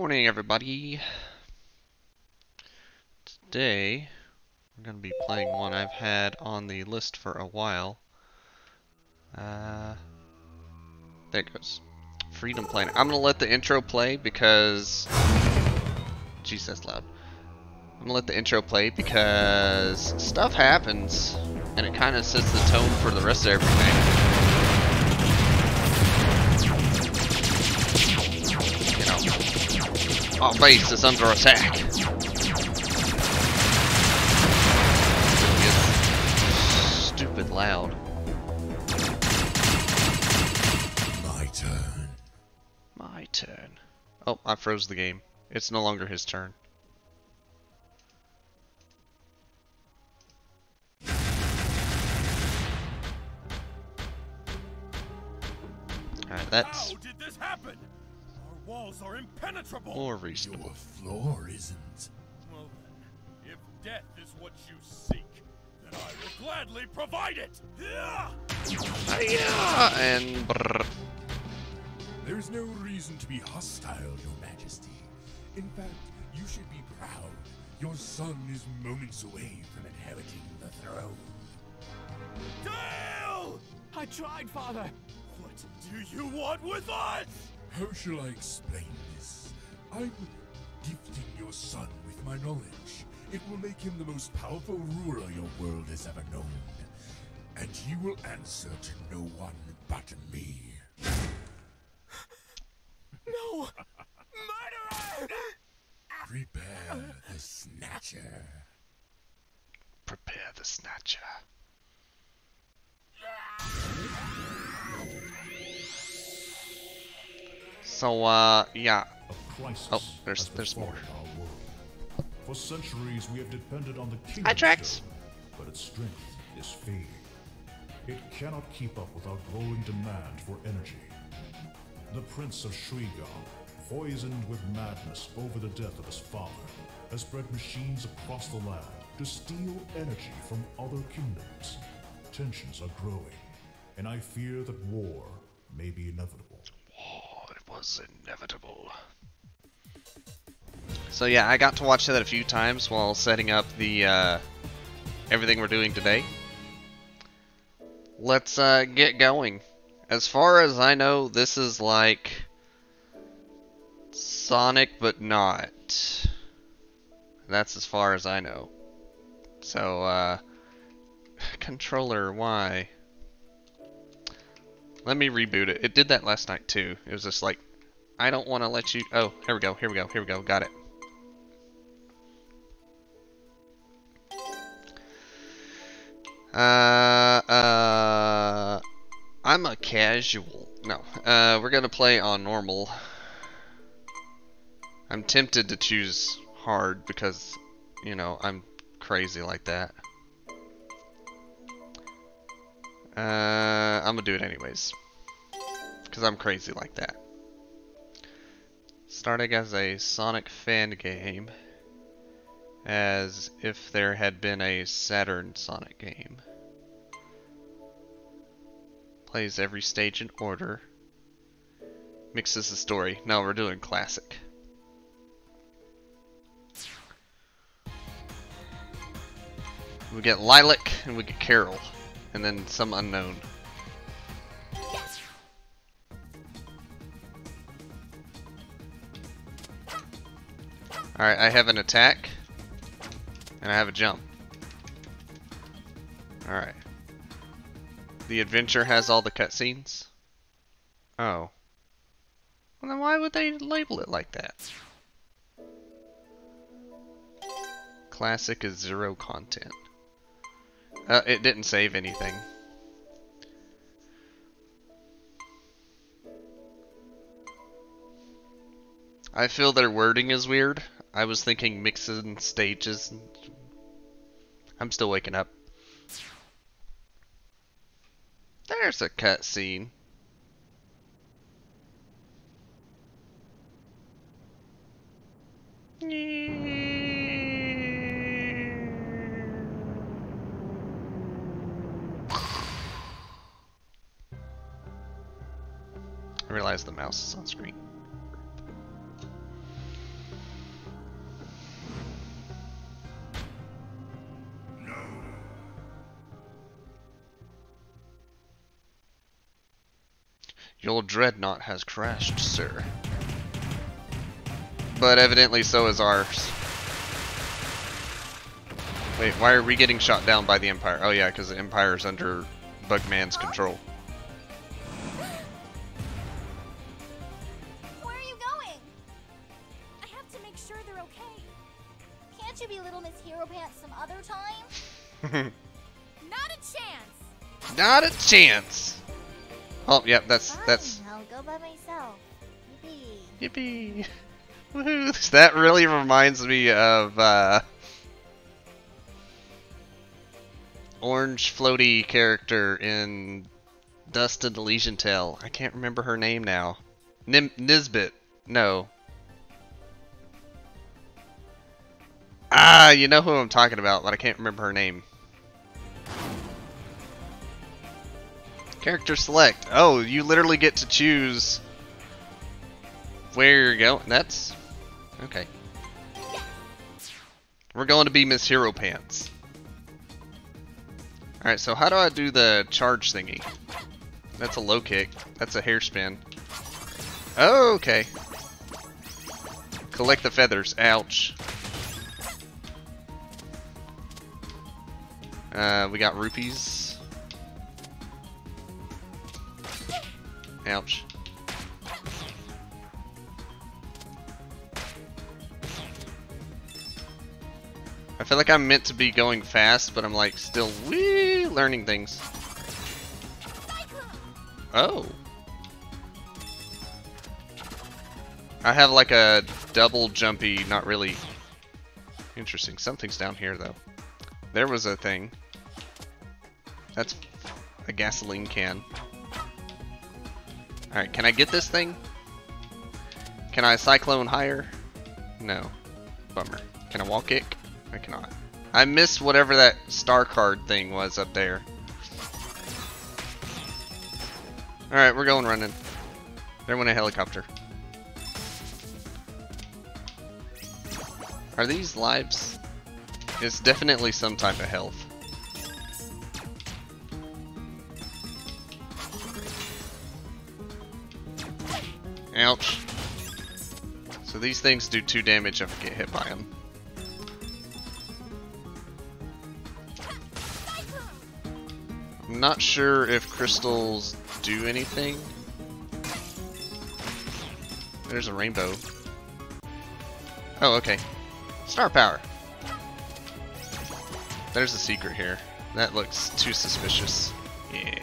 Morning, everybody. Today, we're going to be playing one I've had on the list for a while. There it goes. Freedom Planet. I'm going to let the intro play because... Jeez, that's loud. I'm going to let the intro play because stuff happens, and it kind of sets the tone for the rest of everything. You know, our base is under attack. Stupid loud. My turn. My turn. Oh, I froze the game. It's no longer his turn. Alright, that's How did this happen? Our walls are impenetrable. more reasonable. Your floor isn't. Well then, if death is what you seek, then I will gladly provide it. Yeah! Yeah, and brrr. There is no reason to be hostile, Your Majesty. In fact, you should be proud. Your son is moments away from inheriting the throne. Dale! I tried, Father. What do you want with us? How shall I explain this? I'm gifting your son with my knowledge. It will make him the most powerful ruler your world has ever known. And he will answer to no one but me. No! Murderer! Prepare the Snatcher. Prepare the Snatcher. So, yeah. A crisis Oh, there's has more. befallen our world. For centuries, we have depended on the Hi, kingdom Drax. stone, but its strength is fading. It cannot keep up with our growing demand for energy. The Prince of Shrigar, poisoned with madness over the death of his father, has bred machines across the land to steal energy from other kingdoms. Tensions are growing, and I fear that war may be inevitable. Oh, it was inevitable. So yeah, I got to watch that a few times while setting up the everything we're doing today. Let's get going. As far as I know, this is like Sonic, but not. That's as far as I know. So, controller, why? Let me reboot it. It did that last night too. It was just like, I don't want to let you... Oh, here we go, here we go, here we go. Got it. I'm a casual. No, we're gonna play on normal. I'm tempted to choose hard because, you know, I'm crazy like that. I'm gonna do it anyways. Because I'm crazy like that. Starting as a Sonic fan game. As if there had been a Saturn Sonic game. Plays every stage in order. Mixes the story. No, we're doing classic. We get Lilac and we get Carol. And then some unknown. Alright, I have an attack. And I have a jump. Alright. The adventure has all the cutscenes? Oh. Well then why would they label it like that? Classic is 0 content. It didn't save anything. I feel their wording is weird. I was thinking mixing stages. I'm still waking up. There's a cutscene. I realize the mouse is on screen. Your dreadnought has crashed, sir. But evidently so is ours. Wait, why are we getting shot down by the Empire? Oh yeah, because the Empire is under Bugman's control. Where are you going? I have to make sure they're okay. Can't you be Little Miss Hero Pants some other time? Not a chance. Not a chance. Oh, yep, that's. Fine, I'll go by myself. Yippee. Yippee! Woohoo! That really reminds me of orange floaty character in Dust and Elysian Tale. I can't remember her name now. Nisbet. No. Ah, you know who I'm talking about, but I can't remember her name. Character select. Oh, you literally get to choose where you're going. That's okay. We're going to be Miss Hero Pants. Alright, so how do I do the charge thingy? That's a low kick. That's a hairspin. Oh, okay. Collect the feathers. Ouch. We got rupees. Ouch. I feel like I'm meant to be going fast, but I'm like still learning things. Oh. I have like a double jumpy, not really interesting. Something's down here though. There was a thing. That's a gasoline can. Alright, can I get this thing? Can I cyclone higher? No. Bummer. Can I wall kick? I cannot. I missed whatever that star card thing was up there. Alright, we're going running. There went a helicopter. Are these lives? It's definitely some type of health. Ouch. So these things do 2 damage if I get hit by them. I'm not sure if crystals do anything. There's a rainbow. Oh, okay. Star power. There's a secret here. That looks too suspicious. Yeah.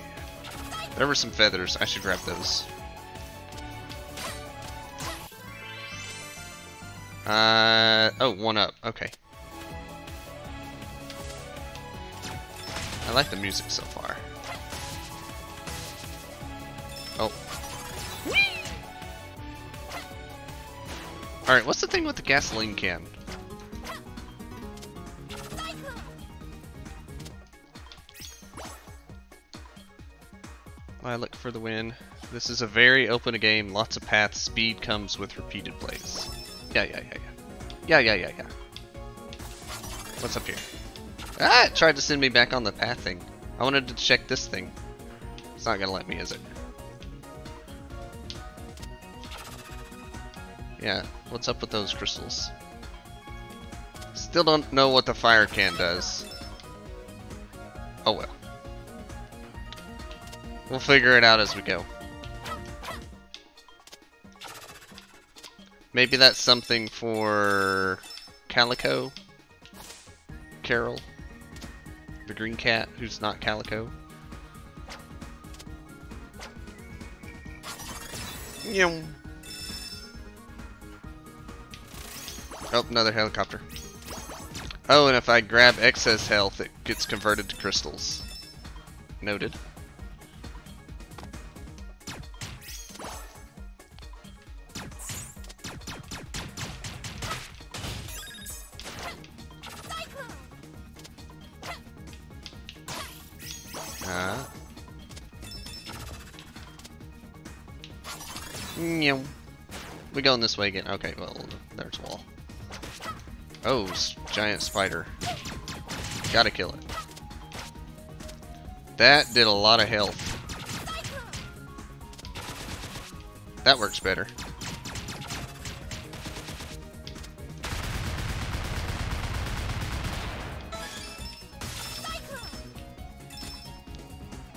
There were some feathers. I should grab those. Oh, 1 up. Okay. I like the music so far. Oh. Alright, what's the thing with the gasoline can? I look for the win. This is a very open game, lots of paths, speed comes with repeated plays. Yeah. What's up here? Ah, it tried to send me back on the path thing. I wanted to check this thing. It's not gonna let me, is it? Yeah, what's up with those crystals? Still don't know what the fire can does. Oh well. We'll figure it out as we go. Maybe that's something for Calico? Carol? The green cat who's not Calico? Yum. Oh, another helicopter. Oh, and if I grab excess health, it gets converted to crystals. Noted. We going this way again. Okay, well, there's a wall. Oh, giant spider. Gotta kill it. That did a lot of health. That works better.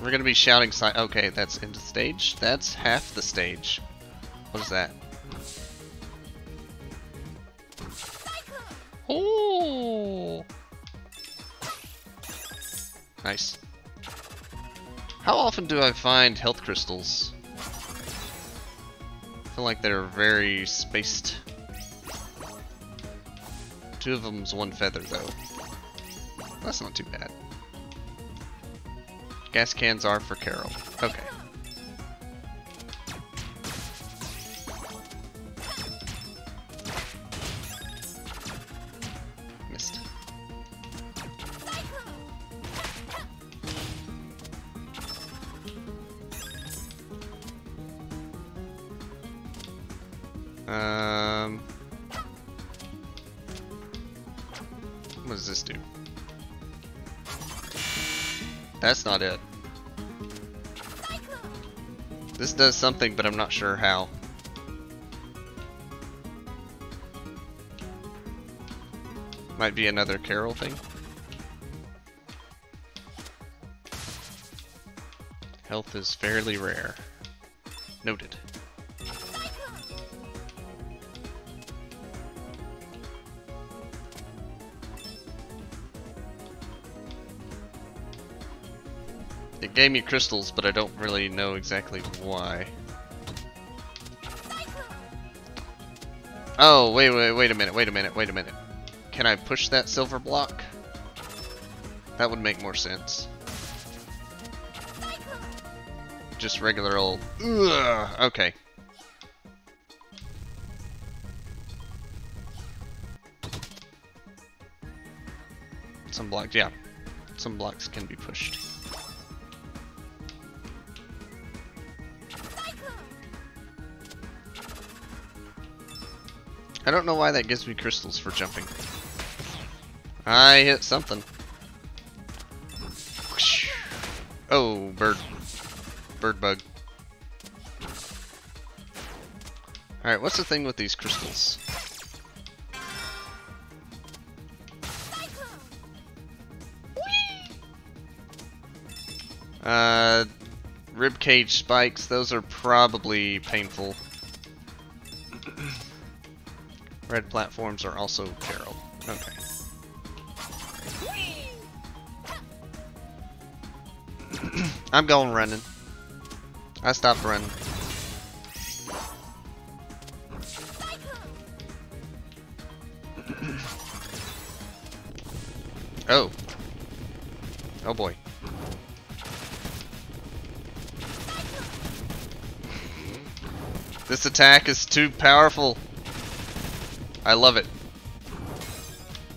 We're gonna be shouting okay, that's into the stage. That's half the stage. What is that? Oh! Nice. How often do I find health crystals? I feel like they're very spaced. 2 of them's 1 feather though. That's not too bad. Gas cans are for Carol. Okay. Missed. What does this do? That's not it. This does something, but I'm not sure how. Might be another Carol thing. Health is fairly rare. Noted. It gave me crystals, but I don't really know exactly why. Oh, wait a minute. Can I push that silver block? That would make more sense. Just regular old... Ugh, okay. Some blocks, yeah. Some blocks can be pushed. I don't know why that gives me crystals for jumping. I hit something. Oh, bird. Bird bug. Alright, what's the thing with these crystals? Ribcage spikes, those are probably painful. Red platforms are also Carol. Okay. I'm going running. I stopped running. Oh. Oh boy. This attack is too powerful. I love it.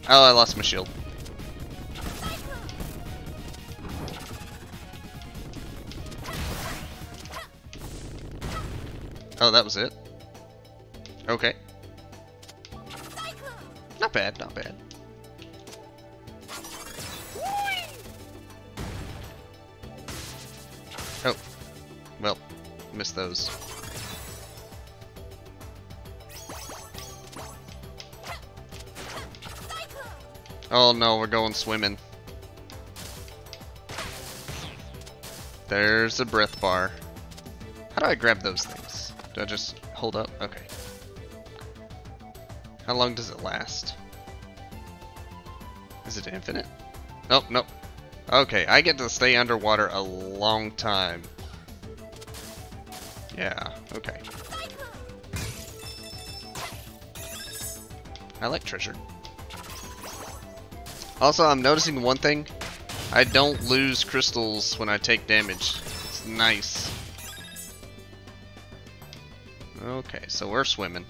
Oh, I lost my shield. Oh, that was it? Okay. Not bad, not bad. Oh. Well, missed those. Oh no, we're going swimming. There's a breath bar. How do I grab those things? Do I just hold up? Okay. How long does it last? Is it infinite? Nope, nope. Okay, I get to stay underwater a long time. Yeah, okay. I like treasure. Also, I'm noticing one thing. I don't lose crystals when I take damage. It's nice. Okay, so we're swimming.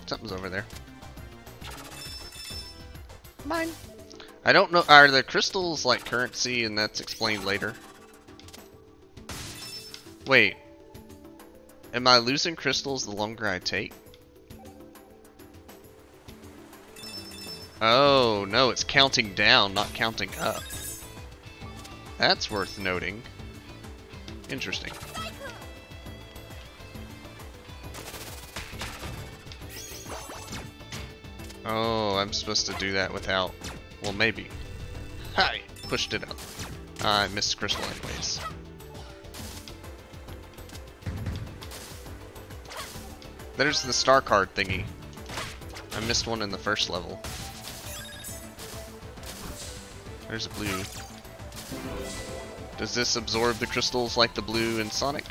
Something's over there. Mine. I don't know. Are the crystals like currency and that's explained later? Wait. Am I losing crystals the longer I take? Oh, no, it's counting down, not counting up. That's worth noting. Interesting. Oh, I'm supposed to do that without... Well, maybe. Hi! Pushed it up. I missed crystal anyways. There's the star card thingy. I missed one in the first level. There's a blue. Does this absorb the crystals like the blue in Sonic?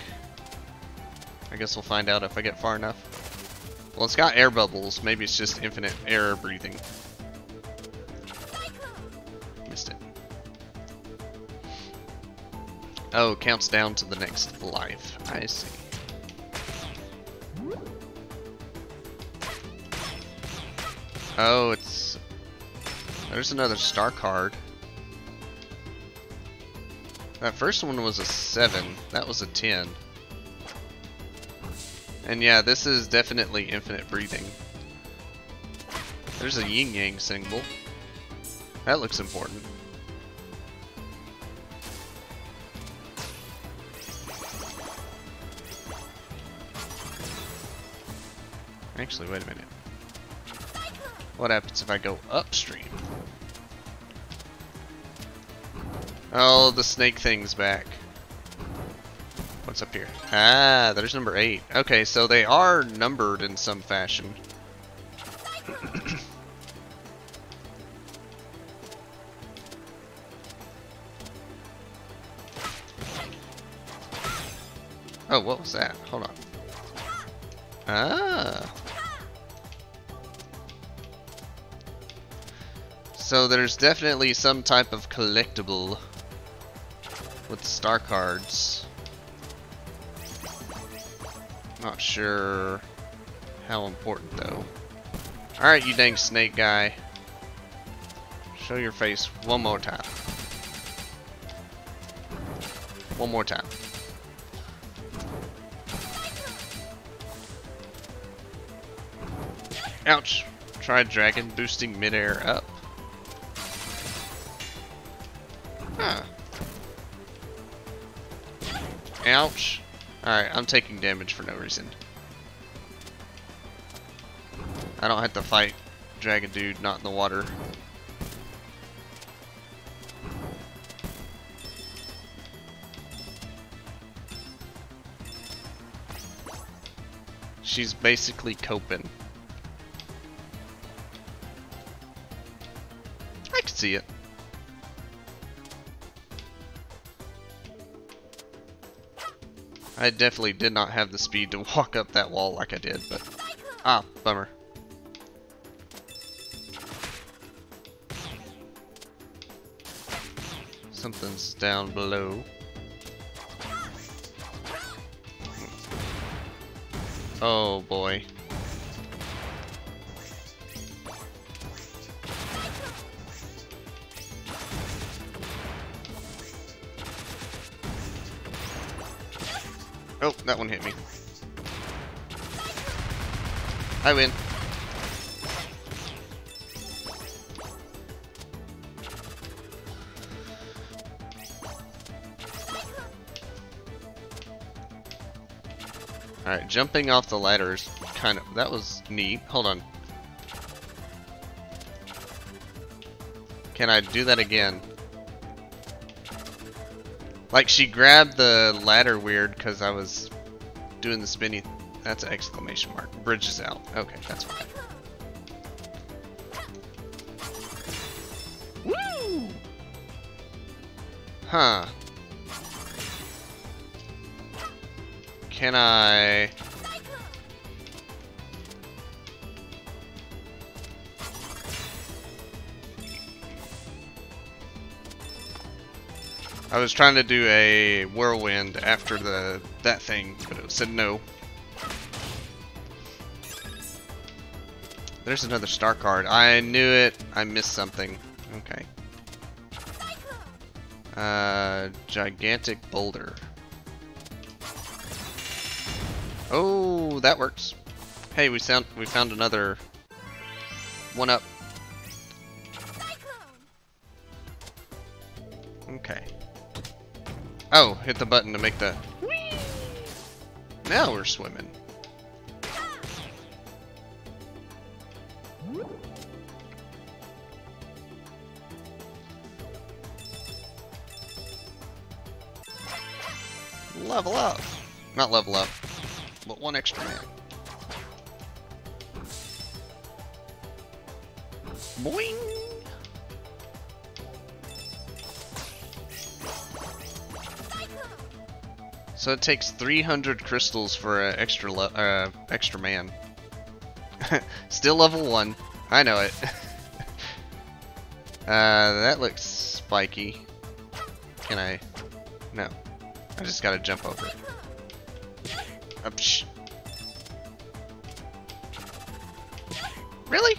I guess we'll find out if I get far enough. Well, it's got air bubbles. Maybe it's just infinite air breathing. Missed it. Oh, counts down to the next life. I see. Oh, it's... There's another star card. That first one was a 7. That was a 10. And yeah, this is definitely infinite breathing. There's a yin-yang symbol. That looks important. Actually, wait a minute. What happens if I go upstream? Oh, the snake thing's back. What's up here? Ah, there's number 8. Okay, so they are numbered in some fashion. Oh, what was that? Hold on. Ah. So there's definitely some type of collectible with star cards. Not sure how important though. Alright, you dang snake guy. Show your face one more time. One more time. Ouch! Try dragon boosting midair up. Huh. Ouch. Alright, I'm taking damage for no reason. I don't have to fight Dragon Dude, not in the water. She's basically coping. I can see it. I definitely did not have the speed to walk up that wall like I did, but... Ah, bummer. Something's down below. Oh boy. Oh, that one hit me. I win. Alright, jumping off the ladder is kind of... That was neat. Hold on. Can I do that again? Like, she grabbed the ladder weird because I was doing the spinny. That's an exclamation mark. Bridge is out. Okay, that's fine. Woo! Huh. Can I... I was trying to do a whirlwind after that thing, but it said no. There's another star card. I knew it. I missed something. Okay. Gigantic boulder. Oh, that works. Hey, we found another one up. Okay. Oh, hit the button to make the. Whee! Now we're swimming. Level up. Not level up, but one extra man. Boing! So it takes 300 crystals for an extra man. Still level 1. I know it. That looks spiky. Can I? No. I just gotta jump over it. Upsh. Really?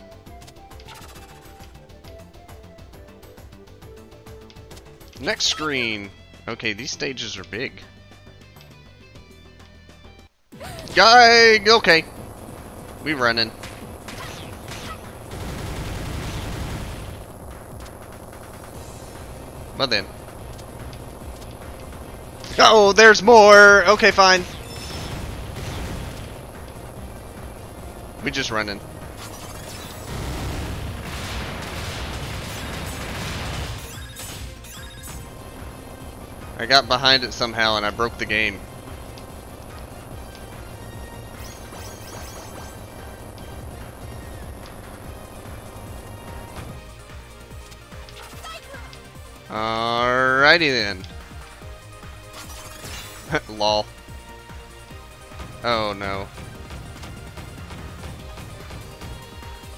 Next screen. Okay, these stages are big. Guy, okay. We running. Well then. Oh, there's more. Okay, fine. We just running. I got behind it somehow and I broke the game. Alrighty then. Lol. Oh no.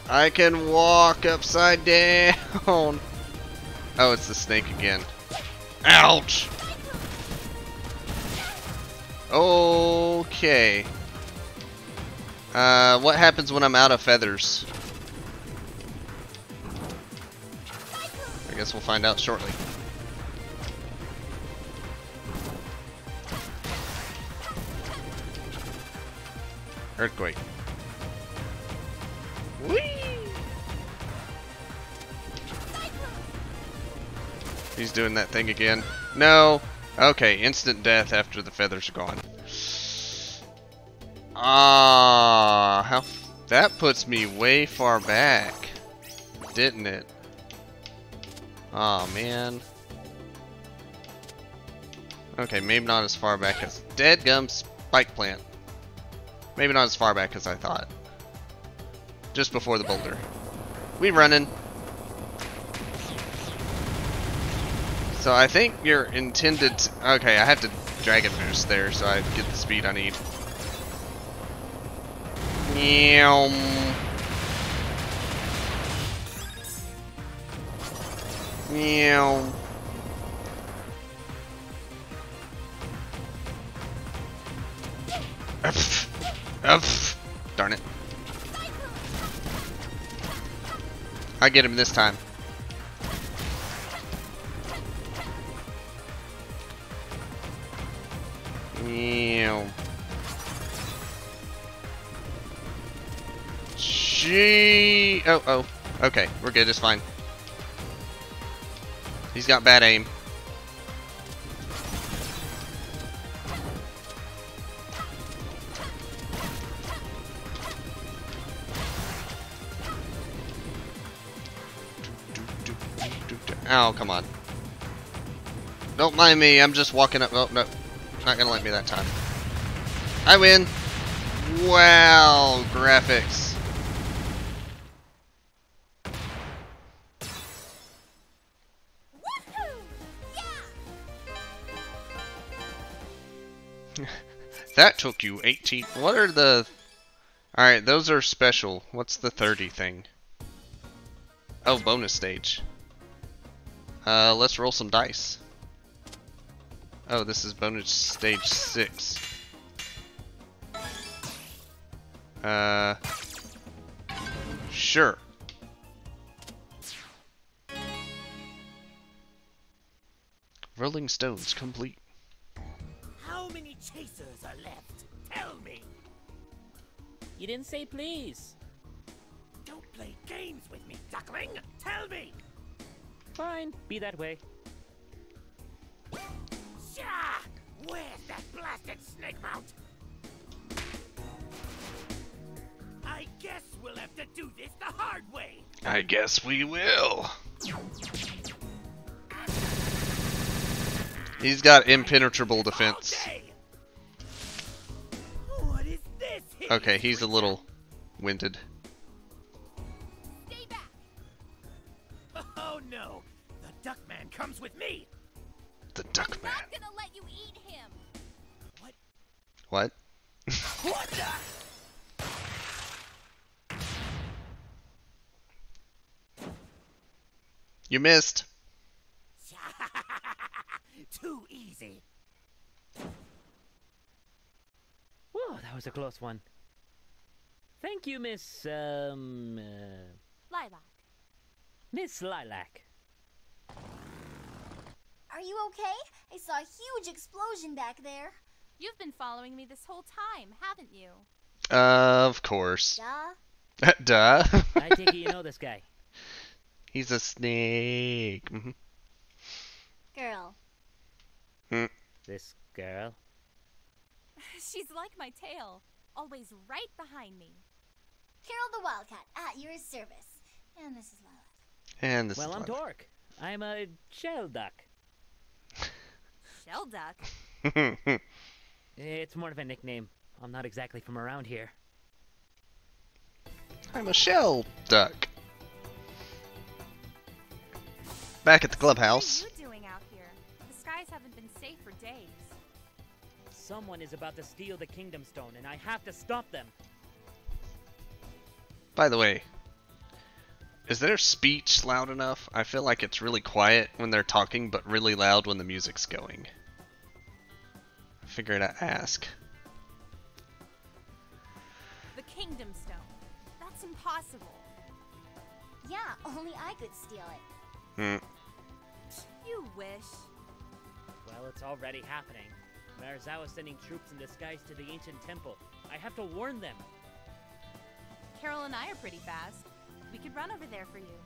I can walk upside down. Oh, it's the snake again. Ouch! Okay. What happens when I'm out of feathers? I guess we'll find out shortly. Earthquake. Whee! He's doing that thing again. No. Okay, instant death after the feathers are gone. Ah, that puts me way far back, didn't it? Oh man. Okay, maybe not as far back as Dead Gum Spike Plant. Maybe not as far back as I thought. Just before the boulder. We running. So I think you're intended to, okay, I have to Dragon Boost there so I get the speed I need. Meow. Meow. Darn it. I get him this time. Meow. Gee. Oh. Okay, we're good. It's fine. He's got bad aim. Oh, come on. Don't mind me. I'm just walking up. Oh, no. Not gonna let me that time. I win. Wow, graphics. That took you 18. What are the... Alright, those are special. What's the 30 thing? Oh, bonus stage. Let's roll some dice. Oh, this is bonus stage 6. Sure. Rolling stones complete. How many chasers are left? Tell me. You didn't say please. Don't play games with me, duckling! Tell me! Fine, be that way. Shah! Where's that blasted snake mount? I guess we'll have to do this the hard way! I guess we will. He's got impenetrable defense. What is this? Okay, he's a little winded. Stay back. Oh no! The Duckman comes with me! The Duckman. Not gonna let you eat him. What? What the? You missed. Too easy. Whoa, that was a close one. Thank you, Miss, Lilac. Miss Lilac. Are you okay? I saw a huge explosion back there. You've been following me this whole time, haven't you? Of course. Duh. Duh. I take it you know this guy. He's a snake. Girl. This girl. She's like my tail, always right behind me. Carol the Wildcat, at your service. And this is Lilac. And this Well, is I'm Lilac. Torque. I'm a shell duck. Shell duck? It's more of a nickname. I'm not exactly from around here. I'm a shell duck. Back at the clubhouse. What are you doing out here? The skies haven't been safe for days. Someone is about to steal the Kingdom Stone, and I have to stop them. By the way, is their speech loud enough? I feel like it's really quiet when they're talking, but really loud when the music's going. I figured I'd ask. The Kingdom Stone. That's impossible. Yeah, only I could steal it. You wish. Well, it's already happening. Marizawa's sending troops in disguise to the ancient temple. I have to warn them. Carol and I are pretty fast. We could run over there for you.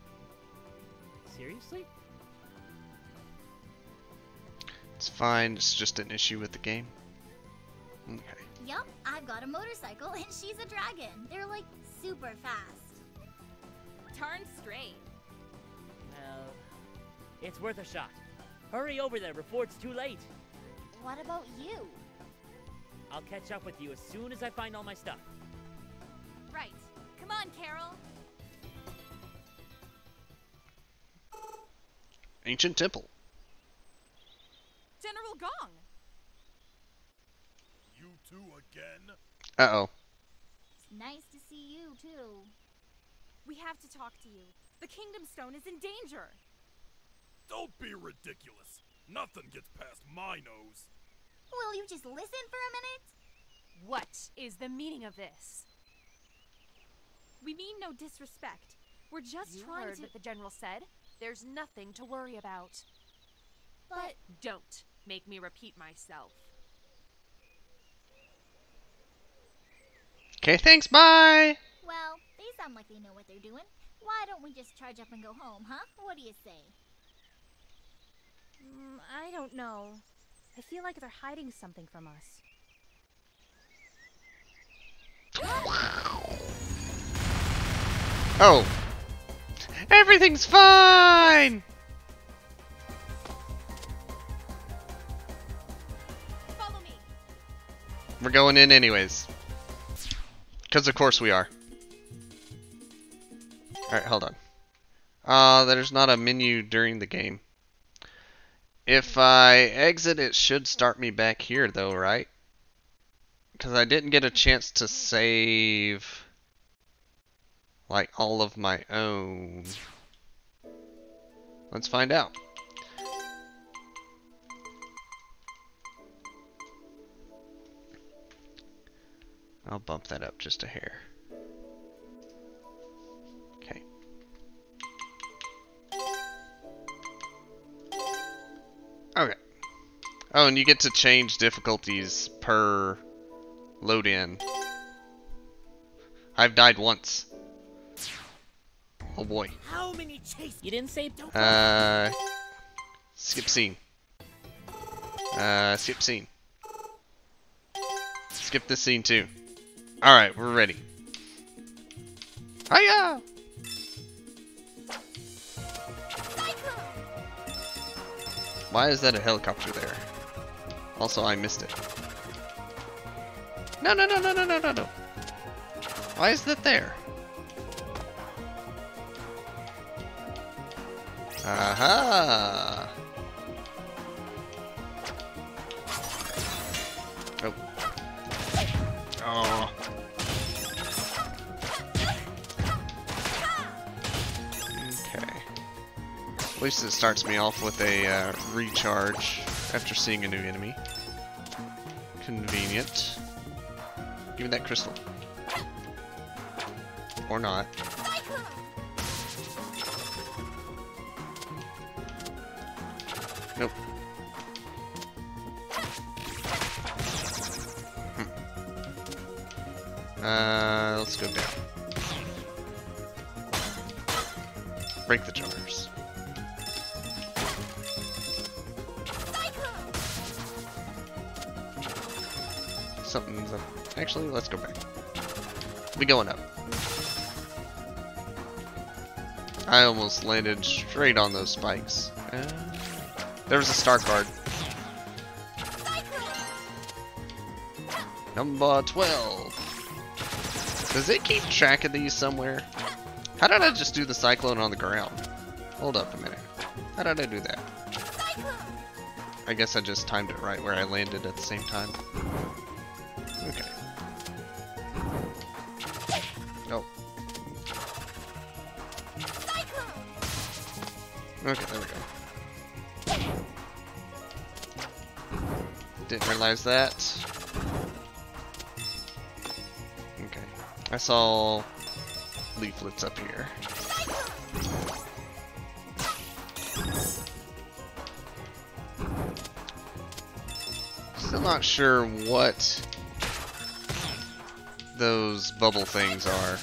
Seriously? It's fine, it's just an issue with the game. Okay. Yup, I've got a motorcycle and she's a dragon. They're like super fast. Darn straight. Well, it's worth a shot. Hurry over there before it's too late. What about you? I'll catch up with you as soon as I find all my stuff. Right. Come on, Carol. Ancient temple. General Gong. You two again? Uh-oh. It's nice to see you, too. We have to talk to you. The Kingdom Stone is in danger. Don't be ridiculous. Nothing gets past my nose. Will you just listen for a minute? What is the meaning of this? We mean no disrespect. We're just You trying heard to... what the general said. There's nothing to worry about. But... Don't make me repeat myself. Okay, thanks, bye! Well, they sound like they know what they're doing. Why don't we just charge up and go home, huh? What do you say? I don't know. I feel like they're hiding something from us. Oh. Everything's fine! Follow me. We're going in anyways. Because of course we are. Alright, hold on. There's not a menu during the game. If I exit, it should start me back here though, right? Because I didn't get a chance to save like all of my own. Let's find out. I'll bump that up just a hair. Okay. Okay. Oh, and you get to change difficulties per load in. I've died once. Oh boy. How many chase? You didn't say. Skip scene. Skip scene. Skip this scene too. Alright, we're ready. Hiya! Why is that a helicopter there? Also, I missed it. No, no, no, no, no, no, no, no. Why is that there? Aha! Oh. Oh. Okay. At least it starts me off with a recharge after seeing a new enemy. Convenient. Give me that crystal. Or not. Nope. Let's go down. Break the jars. Something's up. Actually, let's go back. We going up. I almost landed straight on those spikes. There was a star card. Number 12. Does it keep track of these somewhere? How did I just do the cyclone on the ground? Hold up a minute. How did I do that? I guess I just timed it right where I landed at the same time. Okay. Oh. Okay, there we go. Didn't realize that. Okay. I saw leaflets up here. Still not sure what those bubble things are.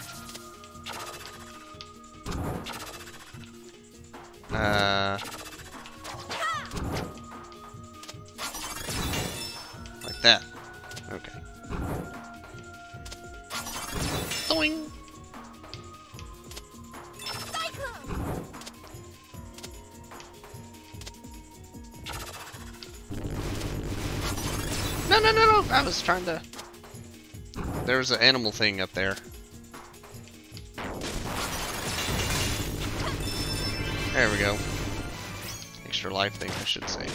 Like that. Okay. Doing. No, no, no, no! I was trying to... There was an animal thing up there. There we go. Extra life thing, I should say.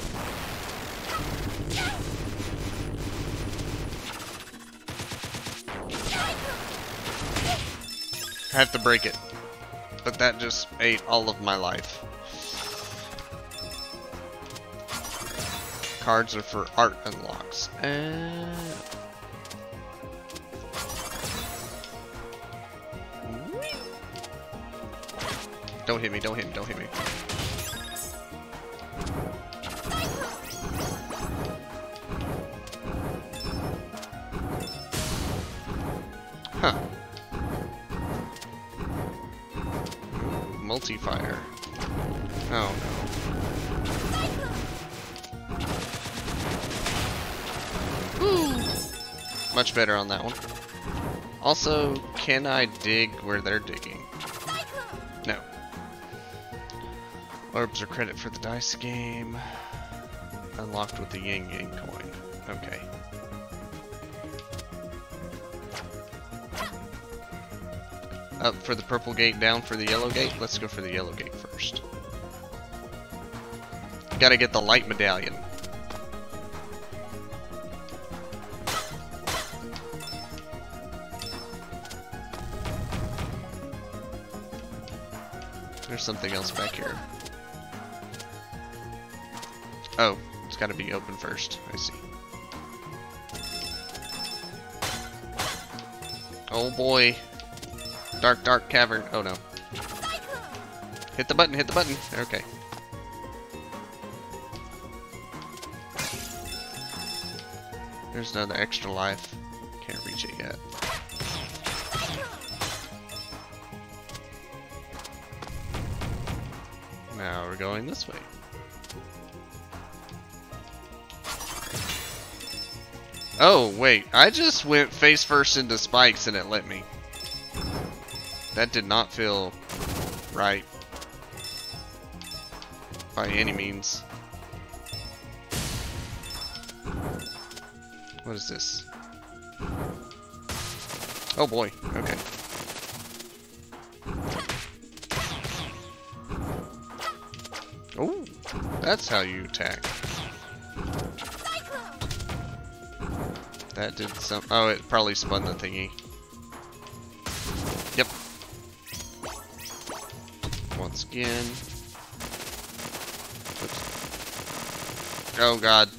I have to break it. But that just ate all of my life. Cards are for art unlocks. Don't hit me, don't hit me, don't hit me. Huh. Multi-fire. Oh no. Woo! Much better on that one. Also, can I dig where they're digging? No. Orbs are credit for the dice game. Unlocked with the Yang Yang coin. Okay. Up for the purple gate, down for the yellow gate. Let's go for the yellow gate first. Gotta get the light medallion. There's something else back here. Oh, it's gotta be open first. I see. Oh boy. Dark, dark cavern. Oh no. Hit the button, hit the button. Okay. There's another extra life. Can't reach it yet. we're going this way. Oh, wait. I just went face first into spikes and it let me. That did not feel right. By any means. What is this? Oh boy. Okay. Oh, that's how you attack. That did some. Oh, it probably spun the thingy. Yep. Once again. Oops. Oh god.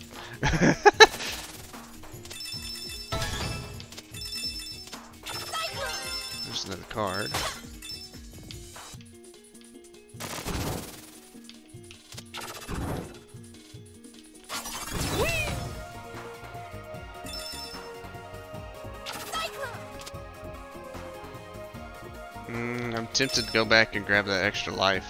There's another card. I'm tempted to go back and grab that extra life.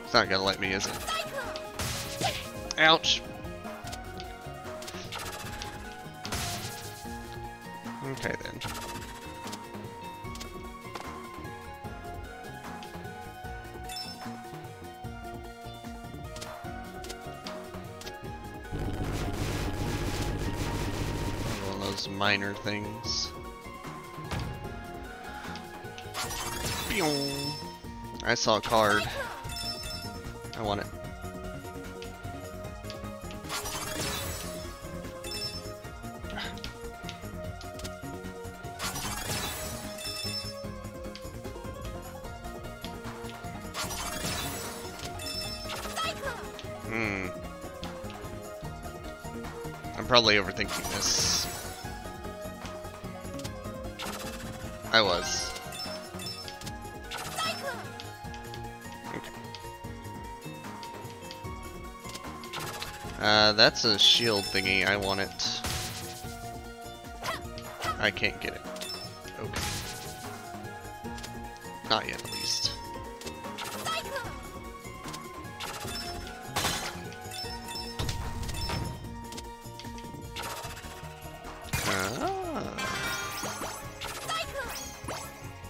It's not gonna let me, is it? Ouch! Okay then. One of those minor things. I saw a card. I want it. I'm probably overthinking this. I was. That's a shield thingy. I want it. I can't get it. Okay. Not yet, at least.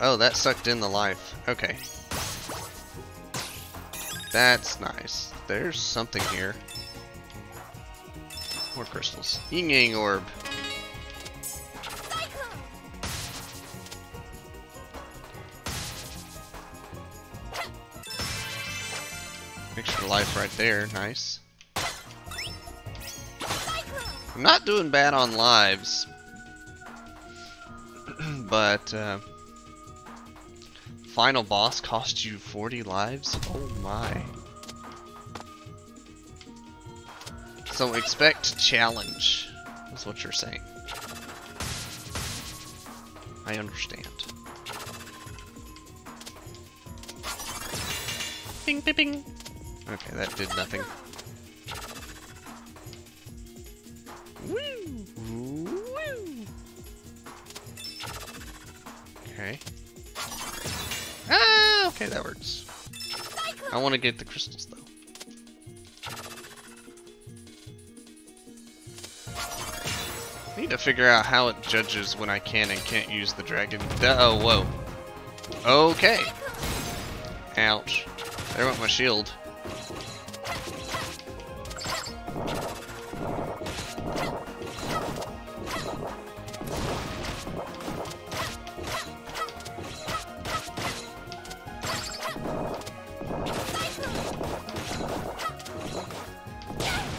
Oh, that sucked in the life. Okay. That's nice. There's something here. More crystals. Yin Yang Orb. Extra life right there. Nice. I'm not doing bad on lives. But, final boss cost you 40 lives? Oh my. So expect challenge, is what you're saying. I understand. Bing, bing, bing. Okay, that did nothing. Woo! Woo! Okay. Ah, okay, that works. I want to get the crystals though. I need to figure out how it judges when I can and can't use the dragon. Oh, whoa. Okay. Ouch. There went my shield.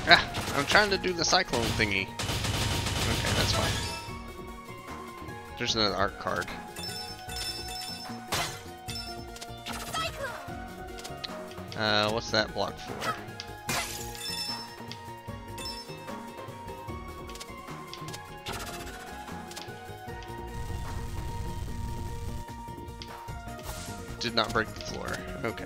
Ah, I'm trying to do the cyclone thingy. Okay, that's fine. There's another art card. What's that block for? Did not break the floor. Okay.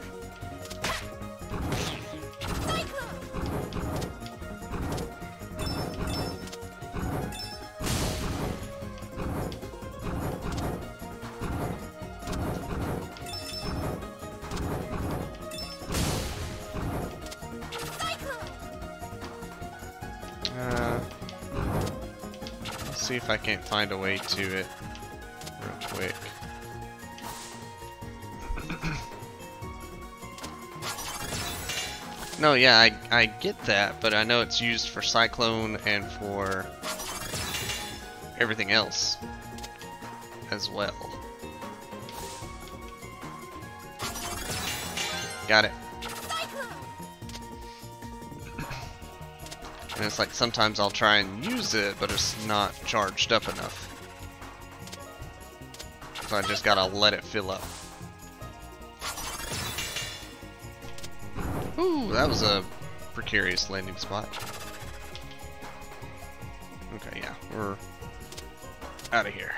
see if I can't find a way to it real quick. No, yeah, I get that, but I know it's used for Cyclone and for everything else as well. Got it. And it's like sometimes I'll try and use it, but it's not charged up enough. So I just gotta let it fill up. Ooh, that was a precarious landing spot. Okay, yeah, we're out of here.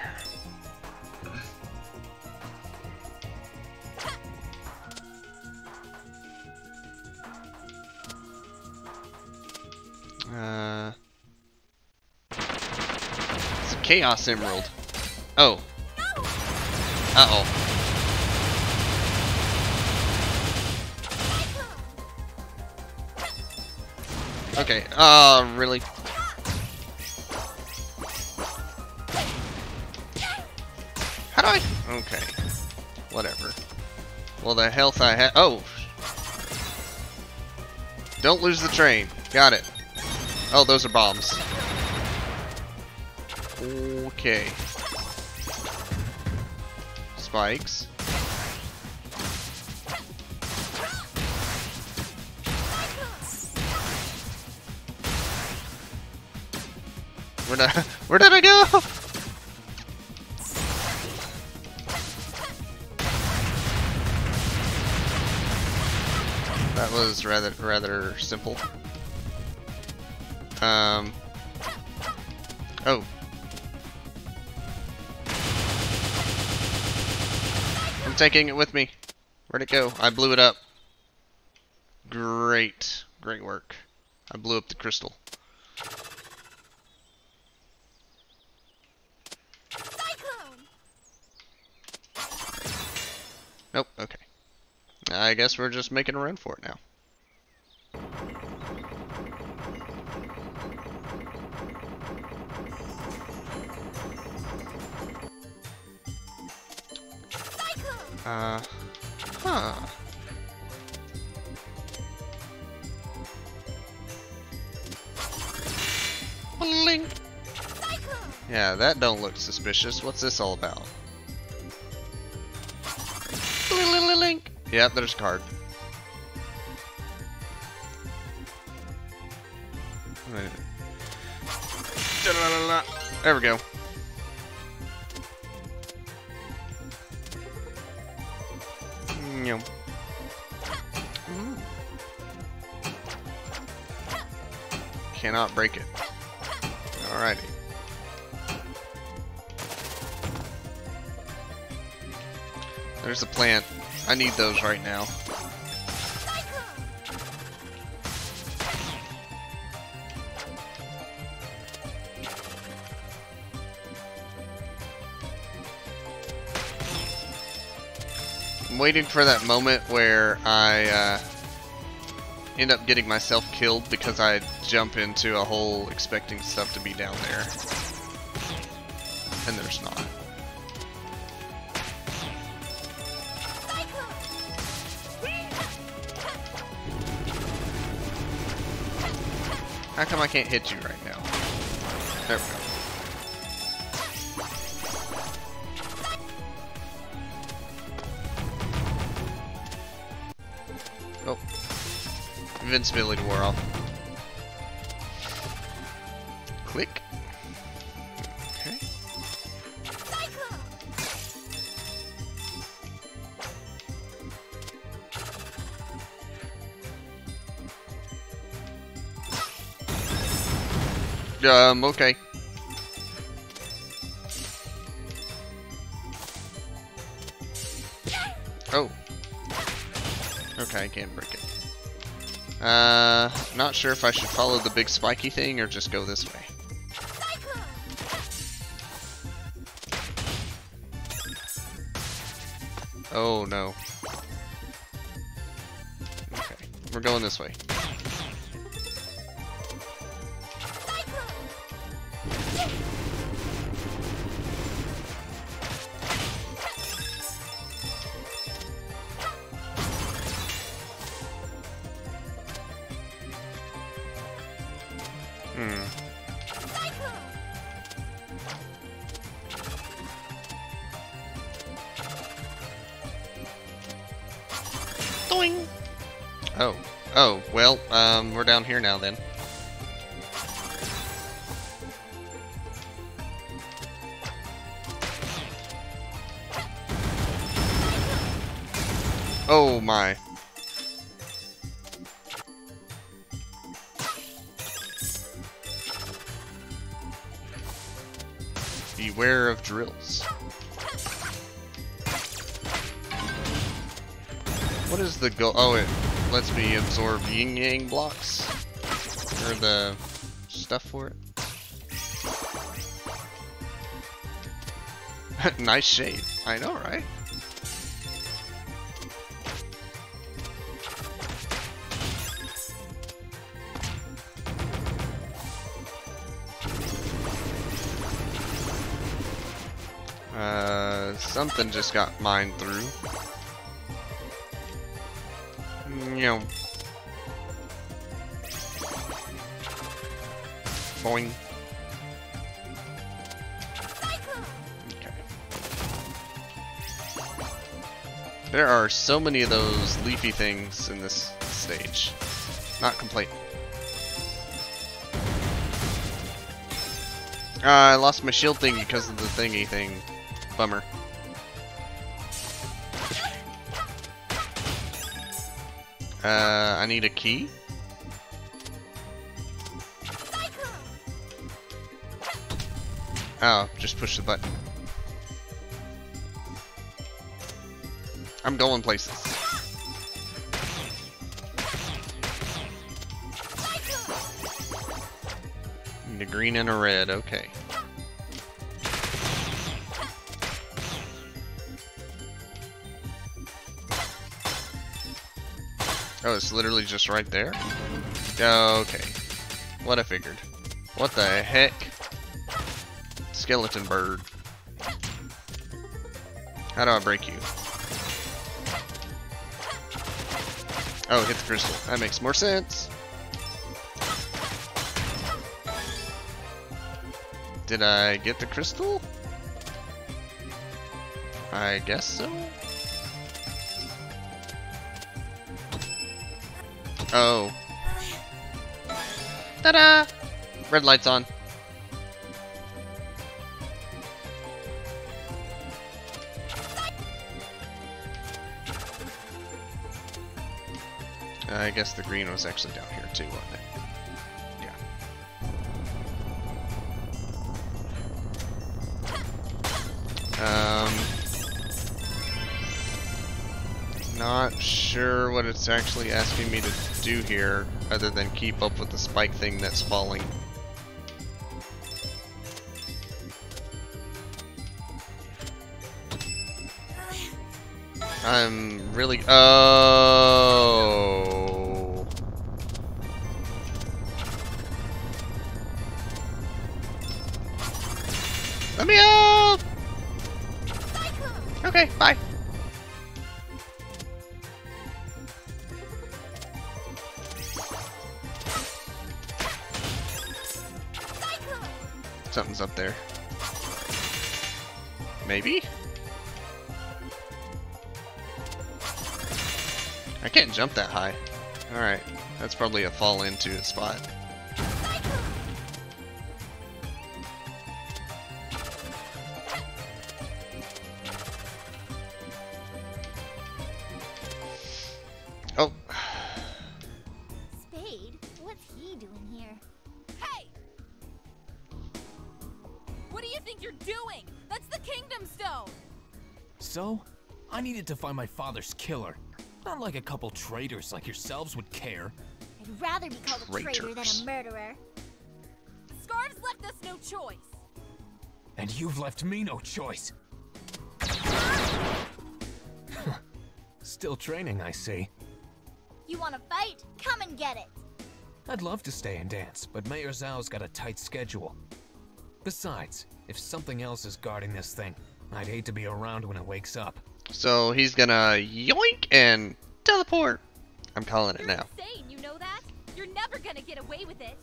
It's a Chaos Emerald. Oh. Uh-oh. Okay, really? How do I? Okay. Whatever. Well, the health I have. Oh! Don't lose the train. Got it. Oh, those are bombs. Okay. Spikes. Where did I go? That was rather simple. Oh. I'm taking it with me. Where'd it go? I blew it up. Great. Great work. I blew up the crystal. Nope, okay. I guess we're just making a run for it now. Huh. Bling. Yeah, that don't look suspicious. What's this all about? Link. Yep, there's a card. There we go. Cannot break it. Alrighty. There's a plant. I need those right now. I'm waiting for that moment where I end up getting myself killed because I jump into a hole expecting stuff to be down there. And there's not. How come I can't hit you right now? There we go. Oh. Invincibility wore off. Click. Okay. Okay. Oh. Okay, I can't break it. Not sure if I should follow the big spiky thing or just go this way. Oh no. Okay, we're going this way. Doing. Oh. Oh, well, we're down here now then. Oh my. Beware of drills. What is the goal? Oh, it lets me absorb yin-yang blocks? Or the stuff for it? Nice shade. I know, right? Something just got mined through. No. Boing. Okay. There are so many of those leafy things in this stage. Not complete. I lost my shield thing because of the thingy thing. Bummer. I need a key. Oh, just push the button. I'm going places. Need a green and a red, okay. Oh, it's literally just right there? Okay. What I figured. What the heck? Skeleton bird. How do I break you? Oh, hit the crystal. That makes more sense. Did I get the crystal? I guess so. Oh. Ta-da! Red light's on. I guess the green was actually down here too, wasn't it? Yeah. Not sure what it's actually asking me to do here, other than keep up with the spike thing that's falling. I'm really... Oh. Let me up! Okay, bye. Something's up there. Maybe? I can't jump that high. Alright, that's probably a fall into a spot. Oh. Spade? What's he doing here? Hey! What do you think you're doing? That's the Kingdom Stone! So? I needed to find my father's killer. Not like a couple traitors like yourselves would care. I'd rather be called a traitor than a murderer. Scarves left us no choice. And you've left me no choice. Still training, I see. You want to fight? Come and get it. I'd love to stay and dance, but Mayor Zhao's got a tight schedule. Besides, if something else is guarding this thing, I'd hate to be around when it wakes up. So he's gonna yoink and teleport. I'm calling it now. You're insane, you know that? You're never gonna get away with it.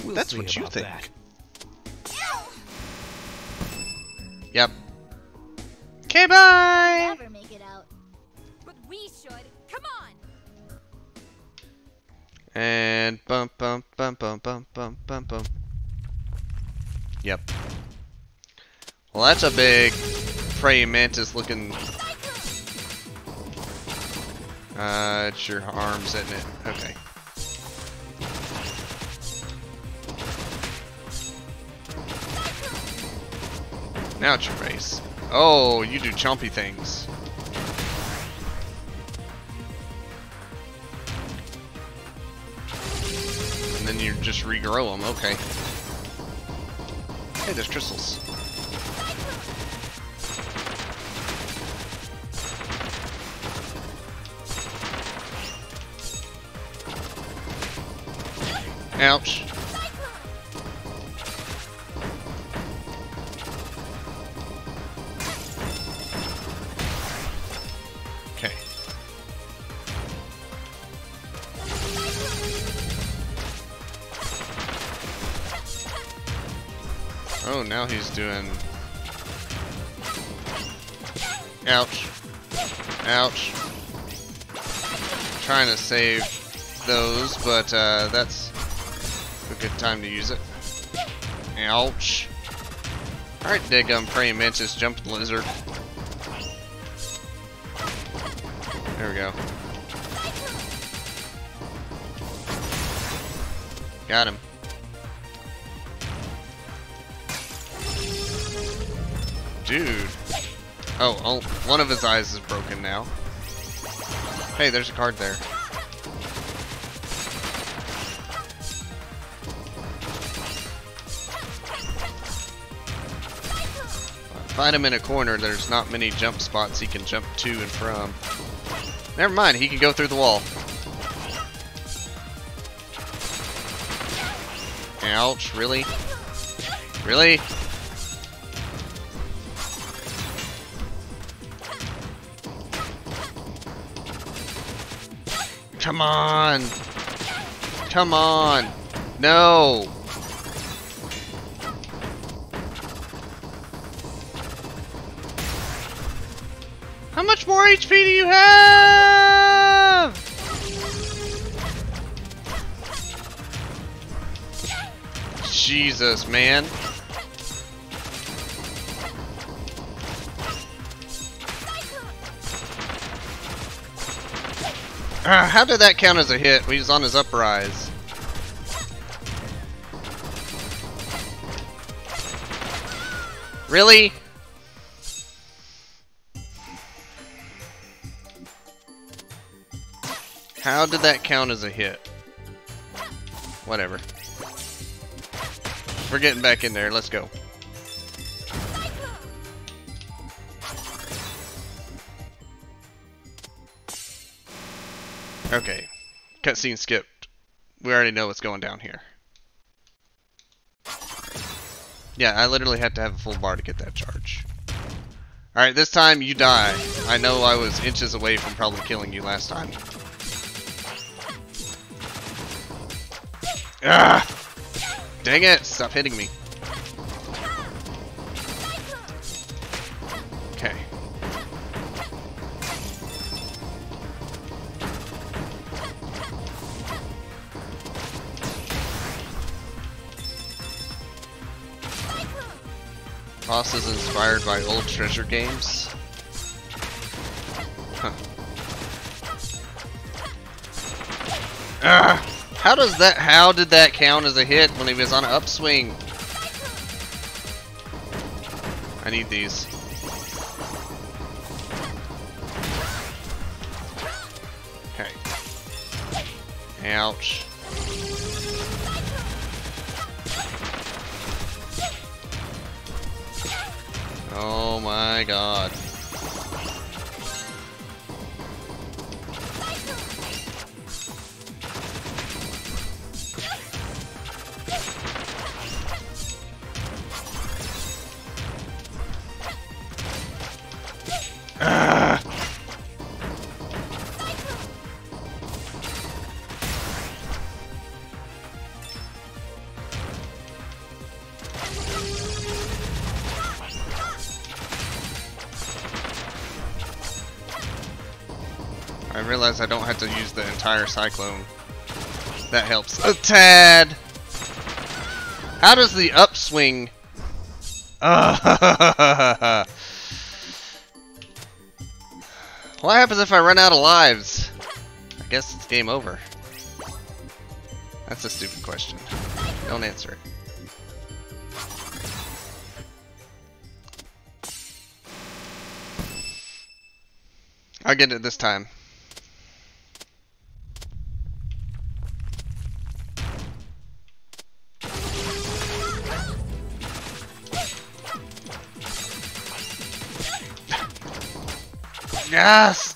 We'll That's see what you about think. that. Yep. Okay, bye! Never make it out. But we should. Come on. And bump, bump, bump, bump, bump, bump, bump, bump. Yep. Well, that's a big praying mantis looking. It's your arms, isn't it? Okay. Now it's your face. Oh, you do chompy things. And then you just regrow them. Okay. Hey, there's crystals. Ouch. Okay. Oh, now he's doing... Ouch. Ouch. Trying to save those, but that's a good time to use it. Ouch. Alright, Diggum, praying mantis, jumping lizard. There we go. Got him. Dude. Oh, one of his eyes is broken now. Hey, there's a card there. Find him in a corner, there's not many jump spots he can jump to and from. Never mind, he can go through the wall. Ouch, really? Really? Come on! Come on! No! How much more HP do you have? Jesus, man. How did that count as a hit? He's on his uprise. Really? How did that count as a hit? Whatever. We're getting back in there. Let's go. Okay. Cutscene skipped. We already know what's going down here. Yeah, I literally had to have a full bar to get that charge. Alright, this time you die. I know I was inches away from probably killing you last time. Ah! Dang it! Stop hitting me. Okay. Boss is inspired by old treasure games. Huh. Ah! How did that count as a hit when he was on an upswing? I need these. Okay. Ouch. Oh my god. realize I don't have to use the entire cyclone. That helps a tad. How does the upswing? What happens if I run out of lives? I guess it's game over. That's a stupid question. Don't answer it. I'll get it this time. Yes!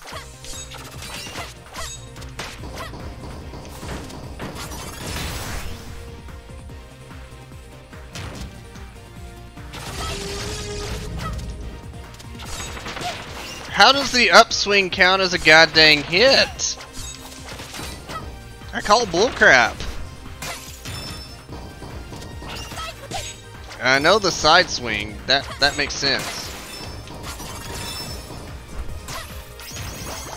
How does the upswing count as a goddamn hit? I call bullcrap. I know the side swing. That makes sense.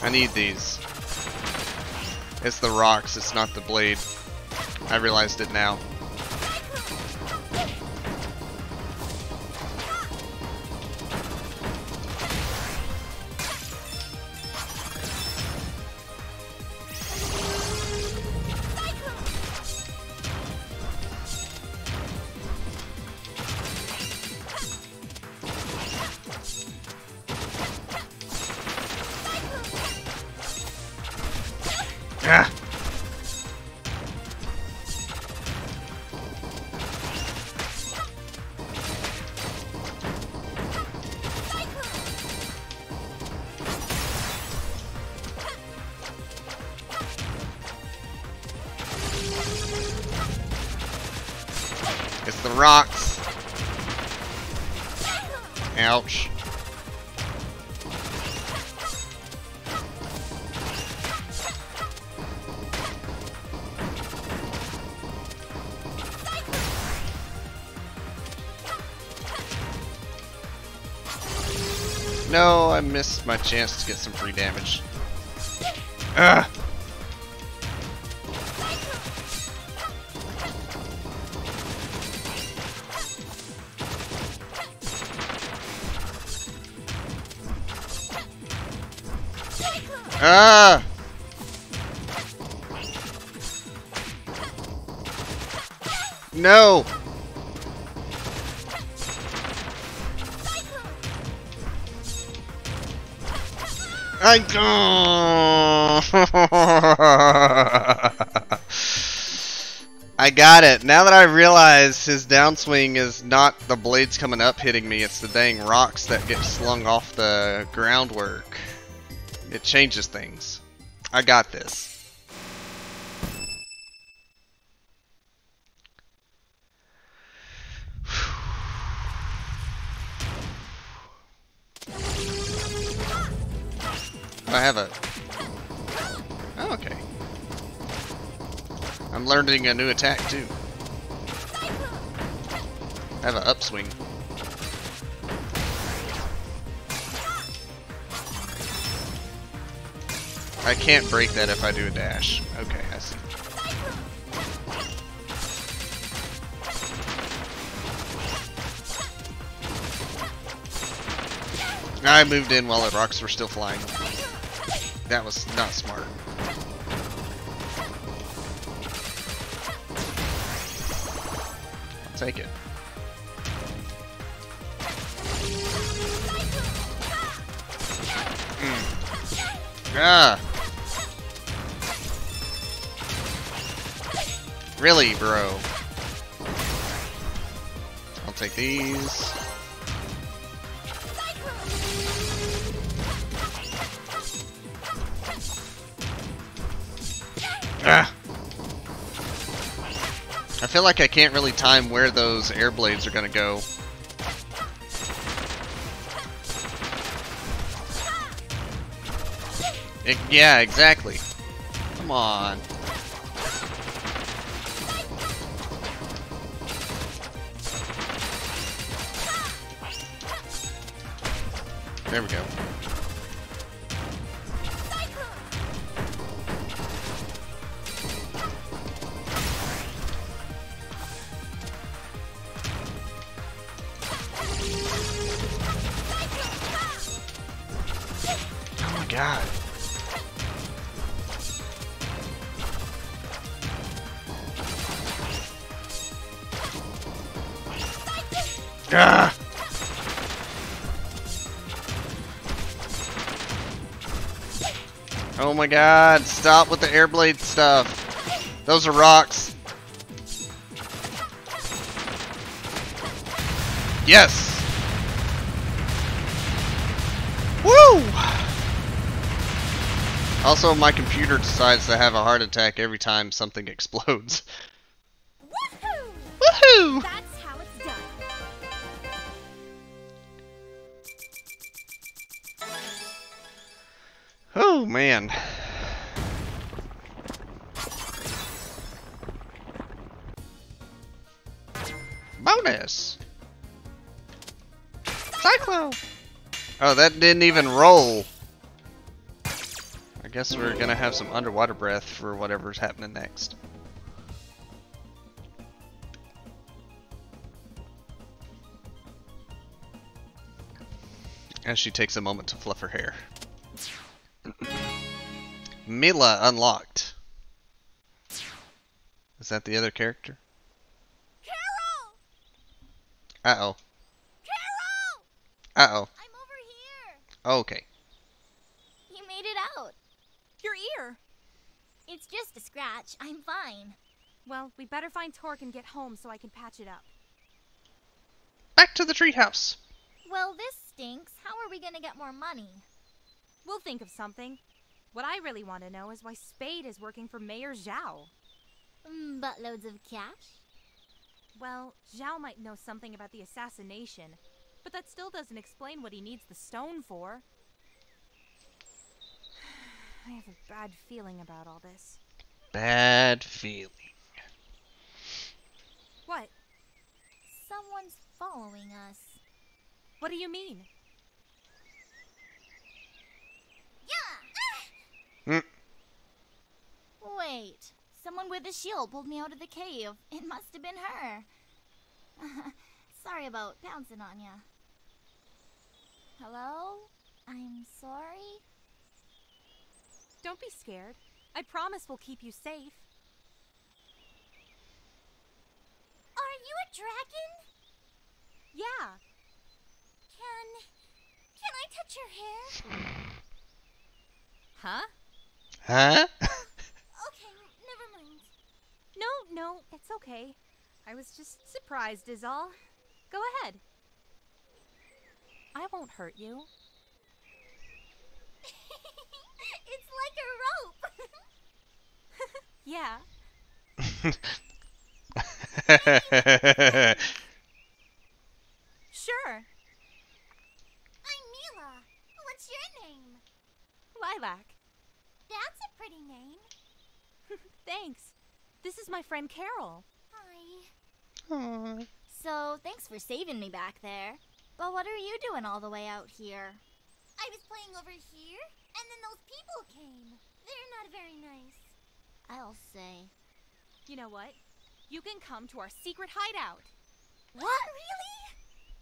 I need these. It's the rocks, it's not the blade. I realized it now. Ah. It's the rocks. Ouch. No, I missed my chance to get some free damage. Ugh. Ah! No! I got it. Now that I realize his downswing is not the blades coming up hitting me, it's the dang rocks that get slung off the groundwork. It changes things. I got this. I have a... Oh, okay. I'm learning a new attack too. I have an upswing. I can't break that if I do a dash. Okay, I see. I moved in while the rocks were still flying. That was not smart. I'll take it. Ah! Really, bro? I'll take these. Ah. I feel like I can't really time where those air blades are gonna go. Yeah, exactly. Come on. There we go. god. Ah! Oh my god, stop with the air blade stuff. Those are rocks. Yes! Woo! Also, my computer decides to have a heart attack every time something explodes. Woohoo! Woohoo! That's how it's done. Oh man. Bonus! Cyclo! Oh, that didn't even roll. I guess we're gonna have some underwater breath for whatever's happening next. And she takes a moment to fluff her hair. Mila unlocked. Is that the other character? Carol! Uh-oh. Carol! Uh-oh. I'm over here. Okay. You made it out. Your ear! It's just a scratch. I'm fine. Well, we better find Torque and get home so I can patch it up. Back to the treehouse. Well, this stinks. How are we gonna get more money? We'll think of something. What I really want to know is why Spade is working for Mayor Zhao. Buttloads of cash? Well, Zhao might know something about the assassination, but that still doesn't explain what he needs the stone for. I have a bad feeling about all this. Bad feeling. What? Someone's following us. What do you mean? Yeah! Wait. Someone with a shield pulled me out of the cave. It must have been her. Sorry about pouncing on ya. Hello? I'm sorry? Don't be scared. I promise we'll keep you safe. Are you a dragon? Yeah. Can I touch your hair? Huh? Huh? Okay, never mind. No, it's okay. I was just surprised is all. Go ahead. I won't hurt you. It's like a rope. Yeah. Sure. I'm Mila. What's your name? Lilac. That's a pretty name. Thanks. This is my friend Carol. Hi. Aww. So, thanks for saving me back there. But what are you doing all the way out here? I was playing over here, and then those people came. They're not very nice. I'll say. You know what? You can come to our secret hideout. What?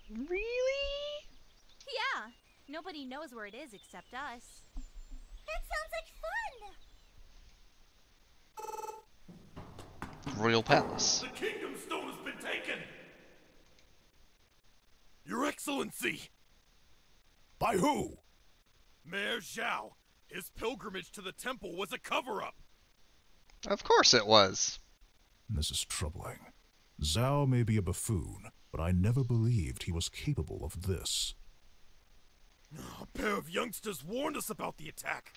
Really? Really? Yeah. Nobody knows where it is except us. That sounds like fun! Royal Palace. The Kingdom Stone has been taken! Your Excellency! By who? Mayor Zhao. His pilgrimage to the temple was a cover-up. Of course it was. This is troubling. Zhao may be a buffoon, but I never believed he was capable of this. A pair of youngsters warned us about the attack.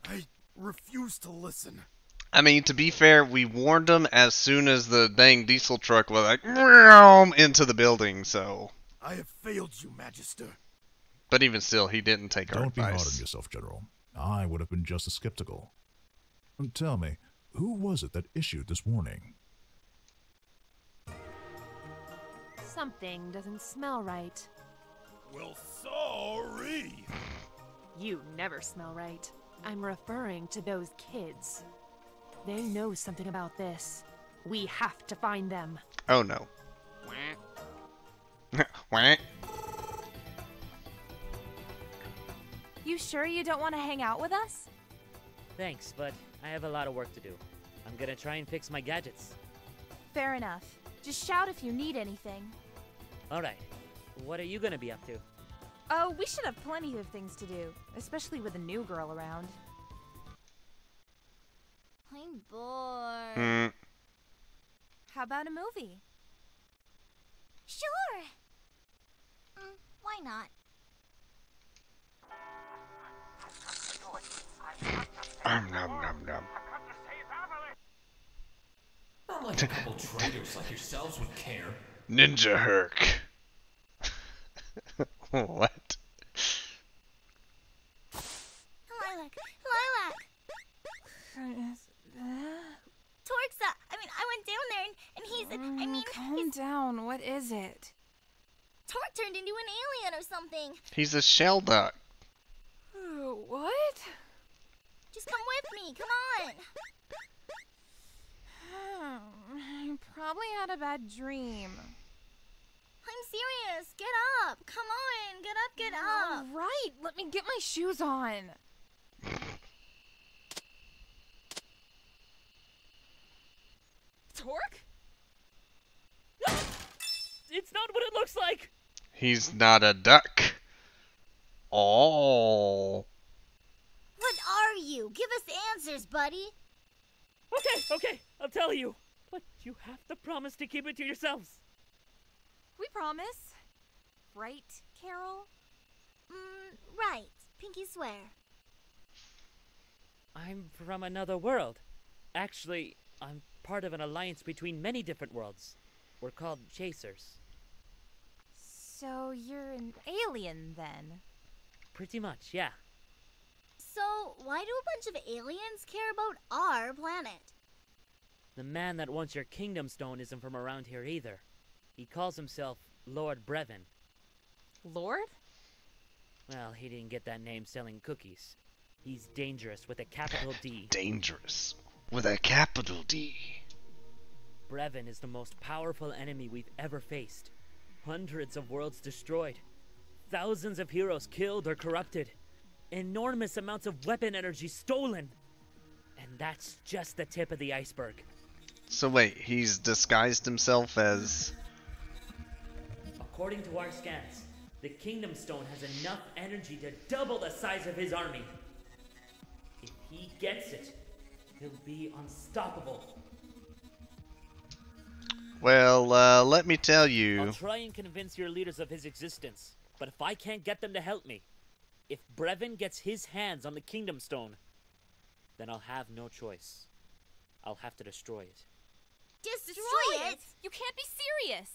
I refused to listen. I mean, to be fair, we warned them as soon as the dang diesel truck was like, "Meow," into the building, so. I have failed you, Magister. But even still, he didn't take our Don't be hard advice. on yourself, General. I would have been just as skeptical. Tell me, who was it that issued this warning? Something doesn't smell right. Well, sorry. You never smell right. I'm referring to those kids. They know something about this. We have to find them. Oh no. Wah. You sure you don't want to hang out with us? Thanks, but I have a lot of work to do. I'm gonna try and fix my gadgets. Fair enough. Just shout if you need anything. Alright, what are you gonna be up to? Oh, we should have plenty of things to do, especially with a new girl around. I'm bored. How about a movie? Sure. Why not? Nom nom nom. Not like a couple traitors like yourselves would care. Ninja Herc. What? Lilac! Lilac! Torxa! I went down there and he's... Calm down. What is it? Torque turned into an alien or something. He's a shell duck. What? Just come with me. Come on. I probably had a bad dream. I'm serious. Get up. Come on. Get up. Get up. All right. Let me get my shoes on. Torque? It's not what it looks like! He's not a duck. Oh. What are you? Give us answers, buddy. Okay, I'll tell you. But you have to promise to keep it to yourselves. We promise. Right, Carol? Right. Pinky swear. I'm from another world. Actually, I'm part of an alliance between many different worlds. We're called Chasers. So you're an alien, then? Pretty much, yeah. So, why do a bunch of aliens care about our planet? The man that wants your kingdom stone isn't from around here either. He calls himself Lord Brevin. Lord? Well, he didn't get that name selling cookies. He's dangerous with a capital D. Dangerous with a capital D. Brevin is the most powerful enemy we've ever faced. Hundreds of worlds destroyed. Thousands of heroes killed or corrupted. Enormous amounts of weapon energy stolen. And that's just the tip of the iceberg. So wait, he's disguised himself as... According to our scans, the Kingdom Stone has enough energy to double the size of his army. If he gets it, he'll be unstoppable. Well, let me tell you... I'll try and convince your leaders of his existence, but if I can't get them to help me, if Brevin gets his hands on the Kingdom Stone, then I'll have no choice. I'll have to destroy it. Destroy it? You can't be serious!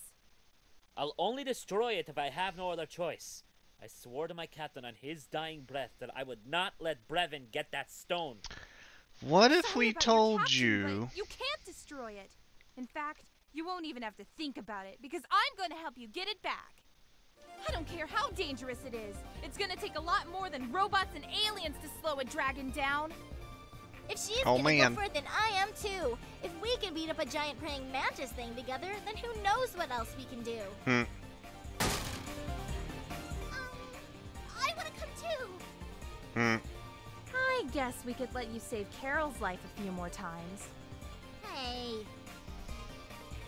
I'll only destroy it if I have no other choice. I swore to my captain on his dying breath that I would not let Brevin get that stone. What if Sorry we about told your captain, you... but you can't destroy it. In fact, you won't even have to think about it, because I'm going to help you get it back. I don't care how dangerous it is. It's going to take a lot more than robots and aliens to slow a dragon down. If she's Oh, gonna man. go for it, then I am too. If we can beat up a giant praying mantis thing together, then who knows what else we can do. I wanna come too. I guess we could let you save Carol's life a few more times. Hey.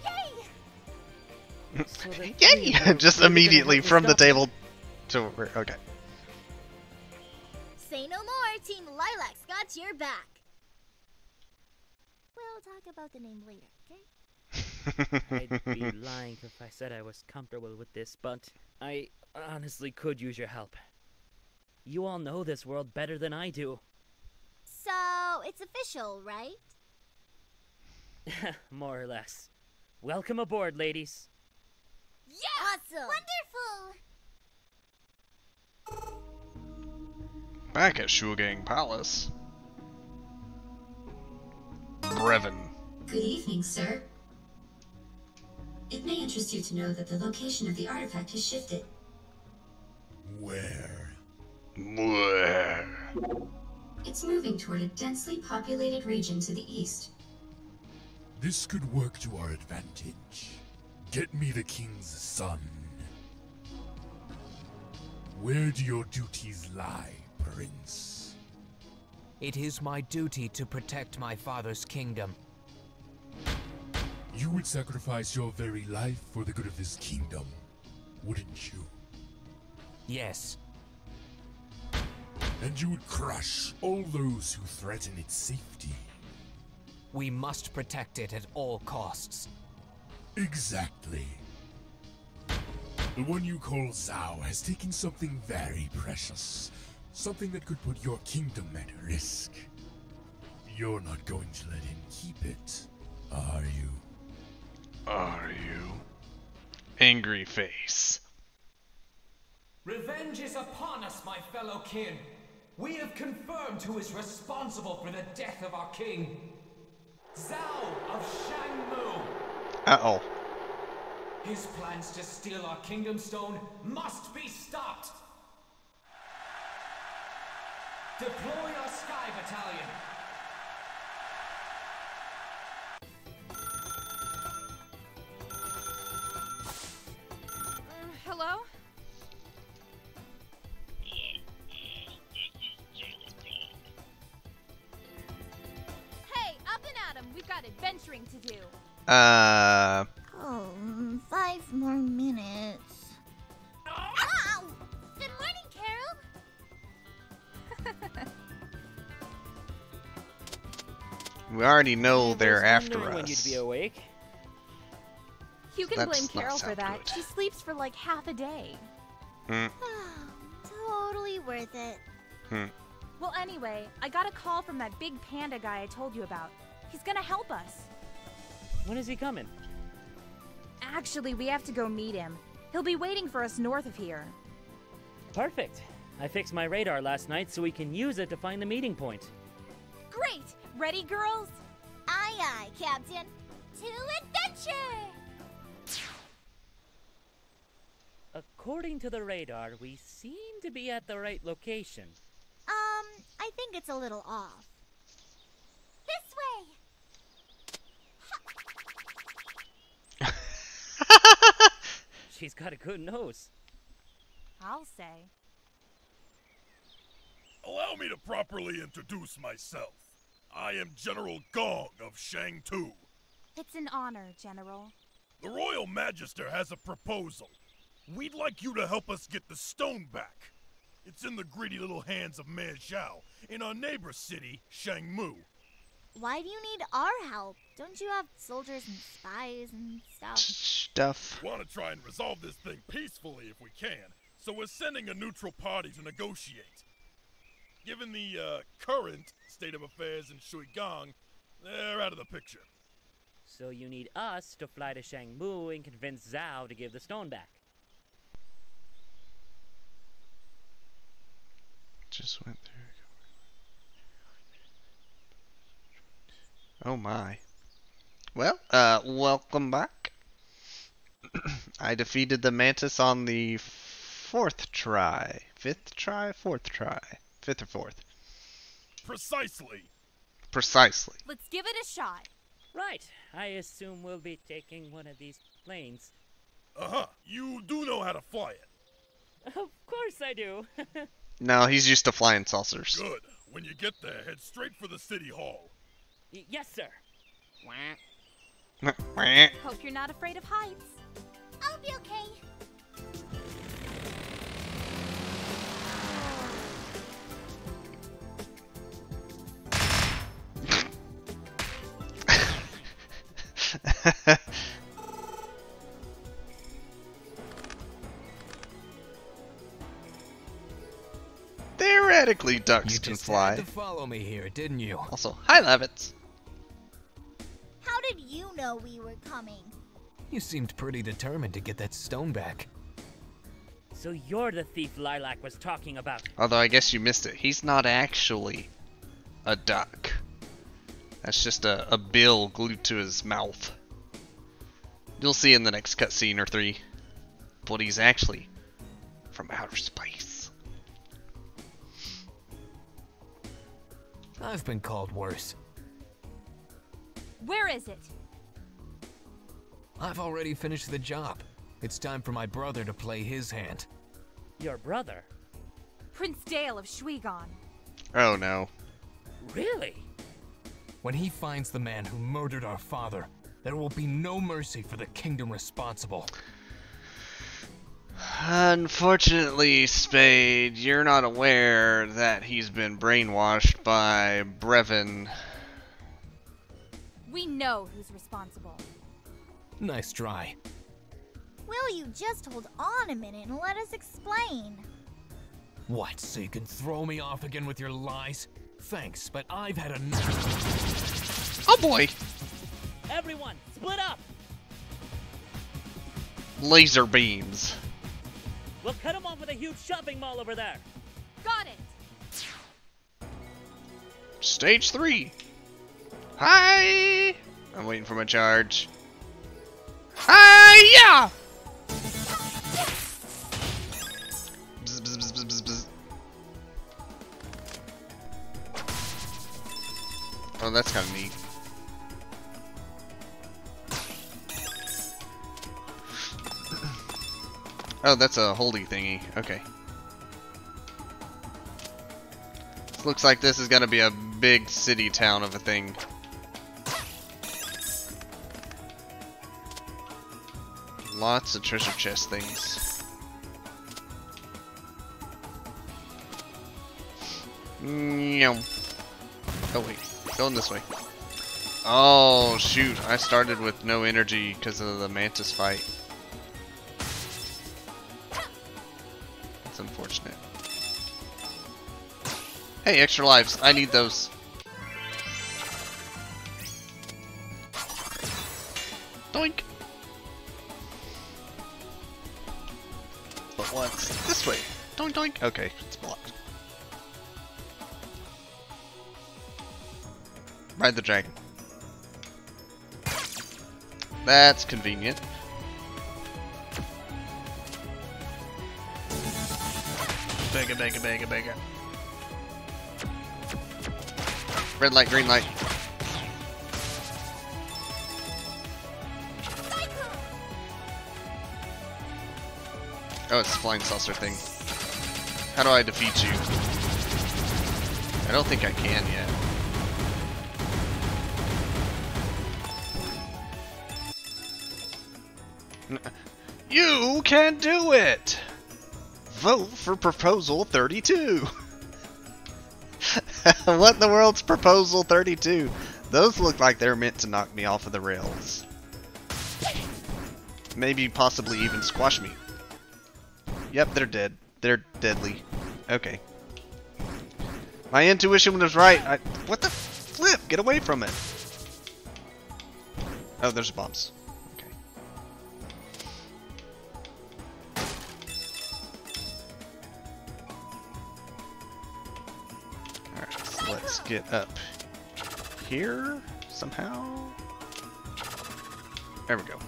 Yay! So the Yay! three of you Just are really gonna immediately help me from the stop him? table to where... Okay. Say no more, Team Lilac's got your back. We'll talk about the name later, okay? I'd be lying if I said I was comfortable with this, but I honestly could use your help. You all know this world better than I do. So, it's official, right? More or less. Welcome aboard, ladies. Yeah! Awesome! Wonderful! Back at Shugang Palace. Brevin. Good evening, sir. It may interest you to know that the location of the artifact has shifted. Where? Where? It's moving toward a densely populated region to the east. This could work to our advantage. Get me the king's son. Where do your duties lie, Pearl? Prince. It is my duty to protect my father's kingdom. You would sacrifice your very life for the good of this kingdom, wouldn't you? Yes. And you would crush all those who threaten its safety. We must protect it at all costs. Exactly. The one you call Zhao has taken something very precious. Something that could put your kingdom at risk. You're not going to let him keep it, are you? Are you? Angry face. Revenge is upon us, my fellow kin. We have confirmed who is responsible for the death of our king. Zhao of Shangmu. Uh-oh. His plans to steal our kingdom stone must be stopped. Deploy our Sky Battalion. Hello? Hey, up and at 'em. We've got adventuring to do. Oh, 5 more minutes. Ow! Good morning, Carol. We already know they're I was after wondering when you'd us. be awake. You can That blame does not Carol for sound that. good. She sleeps for like half a day. Hmm. Totally worth it. Hmm. Well, anyway, I got a call from that big panda guy I told you about. He's gonna help us. When is he coming? Actually, we have to go meet him. He'll be waiting for us north of here. Perfect. I fixed my radar last night so we can use it to find the meeting point. Great! Ready, girls? Aye, aye, Captain. To adventure! According to the radar, we seem to be at the right location. I think it's a little off. This way! She's got a good nose. I'll say. Allow me to properly introduce myself. I am General Gong of Shang-Tu. It's an honor, General. The Royal Magister has a proposal. We'd like you to help us get the stone back. It's in the greedy little hands of Man Zhao in our neighbor city, Shangmu. Why do you need our help? Don't you have soldiers and spies and stuff? Stuff. We want to try and resolve this thing peacefully if we can, so we're sending a neutral party to negotiate. Given the current state of affairs in Shuigang, they're out of the picture. So you need us to fly to Shangmu and convince Zhao to give the stone back. Just went through. Oh my. Well, welcome back. I defeated the Mantis on the 4th try. 5th try? 4th try. 5th or 4th? Precisely. Precisely. Let's give it a shot. Right. I assume we'll be taking one of these planes. Uh-huh. You do know how to fly it. Of course I do. No, he's used to flying saucers. Good. When you get there, head straight for the city hall. Yes, sir. Hope you're not afraid of heights. I'll be okay. Theoretically, ducks You can just fly. had to follow me here, didn't you? Also, hi, Levitts. How did you know we were coming? You seemed pretty determined to get that stone back. So you're the thief Lilac was talking about. Although I guess you missed it. He's not actually a duck. That's just a bill glued to his mouth. You'll see in the next cutscene or 3. But he's actually from outer space. I've been called worse. Where is it? I've already finished the job. It's time for my brother to play his hand. Your brother? Prince Dale of Shuigon. Oh no. Really? When he finds the man who murdered our father, there will be no mercy for the kingdom responsible. Unfortunately, Spade, you're not aware that he's been brainwashed by Brevin. We know who's responsible. Nice try. Will you just hold on a minute and let us explain? What, so you can throw me off again with your lies? Thanks, but I've had enough. Oh boy! Everyone, split up! Laser beams. We'll cut him off with a huge shopping mall over there. Got it! Stage 3. Hi! I'm waiting for my charge. Hi-ya! Bzz, bzz, bzz, bzz, bzz. Oh, that's kind of neat. Oh, that's a holdy thingy. Okay. Looks like this is gonna be a big city town of a thing. Lots of treasure chest things. Oh wait, going this way. Oh shoot, I started with no energy because of the Mantis fight. That's unfortunate. Hey, extra lives. I need those. Doink. But what's this way? Doink doink. Okay, it's blocked. Ride the dragon. That's convenient. Bigger, bigger, bigger, bigger. Red light, green light. Oh, it's a flying saucer thing. How do I defeat you? I don't think I can yet. You can do it! Vote for Proposal 32! What in the world's Proposal 32? Those look like they're meant to knock me off of the rails. Maybe possibly even squash me. Yep, they're dead. They're deadly. Okay. My intuition was right. What the flip? Get away from it. Oh, there's bombs. Okay. Alright, so let's get up here somehow. There we go.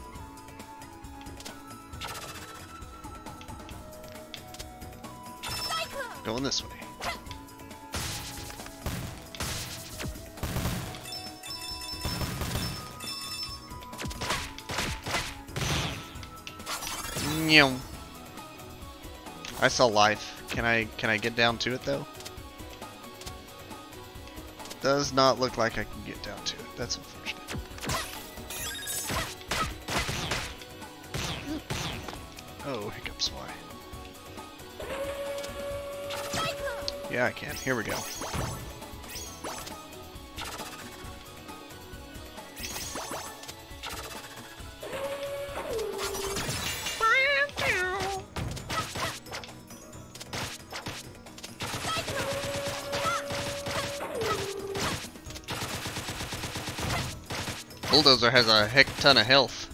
Going this way. I saw life. Can I get down to it though? Does not look like I can get down to it. That's unfortunate. Oh, hiccups, why? Yeah, I can. Here we go. Bulldozer has a heck ton of health.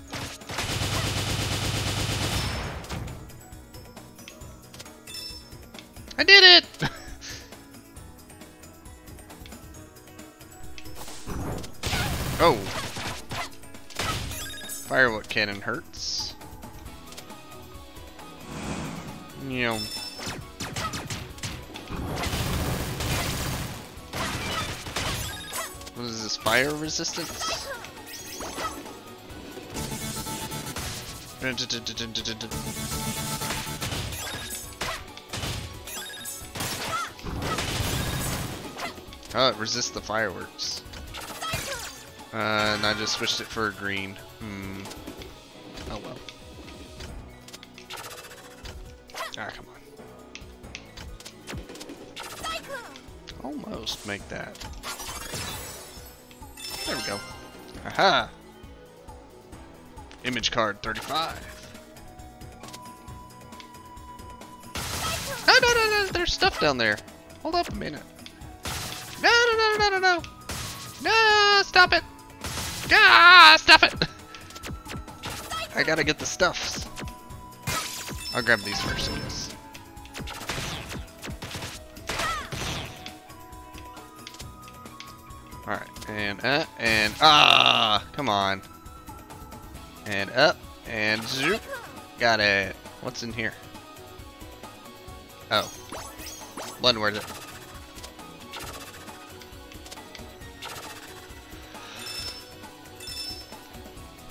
I did it! Oh! Firework cannon hurts. Yum. What is this? Fire resistance? Oh, it resists the fireworks. And I just switched it for green. Oh well. Ah, come on. Almost make that. There we go. Aha! Image card 35. No, no, no, no, there's stuff down there. Hold up a minute. No, no, no, no, no, no. No, stop it. Ah, stop it. I gotta get the stuffs. I'll grab these first, I guess. Alright, and come on. And up, and zoop. Got it. What's in here? Oh. Wasn't worth it.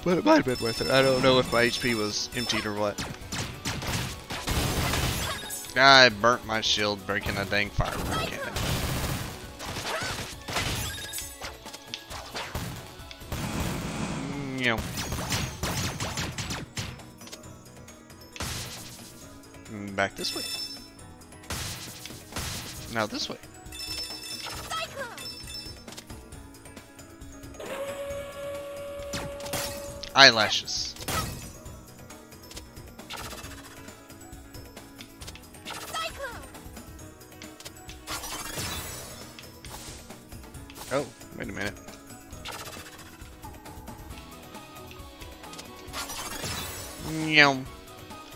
But it might have been worth it. I don't know if my HP was emptied or what. I burnt my shield breaking a dang firework in it. Back this way. Now this way. Eyelashes. Oh, wait a minute. Yum.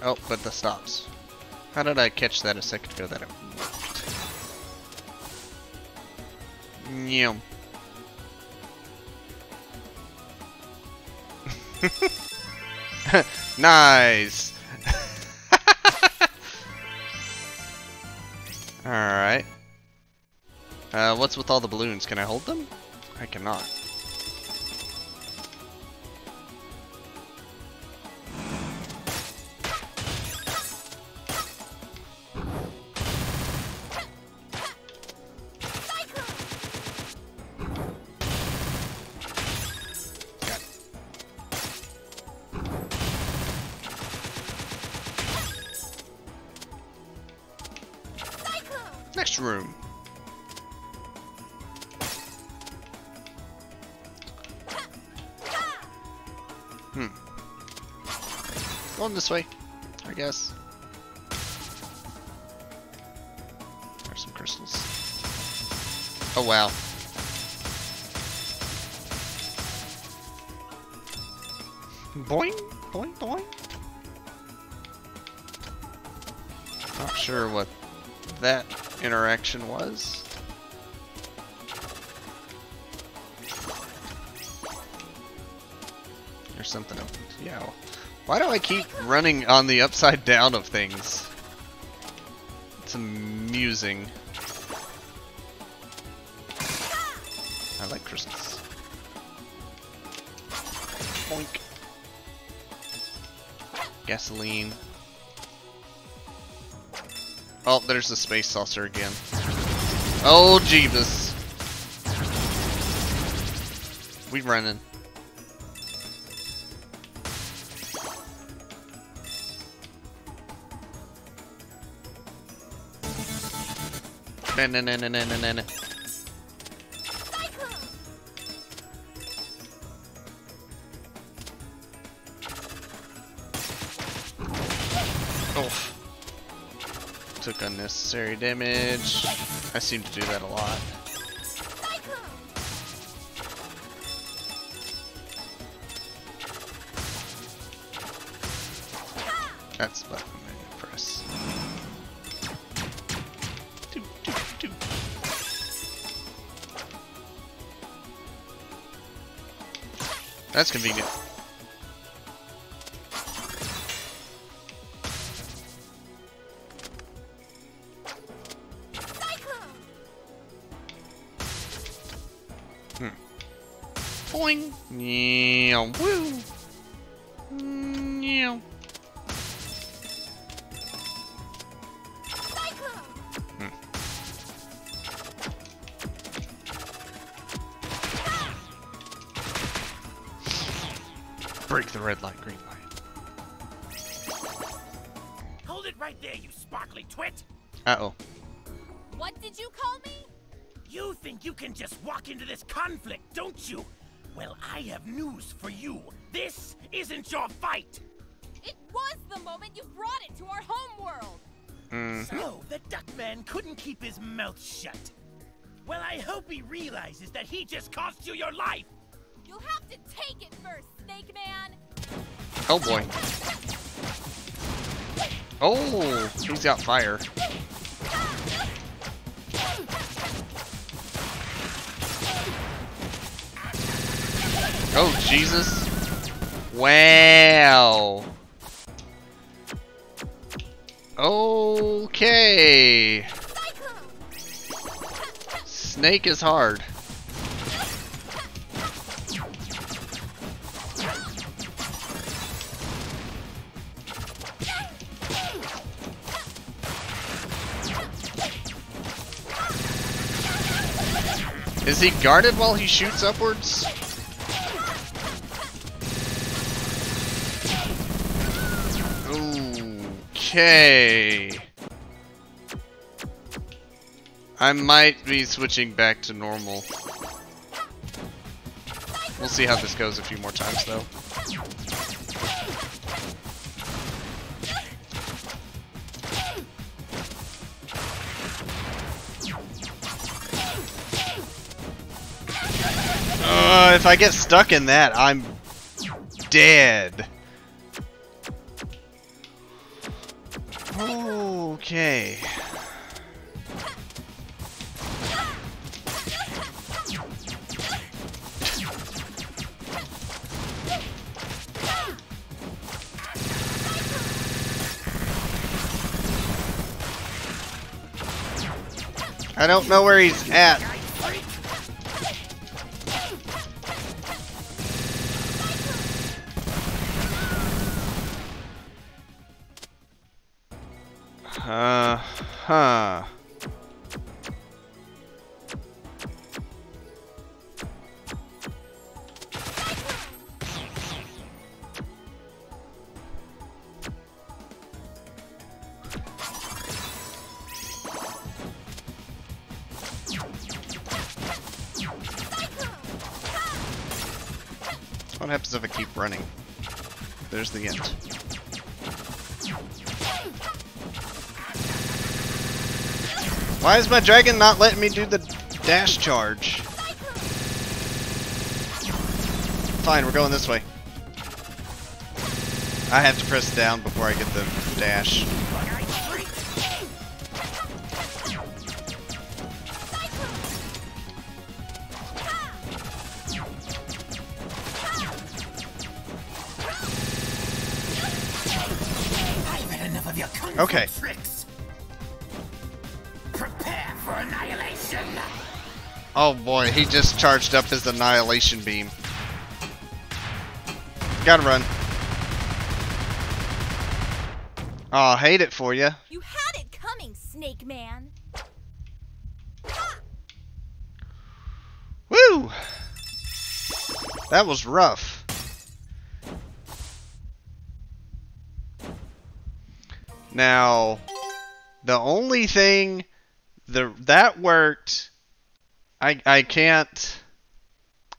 Oh, but the stops. How did I catch that a second ago that it worked? Yum. Nice. Alright. What's with all the balloons? Can I hold them? I cannot. Next room. Going this way, I guess. There's some crystals. Oh wow. Boing, boing, boing. Not sure what that interaction was. There's something open. Yeah. Why do I keep running on the upside down of things? It's amusing. I like crystals. Boink. Gasoline. Oh, there's the space saucer again. Oh, Jeebus. We running. Na-na-na-na-na-na-na. Oh. Took unnecessary damage. I seem to do that a lot. That's the button I'm going to press. That's convenient. Boing. Yeah. Woo. Yeah. break the red light, green light. Hold it right there, you sparkly twit! Uh-oh. What did you call me? You think you can just walk into this conflict, don't you? Well, I have news for you. This isn't your fight! It was the moment you brought it to our home world! So, the Duckman couldn't keep his mouth shut. Well, I hope he realizes that he just cost you your life! You'll have to take it first, Snake Man! Oh boy. Oh, he's got fire. Oh, Jesus. Wow. Okay. Snake is hard. Is he guarded while he shoots upwards? Okay. I might be switching back to normal. We'll see how this goes a few more times though. If I get stuck in that, I'm dead. Okay. I don't know where he's at. Huh. What happens if I keep running? There's the end. Why is my dragon not letting me do the dash charge? Fine, we're going this way. I have to press down before I get the dash. I've had enough of your kung fu Okay. tricks. Prepare for annihilation. Oh boy, he just charged up his annihilation beam. Gotta run. Aw, hate it for you. You had it coming, Snake Man. Woo! That was rough. Now, the only thing that worked, I can't.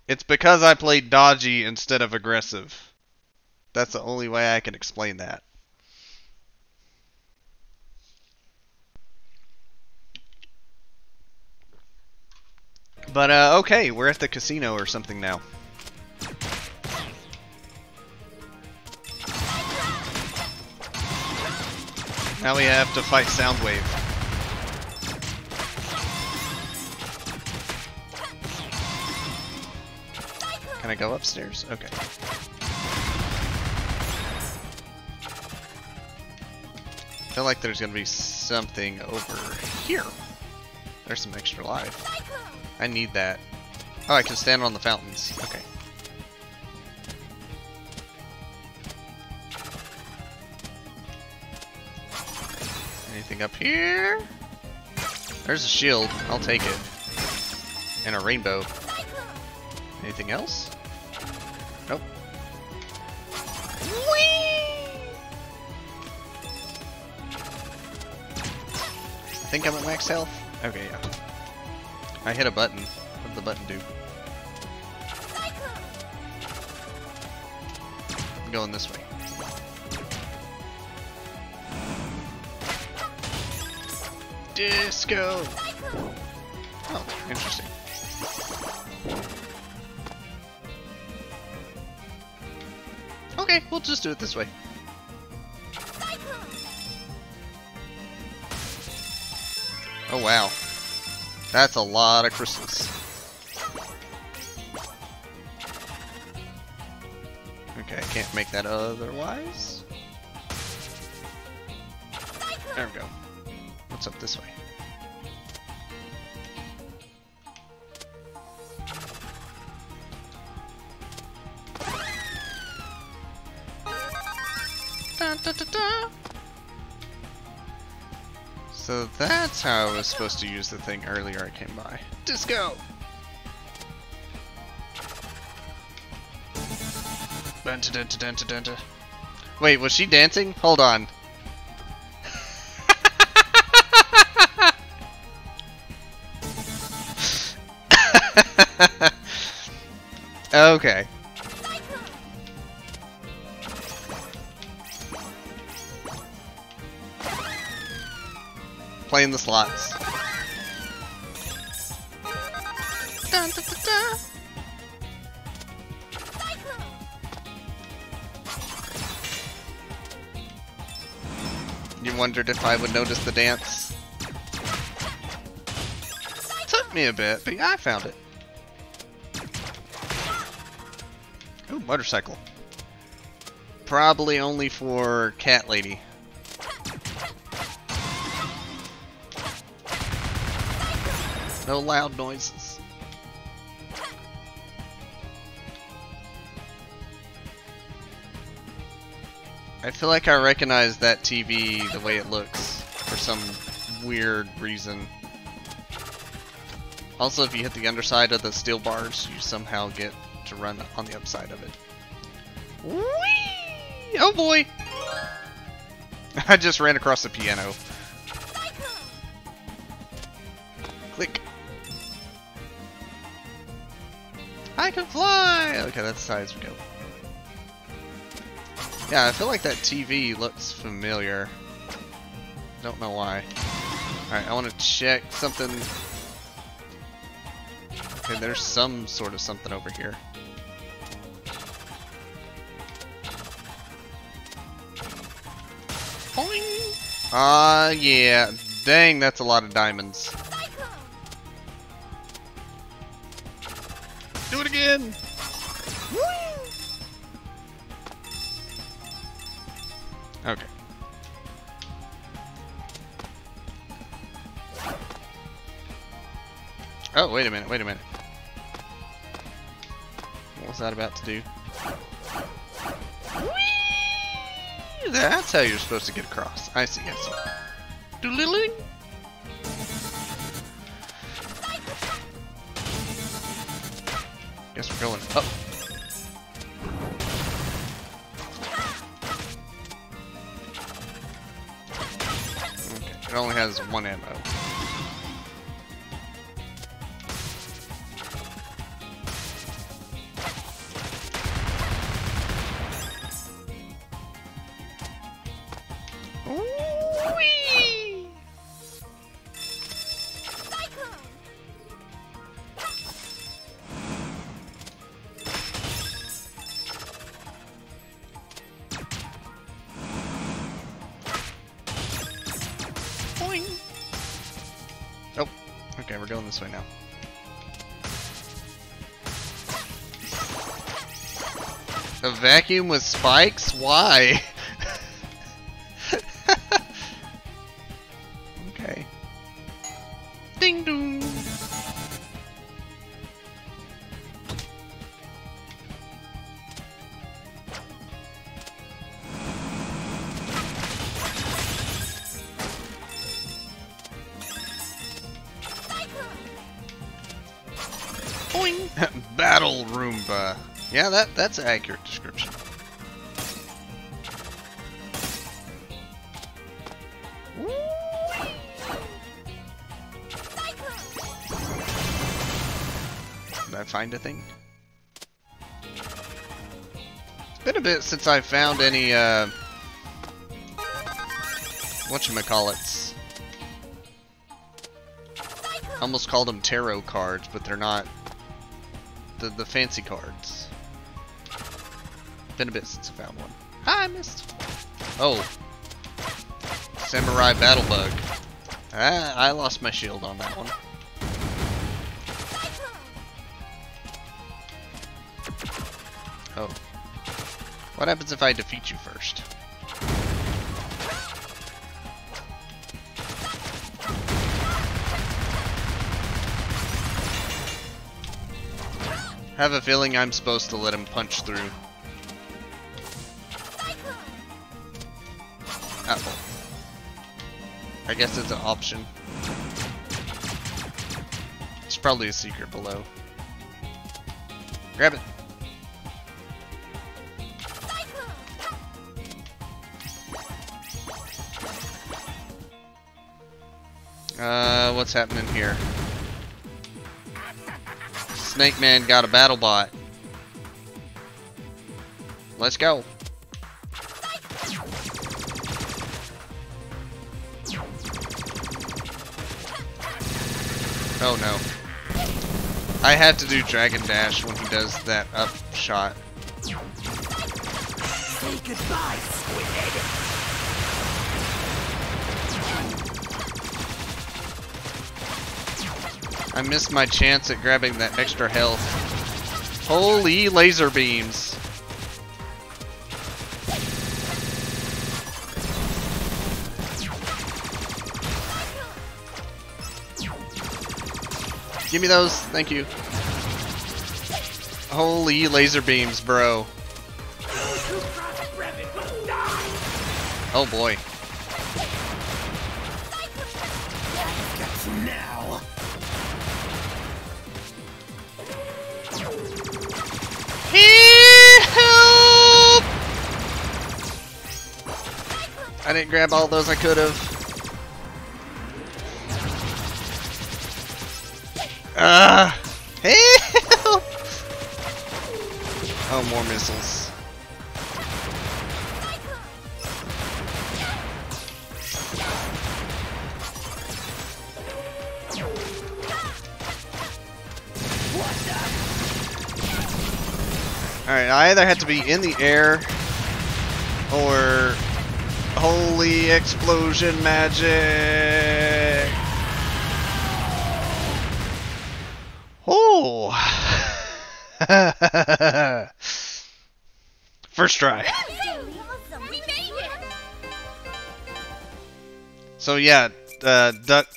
It's because I played dodgy instead of aggressive. That's the only way I can explain that. But okay, we're at the casino or something now. Now we have to fight Soundwave. Can I go upstairs? Okay. I feel like there's gonna be something over here. There's some extra life. I need that. Oh, I can stand on the fountains. Okay. Anything up here? There's a shield. I'll take it. And a rainbow. Anything else? Nope. I think I'm at max health. Okay, yeah. I hit a button. What did the button do? I'm going this way. Disco! Oh, interesting. Okay, we'll just do it this way. Oh wow. That's a lot of crystals. Okay, I can't make that otherwise. There we go. What's up this way? Da, da, da, da. So that's how I was supposed to use the thing earlier I came by. Disco! Dun, dun, dun, dun, dun, dun. Wait, was she dancing? Hold on. Okay. Playing the slots. Dun, dun, dun, dun. You wondered if I would notice the dance? Took me a bit, but yeah, I found it. Ooh, motorcycle. Probably only for Cat Lady. No loud noises. I feel like I recognize that TV the way it looks for some weird reason. Also, if you hit the underside of the steel bars, you somehow get to run on the upside of it. Whee! Oh boy! I just ran across the piano. Click. I can fly! Okay, that's as high as we go. Yeah, I feel like that TV looks familiar. Don't know why. Alright, I want to check something. Okay, there's some sort of something over here. Boing! Yeah. Dang, that's a lot of diamonds. Do it again! Okay. Oh, wait a minute, wait a minute. What was that about to do? Whee! That's how you're supposed to get across. I see, I see. Doodling. Guess we're going up. Okay, it only has one ammo. Whee! Boing. Oh, okay, we're going this way now. A vacuum with spikes? Why? Okay. Ding dong. Boing. Battle Roomba. Yeah, that's an accurate description. I find a thing? It's been a bit since I found any, whatchamacallits. I almost called them tarot cards, but they're not. The fancy cards. Been a bit since I found one. Ah, I missed. Oh. Samurai Battle Bug. Ah, I lost my shield on that one. Oh. What happens if I defeat you first? I have a feeling I'm supposed to let him punch through. Uh-oh. I guess it's an option. It's probably a secret below. Grab it. What's happening here? Snake Man got a battle bot. Let's go. Oh no. I had to do Dragon Dash when he does that up shot. Say goodbye, Squid. I missed my chance at grabbing that extra health. Holy laser beams. Give me those, thank you. Holy laser beams, bro. Oh boy. Now. Help! I didn't grab all those I could have. Help! Oh, more missiles. Alright, I either had to be in the air or holy explosion magic. Oh. First try. So yeah, duck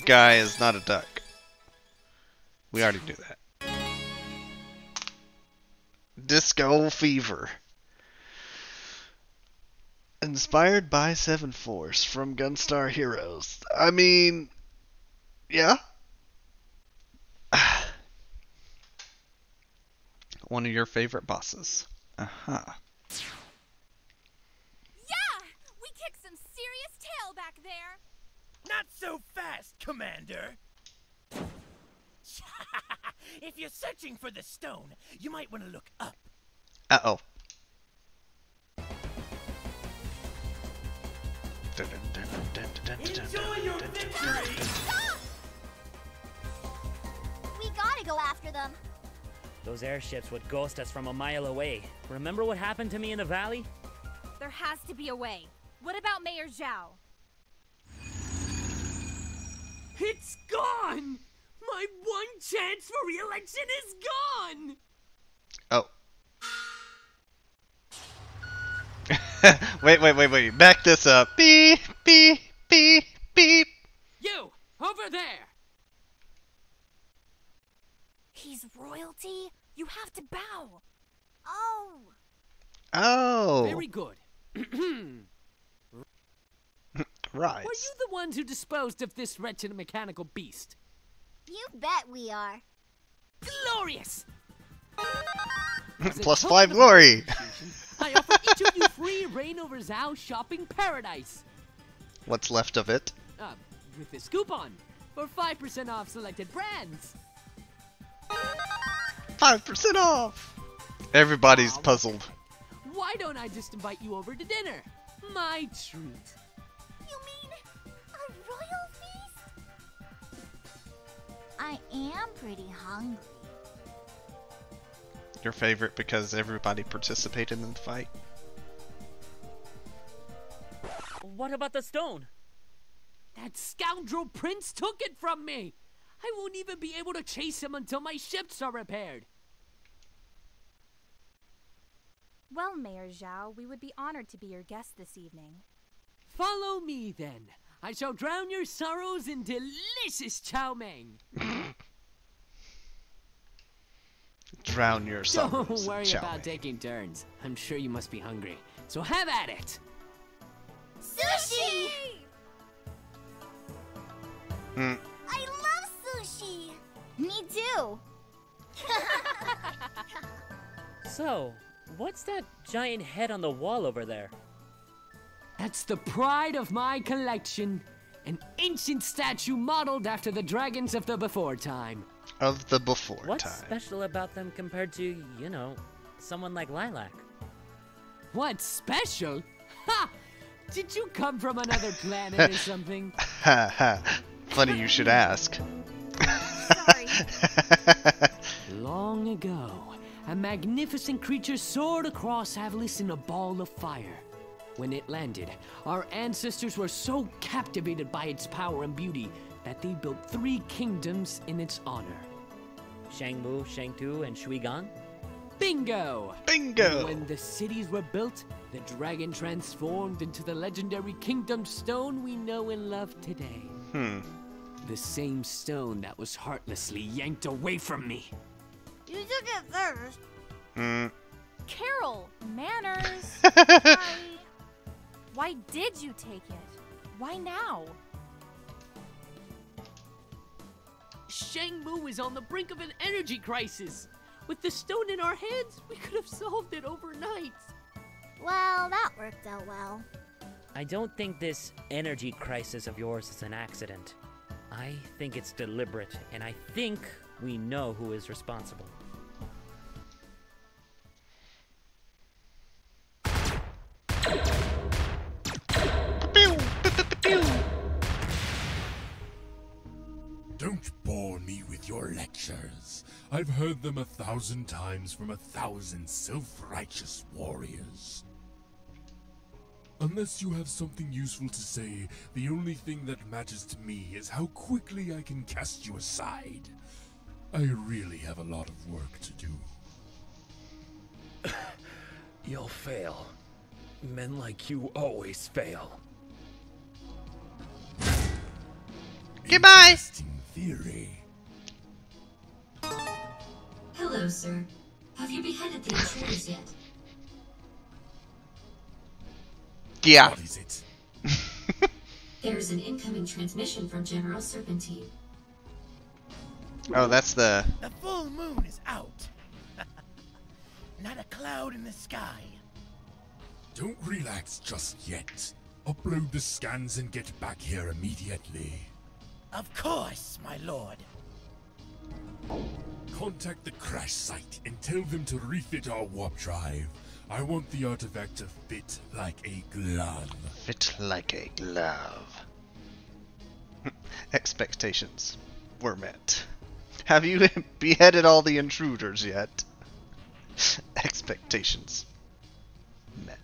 guy is not a duck. We already knew that. Disco Fever. Inspired by Seven Force from Gunstar Heroes. I mean, yeah. One of your favorite bosses. Uh-huh. Yeah! We kicked some serious tail back there. Not so fast, Commander. If you're searching for the stone, you might want to look up. Uh-oh. Enjoy your victory! We gotta go after them. Those airships would ghost us from a mile away. Remember what happened to me in the valley? There has to be a way. What about Mayor Zhao? It's gone! My one chance for re-election is gone! Oh. Wait. Back this up. Beep, beep, beep, beep. You! Over there! He's royalty? You have to bow. Oh. Very good. Right. Were you the ones who disposed of this wretched mechanical beast? You bet we are. Glorious! Plus 5 glory. I offer each of you free reign over Zhao shopping paradise. What's left of it? With this coupon for 5% off selected brands. 5% off! Everybody's puzzled. Why don't I just invite you over to dinner? My treat. You mean a royal feast? I am pretty hungry. Your favorite because everybody participated in the fight? What about the stone? That scoundrel prince took it from me. I won't even be able to chase him until my ships are repaired. Well, Mayor Zhao, we would be honored to be your guest this evening. Follow me, then. I shall drown your sorrows in delicious chow mein. Drown your sorrows. Don't worry chow about mein. taking turns. I'm sure you must be hungry. So have at it. Sushi! Mm. I love sushi! Me too! So, what's that giant head on the wall over there? That's the pride of my collection. An ancient statue modeled after the dragons of the before time. Of the before What's time. special about them compared to, you know, someone like Lilac? What's special? Ha! Did you come from another planet or something? Ha ha. Funny you should ask. Sorry. Long ago, a magnificent creature soared across Avalis in a ball of fire. When it landed, our ancestors were so captivated by its power and beauty that they built 3 kingdoms in its honor. Shangmu, Shangtu, and Shuigang? Bingo! Bingo! When the cities were built, the dragon transformed into the legendary Kingdom Stone we know and love today. The same stone that was heartlessly yanked away from me. You took it first. Carol, manners. Why did you take it? Why now? Shangmu is on the brink of an energy crisis. With the stone in our hands, we could have solved it overnight. Well, that worked out well. I don't think this energy crisis of yours is an accident. I think it's deliberate, and I think we know who is responsible. Don't bore me with your lectures. I've heard them 1,000 times from 1,000 self-righteous warriors. Unless you have something useful to say, the only thing that matters to me is how quickly I can cast you aside. I really have a lot of work to do. You'll fail. Men like you always fail. Goodbye! Interesting theory. Hello, sir. Have you beheaded the intruders yet? Yeah. What is it? There's an incoming transmission from General Serpentine. Oh, that's the... The full moon is out. Not a cloud in the sky. Don't relax just yet. Upload the scans and get back here immediately. Of course, my lord. Contact the crash site and tell them to refit our warp drive. I want the artifact to fit like a glove. Fit like a glove. Expectations were met. Have you beheaded all the intruders yet? Expectations met.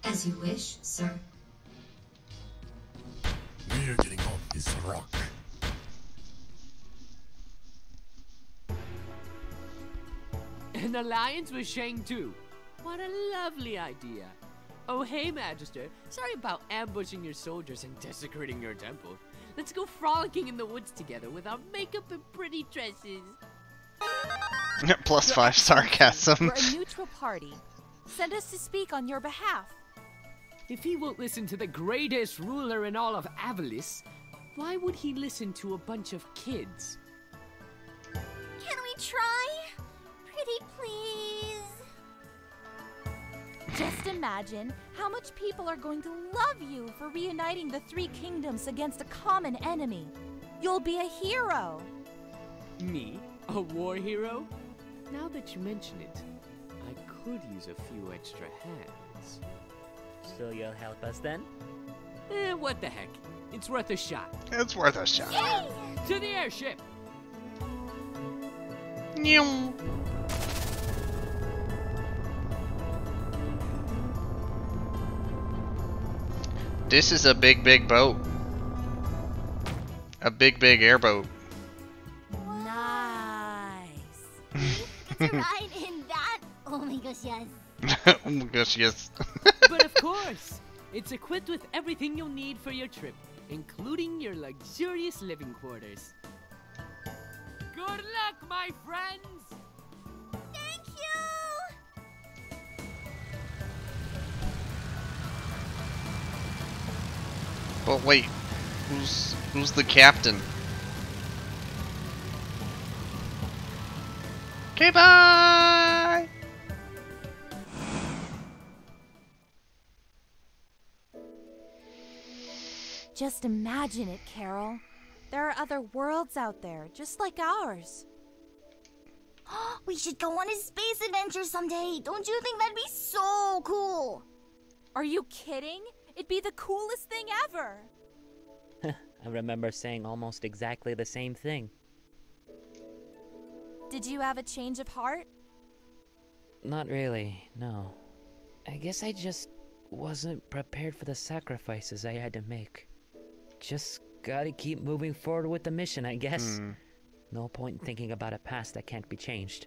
As you wish, sir. We're getting off this rock. An alliance with Shangtu. What a lovely idea. Oh, hey, Magister. Sorry about ambushing your soldiers and desecrating your temple. Let's go frolicking in the woods together with our makeup and pretty dresses. +5 sarcasm. We're a neutral party. Send us to speak on your behalf. If he won't listen to the greatest ruler in all of Avalis, why would he listen to a bunch of kids? Can we try? Pretty please. Just imagine how much people are going to love you for reuniting the 3 kingdoms against a common enemy. You'll be a hero. Me? A war hero? Now that you mention it, I could use a few extra hands. So you'll help us then? What the heck? It's worth a shot. It's worth a shot. Yay! To the airship! Nyum. This is a big, big boat. A big, big airboat. Nice. It's a ride in that. Oh my gosh, yes. Oh my gosh, yes. But of course, it's equipped with everything you'll need for your trip, including your luxurious living quarters. Good luck, my friends! Thank you! But wait, who's the captain? Okay, bye! Just imagine it, Carol. There are other worlds out there, just like ours. We should go on a space adventure someday. Don't you think that'd be so cool? Are you kidding? It'd be the coolest thing ever. I remember saying almost exactly the same thing. Did you have a change of heart? Not really, no. I guess I just wasn't prepared for the sacrifices I had to make. Just gotta keep moving forward with the mission, I guess. No point in thinking about a past that can't be changed.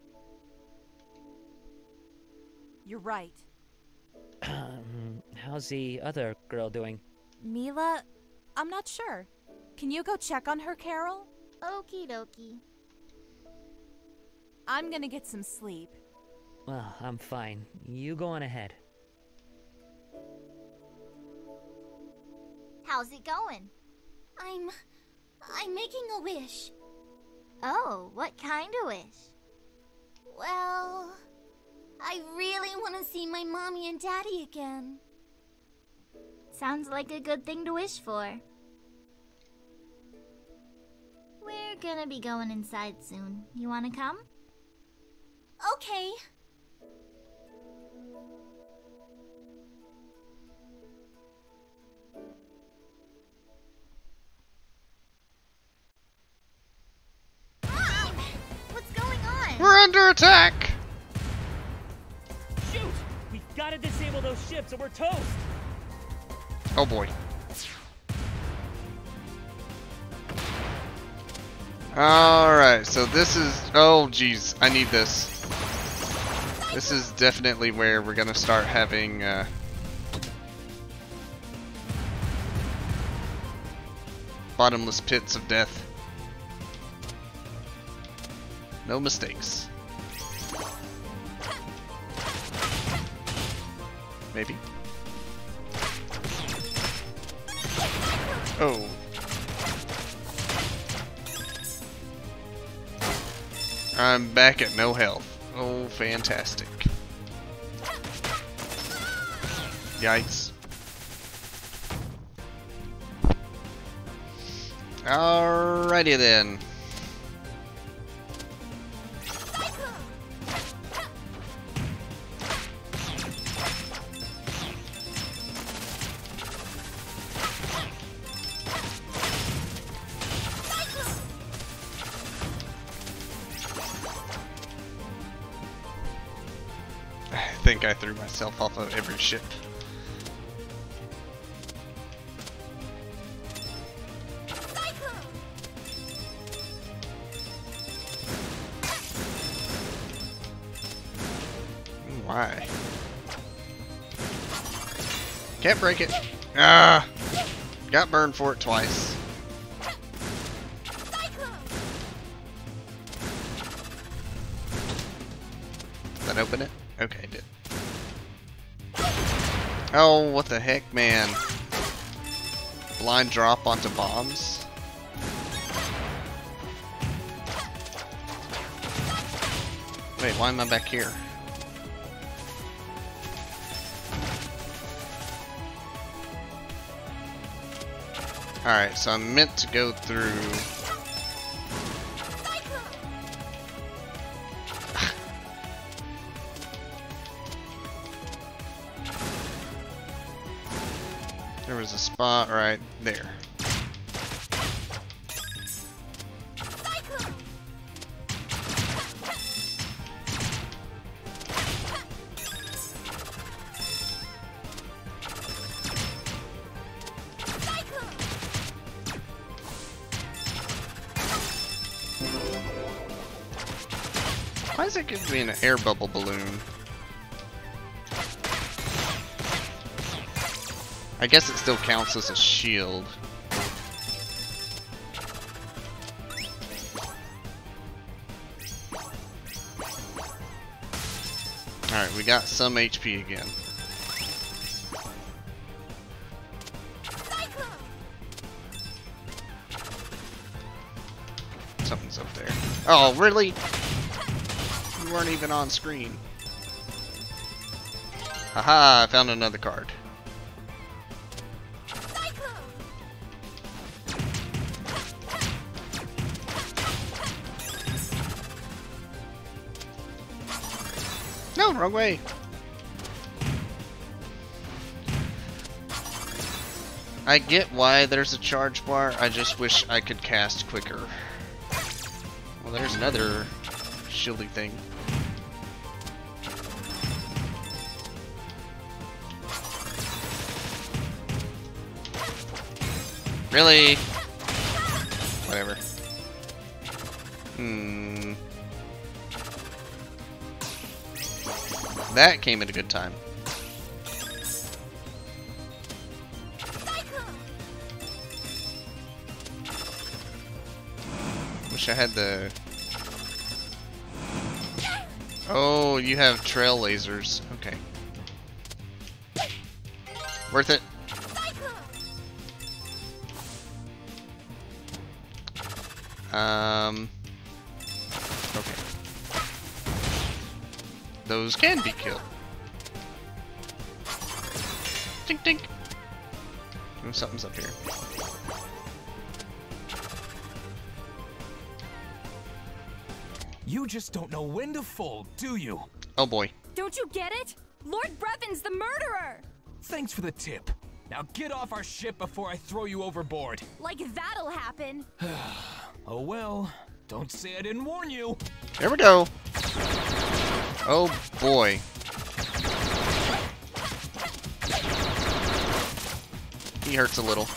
You're right. How's the other girl doing? Mila? I'm not sure. Can you go check on her, Carol? Okie dokie. I'm gonna get some sleep. Well, I'm fine. You go on ahead. How's it going? I'm making a wish. Oh, what kind of wish? Well, I really want to see my mommy and daddy again. Sounds like a good thing to wish for. We're gonna be going inside soon. You wanna come? Okay. Mom! What's going on? We're under attack! Shoot! We've gotta disable those ships or we're toast! Oh boy. Alright, so this is... Oh geez, I need this. This is definitely where we're gonna start having bottomless pits of death. No mistakes. Maybe. Oh. I'm back at no health. Oh, fantastic. Yikes. Alrighty then. I think I threw myself off of every ship. Why? Can't break it. Ah! Got burned for it twice. Did that open it? Okay, it did. Oh, what the heck, man. Blind drop onto bombs. Wait, why am I back here? Alright, so I'm meant to go through... There was a spot right there. Why is it giving me an air bubble balloon? I guess it still counts as a shield. Alright, we got some HP again. Something's up there. Oh, really? You weren't even on screen. Haha, I found another card. No, wrong way. I get why there's a charge bar, I just wish I could cast quicker. Well, there's another shieldy thing. Really? Whatever. That came at a good time. Wish I had the... Oh, you have trail lasers. Okay. Worth it. Okay. Those can be killed. Tink tink. Oh, something's up here. You just don't know when to fold, do you? Oh boy. Don't you get it? Lord Brevin's the murderer! Thanks for the tip. Now get off our ship before I throw you overboard. Like that'll happen. Oh well, don't say I didn't warn you. There we go. Oh boy. He hurts a little.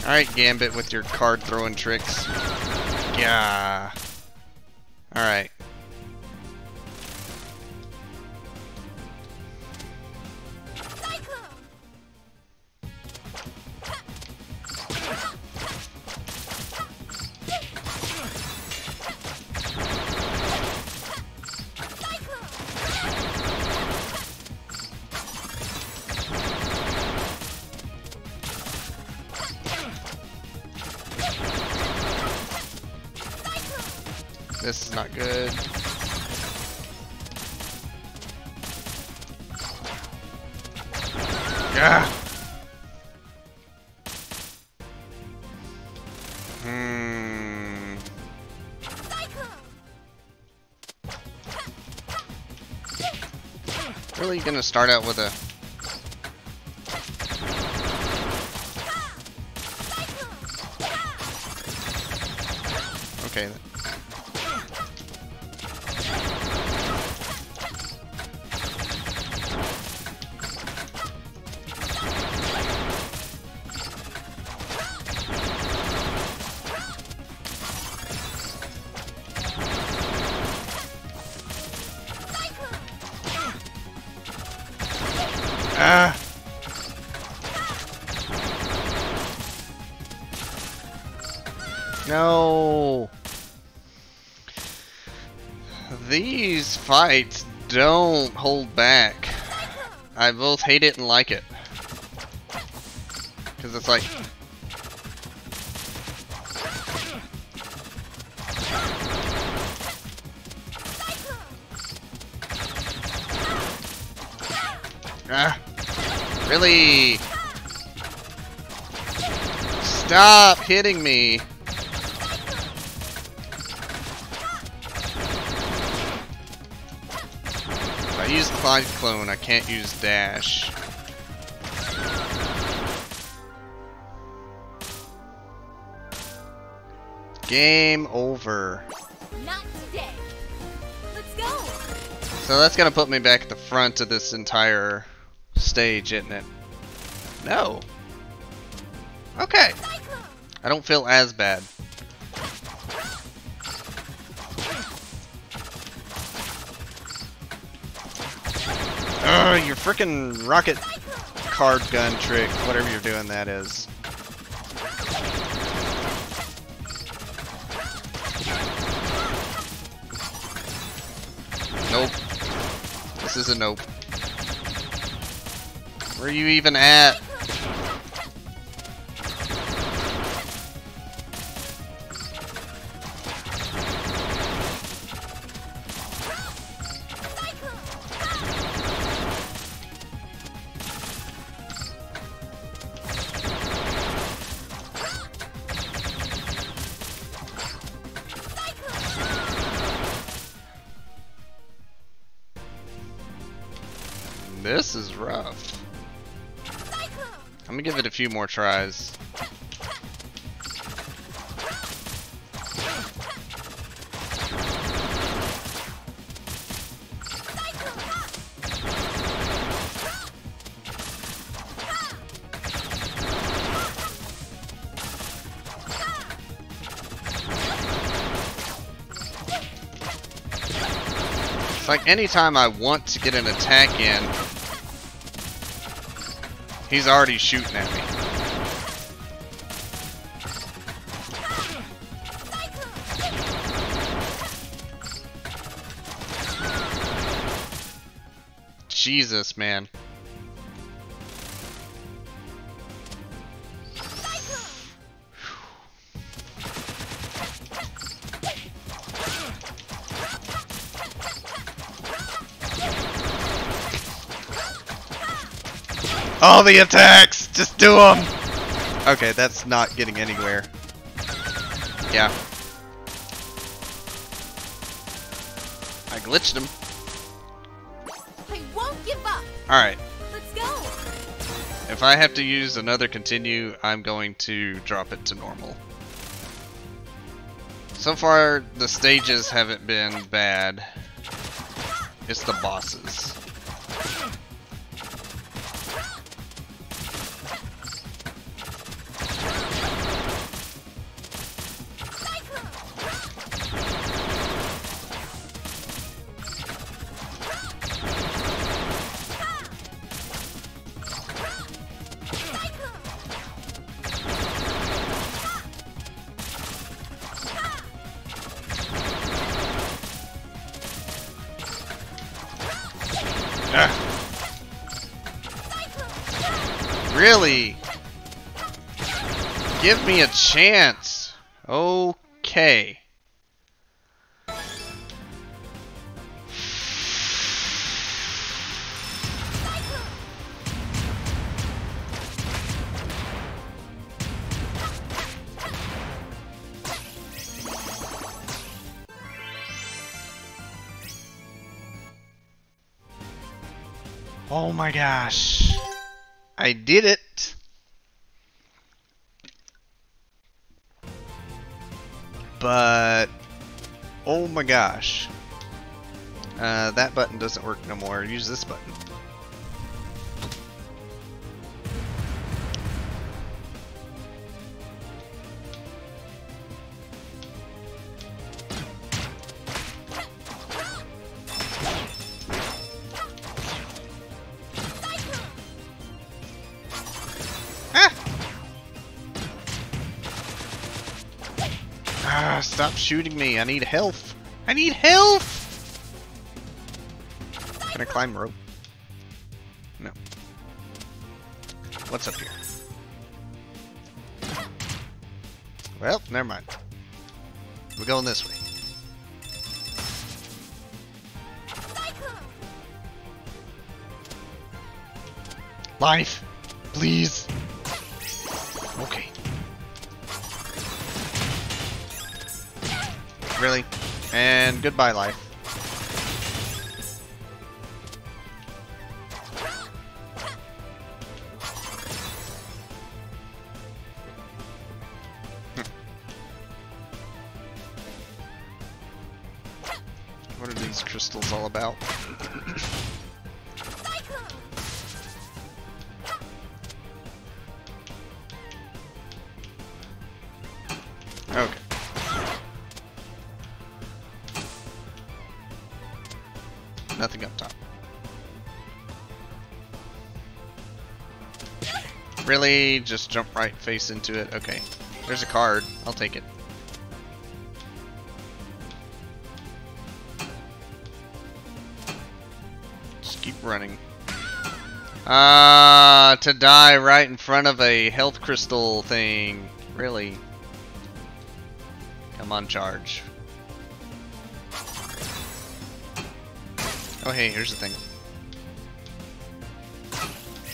Alright, Gambit with your card throwing tricks. Yeah. Alright. This is not good. Yeah. Really gonna start out with a... Okay. Ah. No. These fights don't hold back. I both hate it and like it. Because it's like... Ah. Really? Stop hitting me. Cyclone, I can't use dash. Game over. Not today. Let's go. So that's gonna put me back at the front of this entire stage, isn't it? No. Okay. I don't feel as bad. Ugh, your frickin' rocket card gun trick, whatever you're doing that is. Nope. This is a nope. Where are you even at? This is rough. I'm gonna give it a few more tries. It's like anytime I want to get an attack in, he's already shooting at me. Jesus, man. All the attacks! Just do them! Okay, that's not getting anywhere. Yeah. I glitched him. I won't give up. Alright. Let's go. If I have to use another continue, I'm going to drop it to normal. So far, the stages haven't been bad. It's the bosses. Really? Give me a chance. Okay. Oh my gosh. I did it. But oh my gosh. That button doesn't work no more. Use this button. Stop shooting me. I need health. I need health! Can I climb rope? No. What's up here? Well, never mind. We're going this way. Life! Please! Okay. Really? And goodbye, life. What are these crystals all about? Okay. Nothing up top. Really? Just jump right face into it? Okay. There's a card. I'll take it. Just keep running. To die right in front of a health crystal thing. Really? Come on, charge. Oh, hey, here's the thing.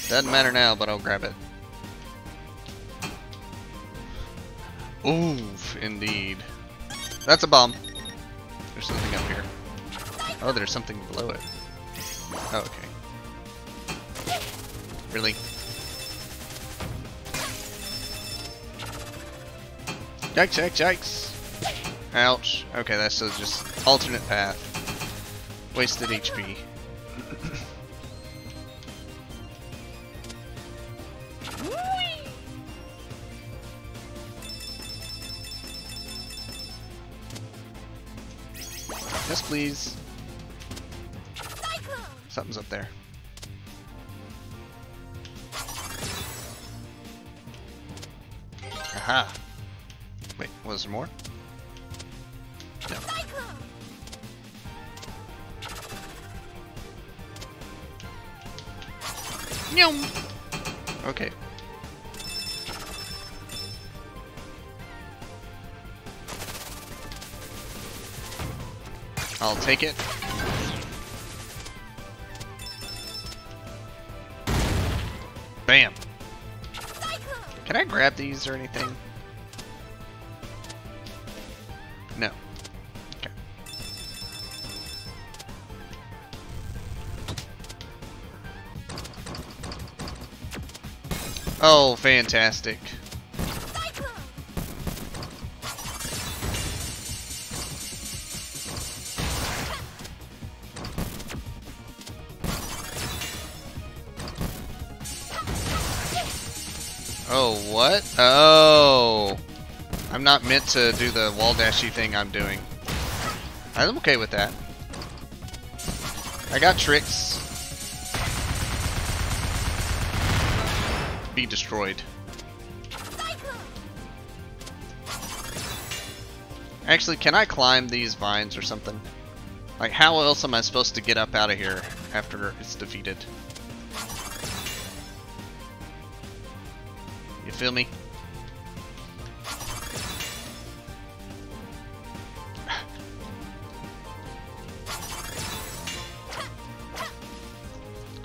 Doesn't matter now, but I'll grab it. Oof, indeed. That's a bomb. There's something up here. Oh, there's something below it. Oh, okay. Really? Yikes, yikes, yikes. Ouch. Okay, that's so just alternate path. Wasted HP. Yes, please. Something's up there. Aha. Wait, was there more? No. Yum. Okay. I'll take it. Bam. Can I grab these or anything? No. Okay. Oh, fantastic. Oh, what? Oh. I'm not meant to do the wall dashy thing I'm doing. I'm okay with that. I got tricks. Be destroyed. Actually, can I climb these vines or something? Like, how else am I supposed to get up out of here after it's defeated? You feel me?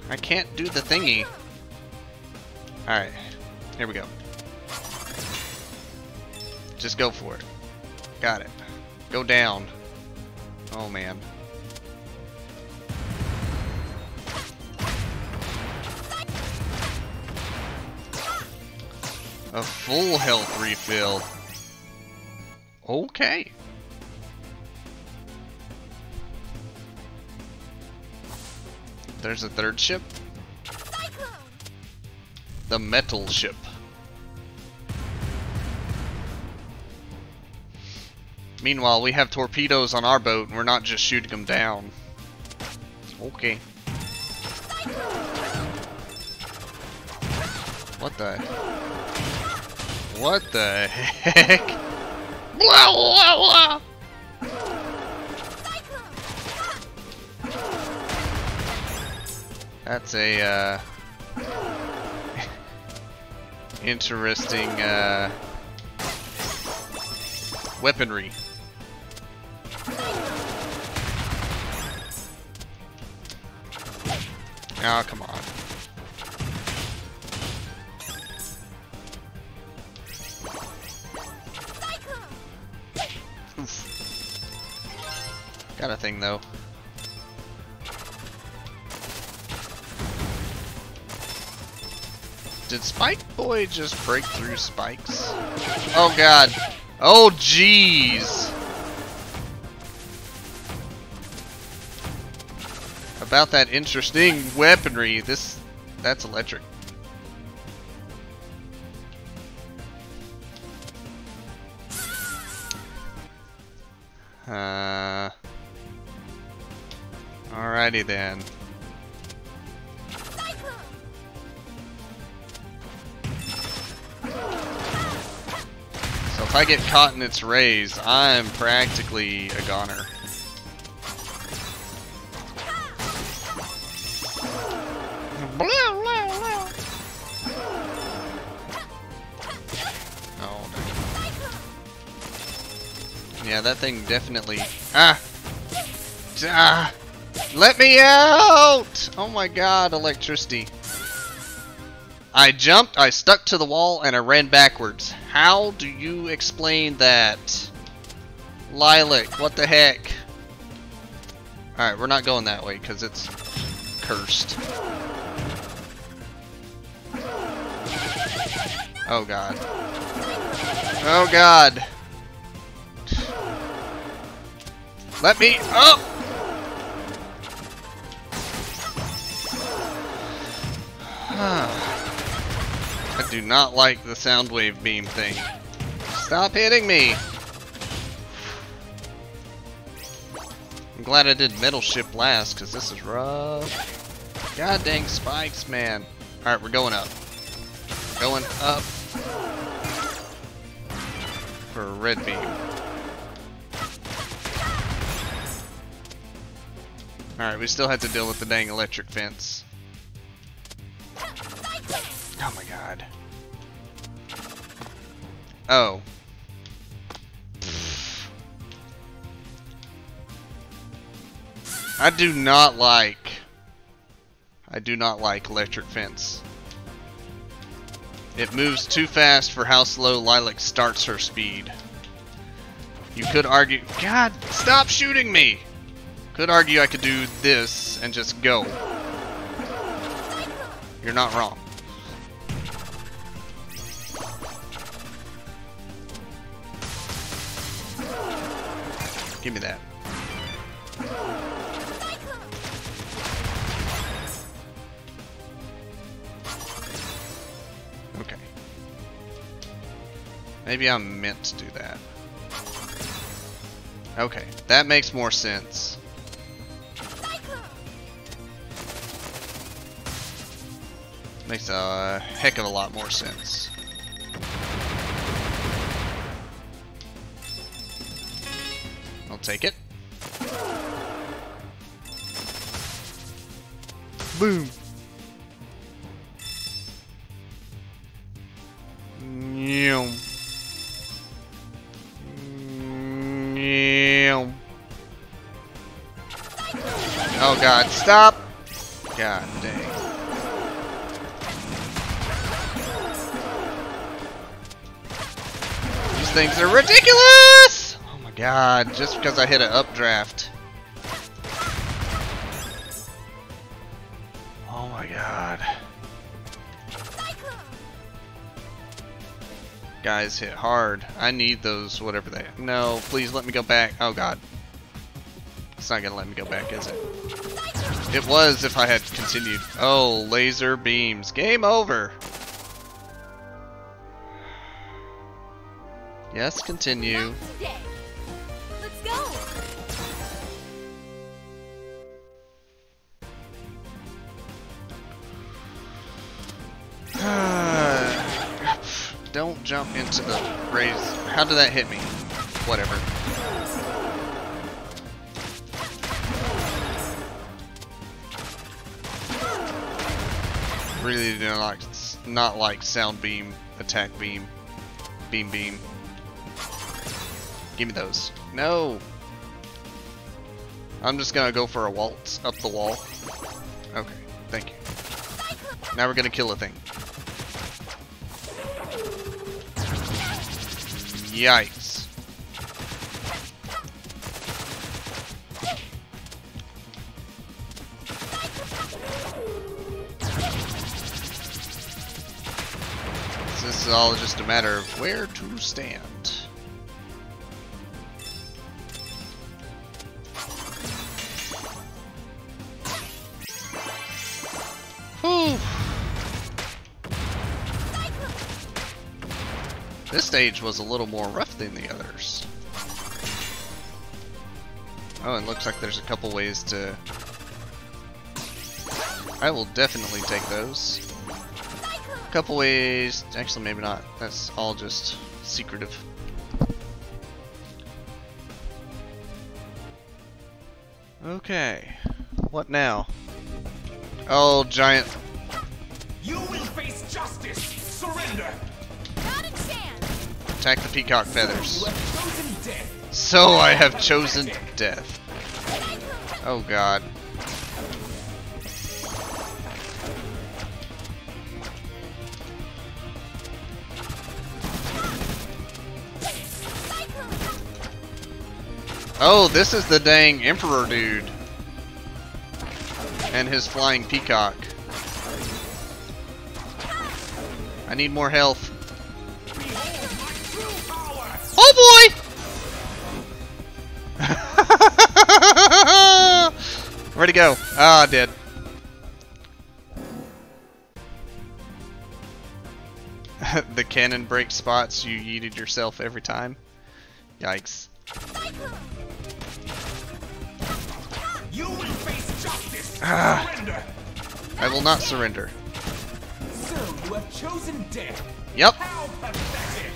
I can't do the thingy. Alright, here we go. Just go for it. Got it. Go down. Oh man. A full health refill. Okay. There's a third ship. The metal ship. Meanwhile, we have torpedoes on our boat and we're not just shooting them down. Okay. What the? What the heck? Blah, blah, blah. That's a interesting weaponry. Oh, come on. Oof. Got a thing though. Did Spike Boy just break through spikes? Oh god. Oh jeez. about that interesting weaponry. That's electric. Alrighty then. So if I get caught in its rays, I'm practically a goner. Oh, yeah, that thing definitely. Let me out! Oh my god, electricity. I jumped, I stuck to the wall, and I ran backwards. How do you explain that? Lilac, what the heck? Alright, we're not going that way because it's cursed. Oh god. Oh god. Let me up! I do not like the sound wave beam thing. Stop hitting me! I'm glad I did Metal Ship last, because this is rough. God dang spikes, man. Alright, we're going up. Going up. For a red beam. Alright, we still have to deal with the dang electric fence. Oh my god. Oh. I do not like electric fence. It moves too fast for how slow Lilac starts her speed. You could argue, God, stop shooting me! Could argue I could do this and just go. You're not wrong. Give me that. Okay. Maybe I'm meant to do that. Okay, that makes more sense. Makes a heck of a lot more sense. I'll take it. Boom. Oh god, stop! God dang. These things are ridiculous! Oh my god, just because I hit an updraft. Oh my god. Guys hit hard. I need those, whatever they are. No, please let me go back. Oh god. It's not gonna let me go back, is it? It was if I had continued. Oh, laser beams. Game over. Yes, continue. Let's go. Don't jump into the rays. How did that hit me? Whatever. Really do not like sound beam, attack beam, beam. Give me those. No! I'm just gonna go for a waltz up the wall. Okay, thank you. Now we're gonna kill a thing. Yikes. This is all just a matter of where to stand. This stage was a little more rough than the others. Oh, and looks like there's a couple ways to... I will definitely take those. A couple ways... Actually, maybe not. That's all just secretive. Okay. What now? Oh, giant... You will face justice! Surrender! Not a chance! Attack the peacock feathers. You have chosen death. So I have chosen death. Oh god. Oh, this is the dang Emperor dude. And his flying peacock. I need more health. Oh boy! Where'd he go? Ah, dead. The cannon break spots you yeeted yourself every time. Yikes. You will face justice. Surrender. I will not surrender. So you have chosen death. Yep. How pathetic.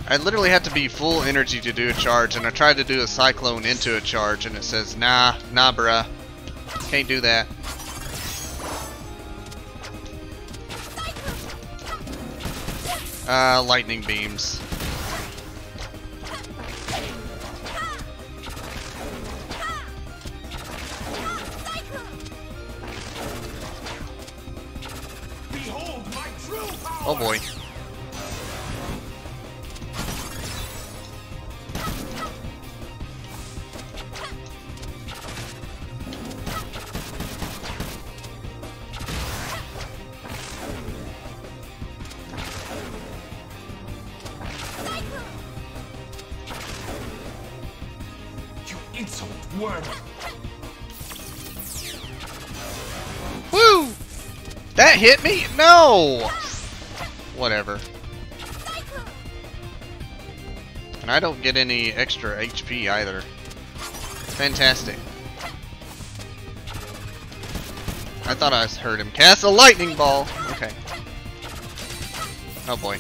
I literally had to be full energy to do a charge, and I tried to do a cyclone into a charge, and it says, nah, bruh. Can't do that. Lightning beams. Behold my true power. Oh boy. Insolent word. Woo! That hit me? No! Whatever. And I don't get any extra HP either. Fantastic. I thought I heard him cast a lightning ball. Okay. Oh boy.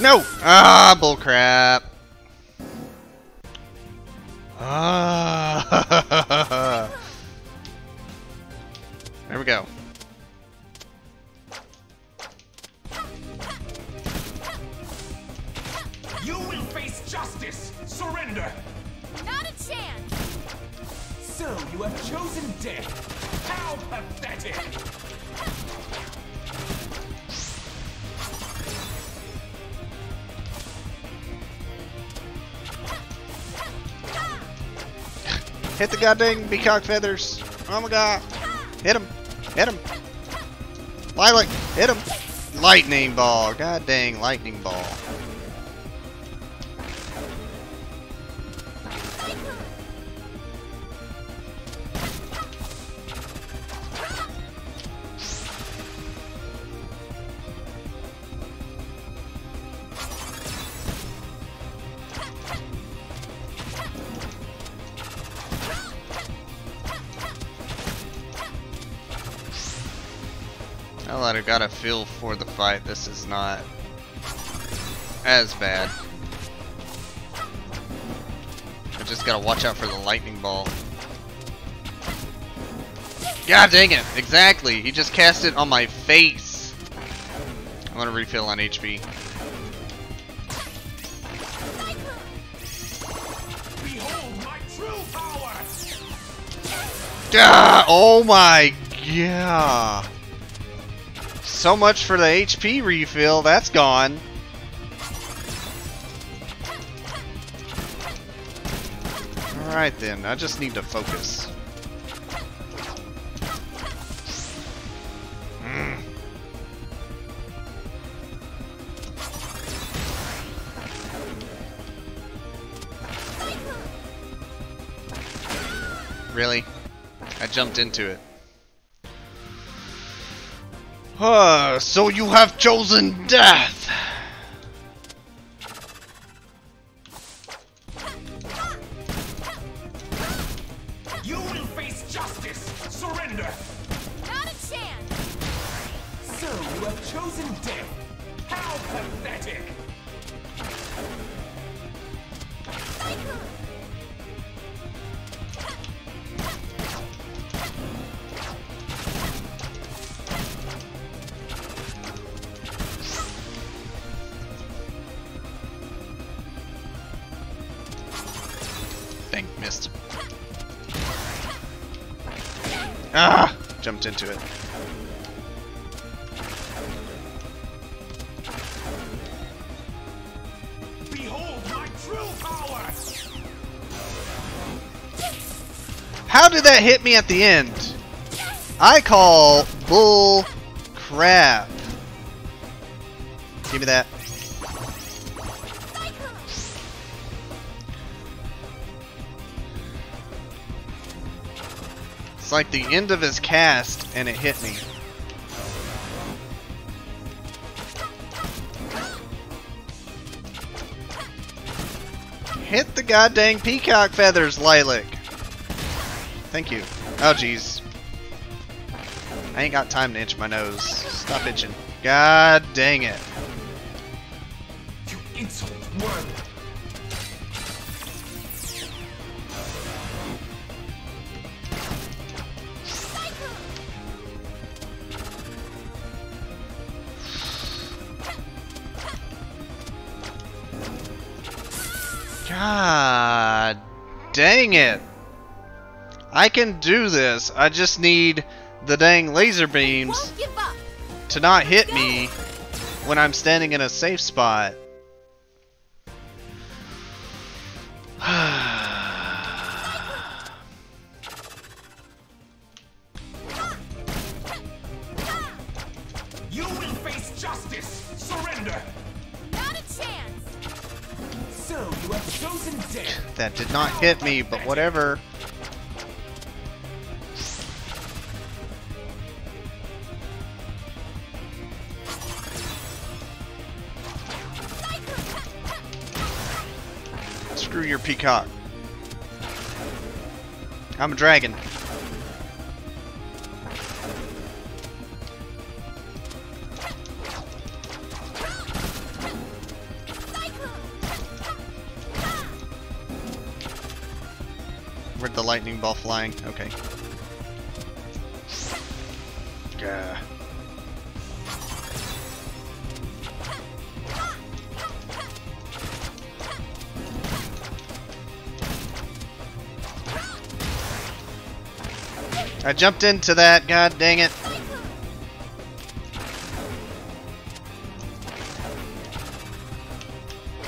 No! Ah, bullcrap. Ah. There we go. You will face justice. Surrender. Not a chance. So you have chosen death. How pathetic. Hit the goddamn peacock feathers. Oh my god. Hit him. Hit him. Lilac. Hit him. Lightning ball. God dang lightning ball. Now that I got a feel for the fight, this is not as bad. I just gotta watch out for the lightning ball. God dang it! Exactly! He just cast it on my face! I'm gonna refill on HP. Behold my true power. Ah, oh my god! So much for the HP refill, that's gone. Alright then, I just need to focus. Really? I jumped into it. So you have chosen death! You will face justice! Surrender! Not a chance! So you have chosen death! How pathetic! Dang, missed. Ah! Jumped into it. Behold my true power! How did that hit me at the end? I call bull crap. Give me that. It's like the end of his cast and it hit me. Hit the goddamn peacock feathers, Lilac. Thank you. Oh jeez. I ain't got time to itch my nose. Stop itching. God dang it. You insult word! God dang it. I can do this. I just need the dang laser beams to not hit me when I'm standing in a safe spot. You will face justice! Surrender! Not a chance! So you have chosen death! That did not hit me, but whatever. Screw your peacock. I'm a dragon. Where'd the lightning ball flying? Okay. Gah. I jumped into that, god dang it.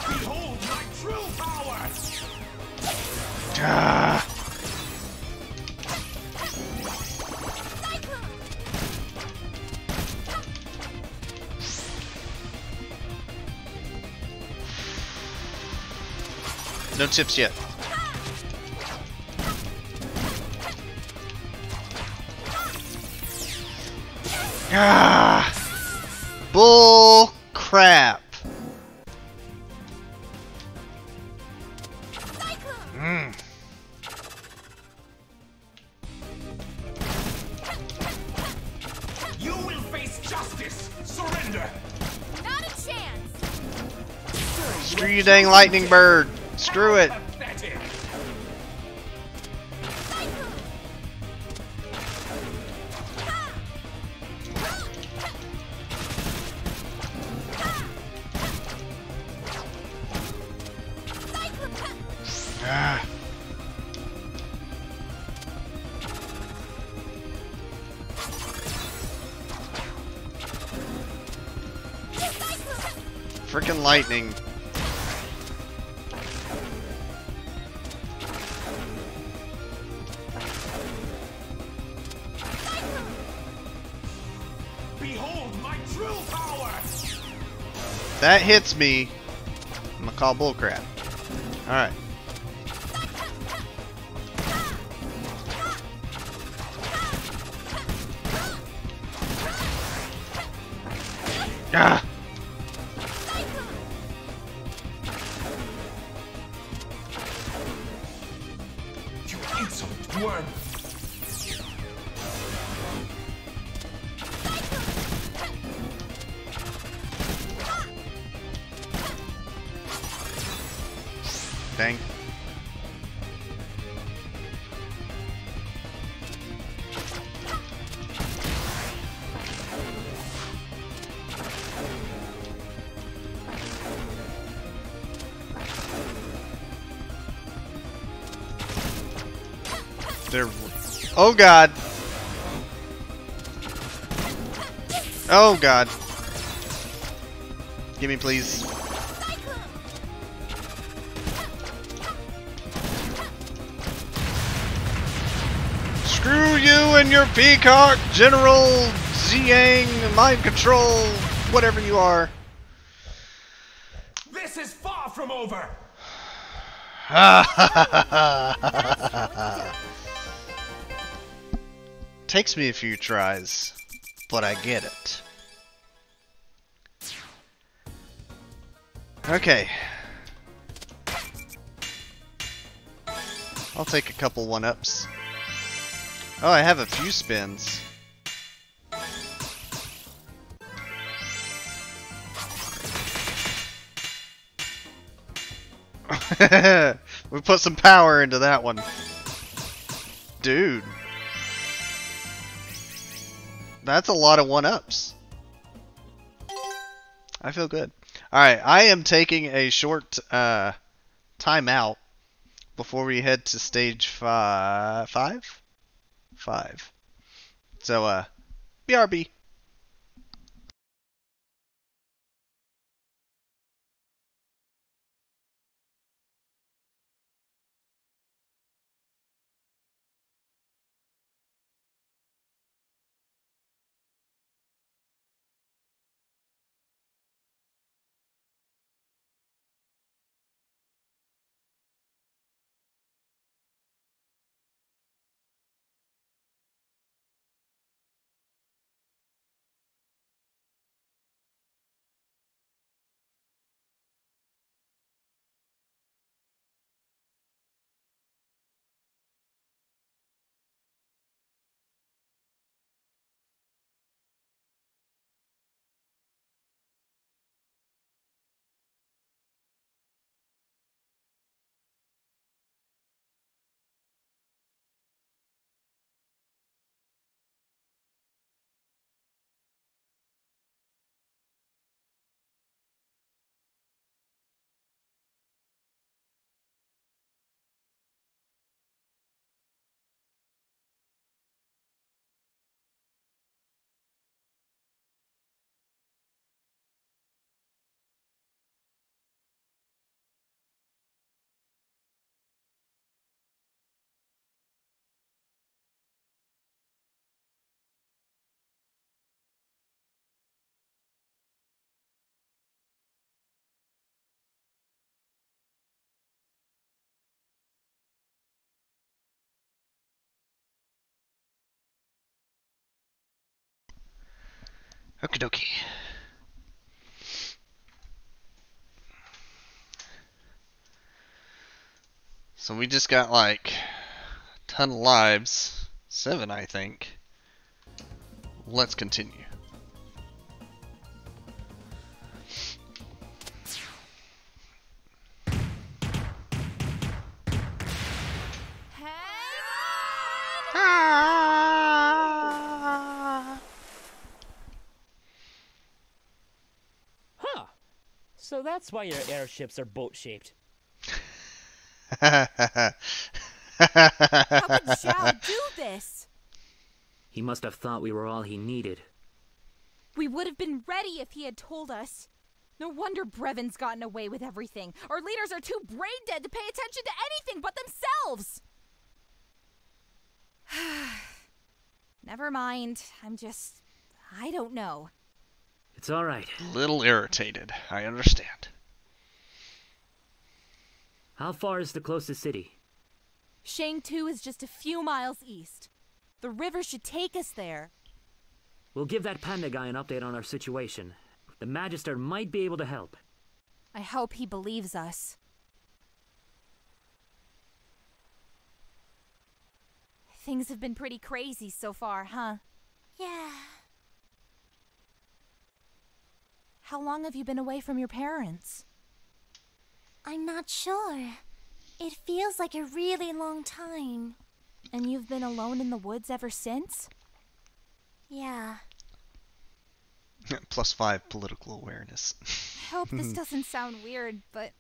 Behold my true power! Ah. No tips yet. Ah, bull crap. You will face justice! Surrender! Not a chance! Screw you dang lightning bird. Screw it. Pathetic! Ah. Frickin' lightning. Behold my true power! That hits me. I'm gonna call bullcrap. Alright. Ah! You insolent worm! Dang. There. Oh God. Oh God. Give me, please. Screw you and your peacock, General Ziyang, mind control, whatever you are. This is far from over! Takes me a few tries, but I get it. Okay. I'll take a couple one-ups. Oh, I have a few spins. We put some power into that one. Dude. That's a lot of one-ups. I feel good. Alright, I am taking a short timeout before we head to stage 5? 5. So, BRB. Okie dokie. So we just got like a ton of lives. 7, I think. Let's continue. Huh. So that's why your airships are boat-shaped. How could Zhao do this? He must have thought we were all he needed. We would have been ready if he had told us. No wonder Brevon's gotten away with everything. Our leaders are too brain dead to pay attention to anything but themselves. Never mind. I don't know. It's all right. Little irritated. I understand. How far is the closest city? Shang-Tu is just a few miles east. The river should take us there. We'll give that panda guy an update on our situation. The Magister might be able to help. I hope he believes us. Things have been pretty crazy so far, huh? Yeah. How long have you been away from your parents? I'm not sure. It feels like a really long time. And you've been alone in the woods ever since? Yeah. +5 political awareness. I hope this doesn't sound weird, but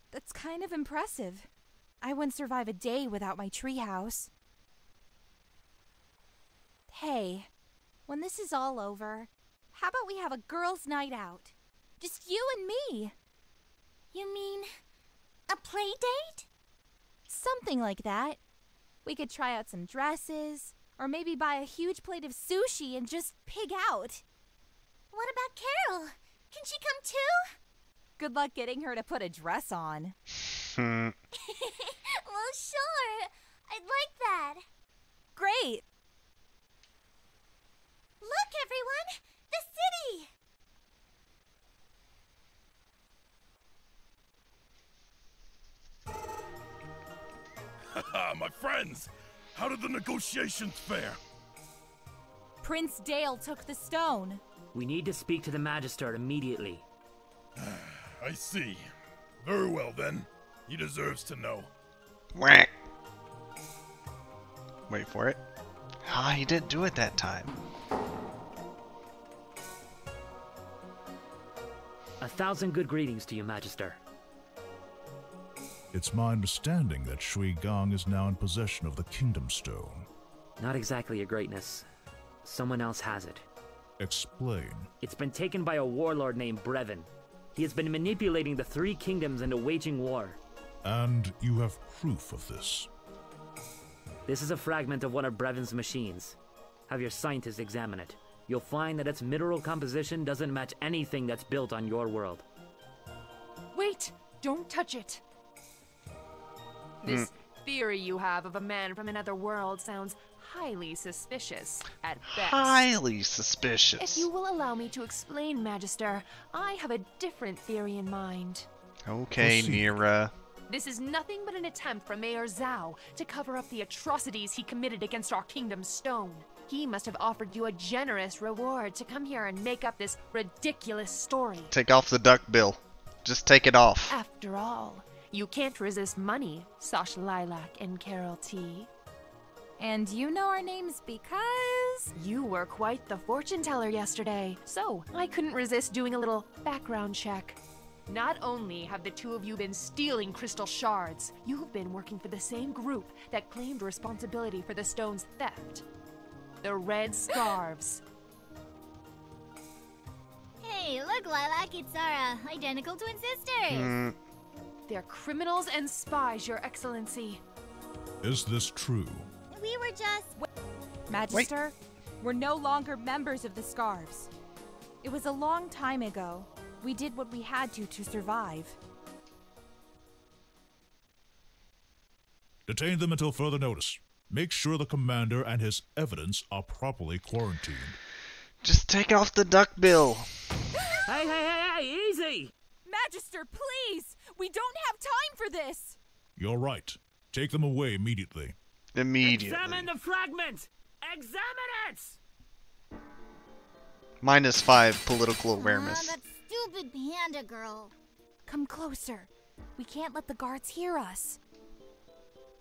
that's kind of impressive. I wouldn't survive a day without my treehouse. Hey, when this is all over, how about we have a girls' night out? Just you and me. You mean a play date? Something like that. We could try out some dresses, or maybe buy a huge plate of sushi and just pig out. What about Carol? Can she come too? Good luck getting her to put a dress on. Well, sure. I'd like that. Great. Look, everyone! The city! Haha, my friends! How did the negotiations fare? Prince Dale took the stone. We need to speak to the Magister immediately. I see. Very well then. He deserves to know. Whack. Wait for it. Ah, he didn't do it that time. 1,000 good greetings to you, Magister. It's my understanding that Shui Gong is now in possession of the Kingdom Stone. Not exactly, Your Greatness. Someone else has it. Explain. It's been taken by a warlord named Brevin. He has been manipulating the 3 kingdoms into waging war. And you have proof of this? This is a fragment of one of Brevin's machines. Have your scientists examine it. You'll find that its mineral composition doesn't match anything that's built on your world. Wait! Don't touch it! This theory you have of a man from another world sounds highly suspicious, at best. Highly suspicious. If you will allow me to explain, Magister, I have a different theory in mind. Okay, Nira. This is nothing but an attempt from Mayor Zhao to cover up the atrocities he committed against our kingdom's stone. He must have offered you a generous reward to come here and make up this ridiculous story. Take off the duck bill. Just take it off. After all, you can't resist money, Sasha Lilac and Carol T. And you know our names because... You were quite the fortune teller yesterday, so I couldn't resist doing a little background check. Not only have the two of you been stealing crystal shards, you've been working for the same group that claimed responsibility for the stone's theft. The Red Scarves. Hey, look, Lilac, it's our identical twin sisters. They're criminals and spies, Your Excellency. Is this true? We were just... Magister, we're no longer members of the Scarves. It was a long time ago. We did what we had to survive. Detain them until further notice. Make sure the commander and his evidence are properly quarantined. Just take off the duck bill. Hey, easy! Magister, please! We don't have time for this! You're right. Take them away immediately. Immediately. Examine the fragment! Examine it! -5 political awareness. That stupid panda girl. Come closer. We can't let the guards hear us.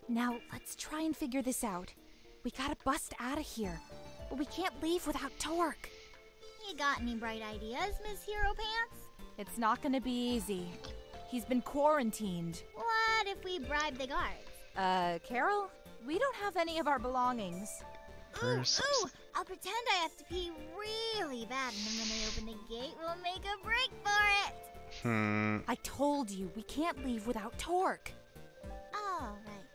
Now, let's try and figure this out. We gotta bust out of here. But we can't leave without Torque. You got any bright ideas, Miss Hero Pants? It's not gonna be easy. He's been quarantined. What if we bribe the guards? Carol? We don't have any of our belongings. Ooh, I'll pretend I have to pee really bad, and then when they open the gate, we'll make a break for it. I told you, we can't leave without Torque. Oh, right.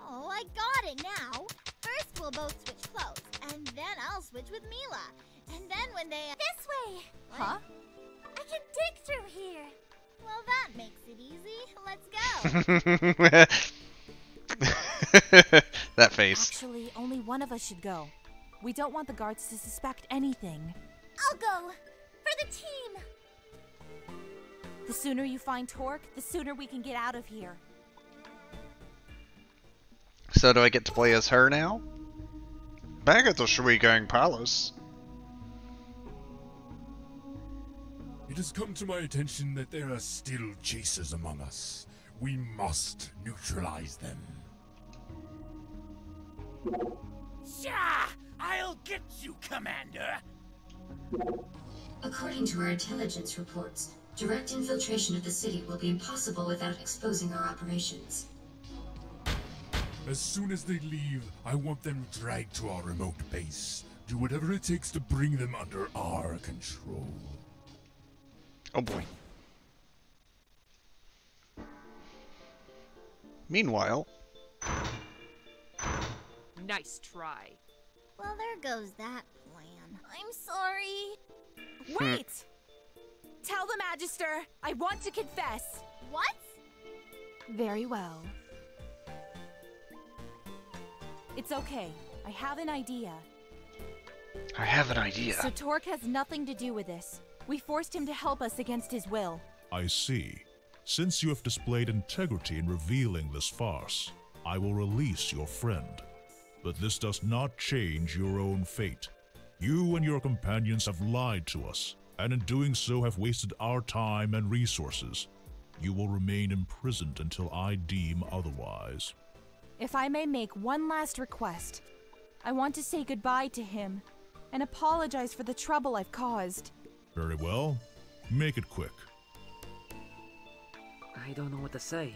Oh, I got it now. First, we'll both switch clothes, and then I'll switch with Mila. And then when they... This way! Huh? I can dig through here. Well, that makes it easy. Let's go. That face. Actually, only one of us should go. We don't want the guards to suspect anything. I'll go. the team! The sooner you find Torque, the sooner we can get out of here. So do I get to play as her now? Back at the Shuigang Palace. It has come to my attention that there are still chasers among us. We must neutralize them. Sha! I'll get you, Commander! According to our intelligence reports, direct infiltration of the city will be impossible without exposing our operations. As soon as they leave, I want them dragged to our remote base. Do whatever it takes to bring them under our control. Oh boy. Meanwhile... Nice try. Well, there goes that plan. I'm sorry. Wait! Tell the Magister, I want to confess. What? Very well. It's okay. I have an idea. I have an idea. So Torque has nothing to do with this. We forced him to help us against his will. I see. Since you have displayed integrity in revealing this farce, I will release your friend. But this does not change your own fate. You and your companions have lied to us, and in doing so have wasted our time and resources. You will remain imprisoned until I deem otherwise. If I may make one last request, I want to say goodbye to him and apologize for the trouble I've caused. Very well. Make it quick. I don't know what to say.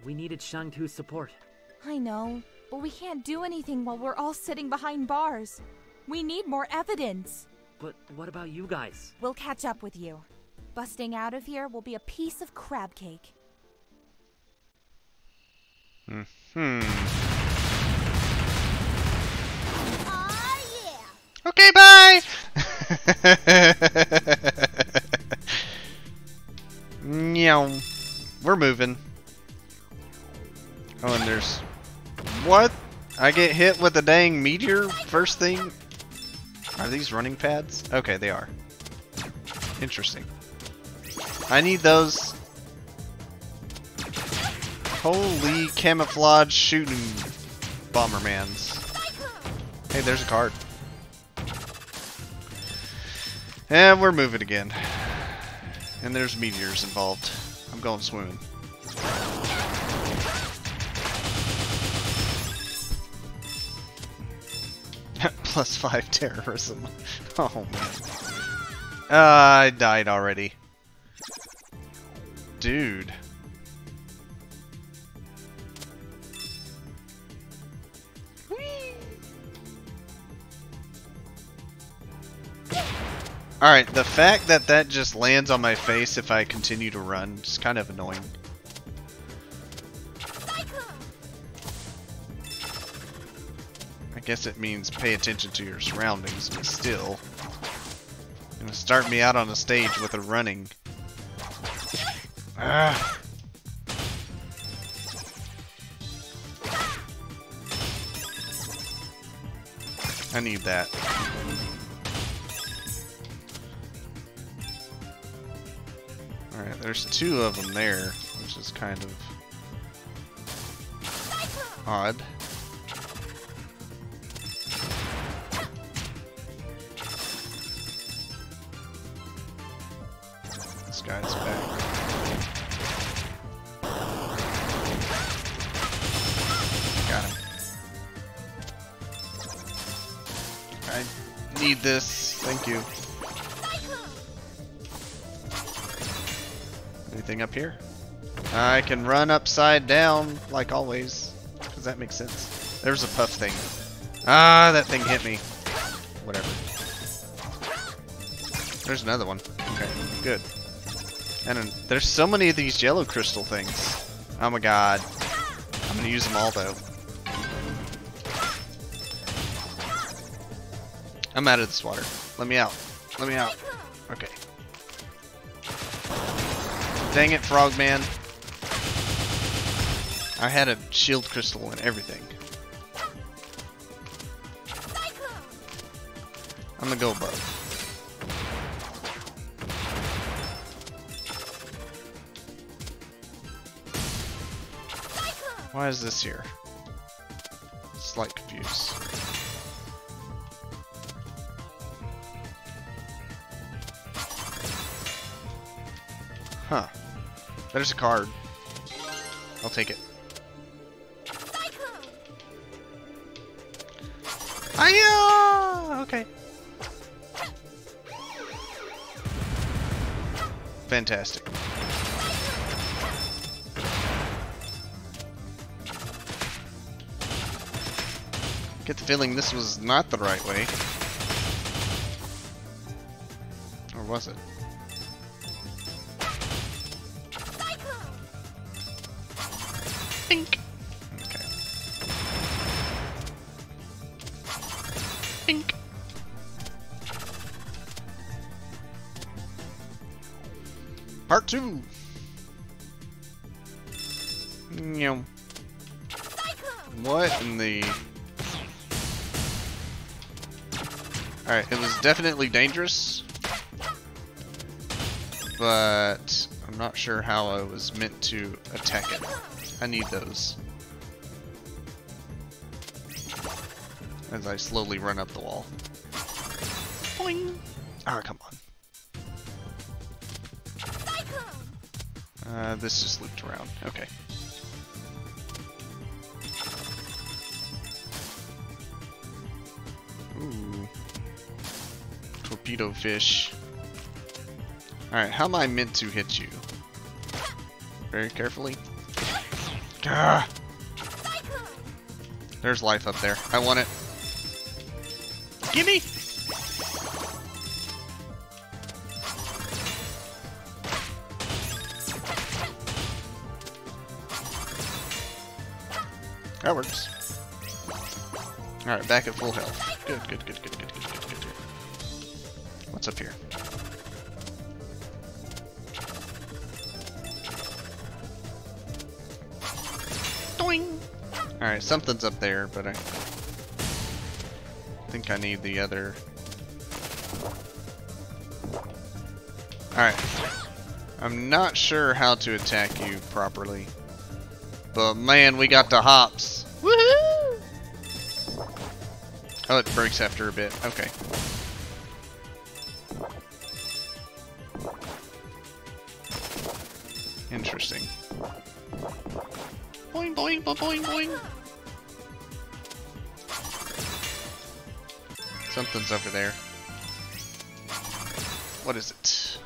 We needed Shang-Tu's support. I know, but we can't do anything while we're all sitting behind bars. We need more evidence. But what about you guys? We'll catch up with you. Busting out of here will be a piece of crab cake. Aw, yeah! Okay, bye! Meow. We're moving. Oh, and there's... What? I get hit with a dang meteor first thing? Are these running pads? Okay, they are. Interesting. I need those. Holy camouflage shooting Bombermans. Hey, there's a card. And we're moving again. And there's meteors involved. I'm going swimming. +5 terrorism. Oh man. I died already. Dude. Alright, the fact that that just lands on my face if I continue to run is kind of annoying. I guess it means pay attention to your surroundings, but still. Gonna start me out on a stage with a running. Ah. I need that. Alright, there's 2 of them there, which is kind of odd. This guy's back. Got him. I need this. Thank you. Anything up here? I can run upside down, like always. Does that make sense? There's a puff thing. Ah, that thing hit me. Whatever. There's another one. Okay, good. And then, there's so many of these yellow crystal things. Oh my god. I'm gonna use them all though. I'm out of this water. Let me out. Let me out. Okay. Dang it, Frogman. I had a shield crystal and everything. I'm gonna go above. Why is this here? Slight confused. Huh. There's a card. I'll take it. Hiya! Okay. Fantastic. Get the feeling this was not the right way. Or was it? Pink. Okay. Pink. Part 2. What in the... Alright, it was definitely dangerous, but I'm not sure how I was meant to attack it. I need those. As I slowly run up the wall. Boing! Ah, come on. This just looped around. Okay. Ooh. Torpedo fish. Alright, how am I meant to hit you? Very carefully. Gah! There's life up there. I want it. Gimme! That works. Alright, back at full health. Good. What's up here? Doing. Alright, something's up there, but I think I need the other. Alright. I'm not sure how to attack you properly. But man, we got the hops. Woohoo! Oh, it breaks after a bit. Okay. Interesting. Boing, boing, boing, boing. Something's over there. What is it?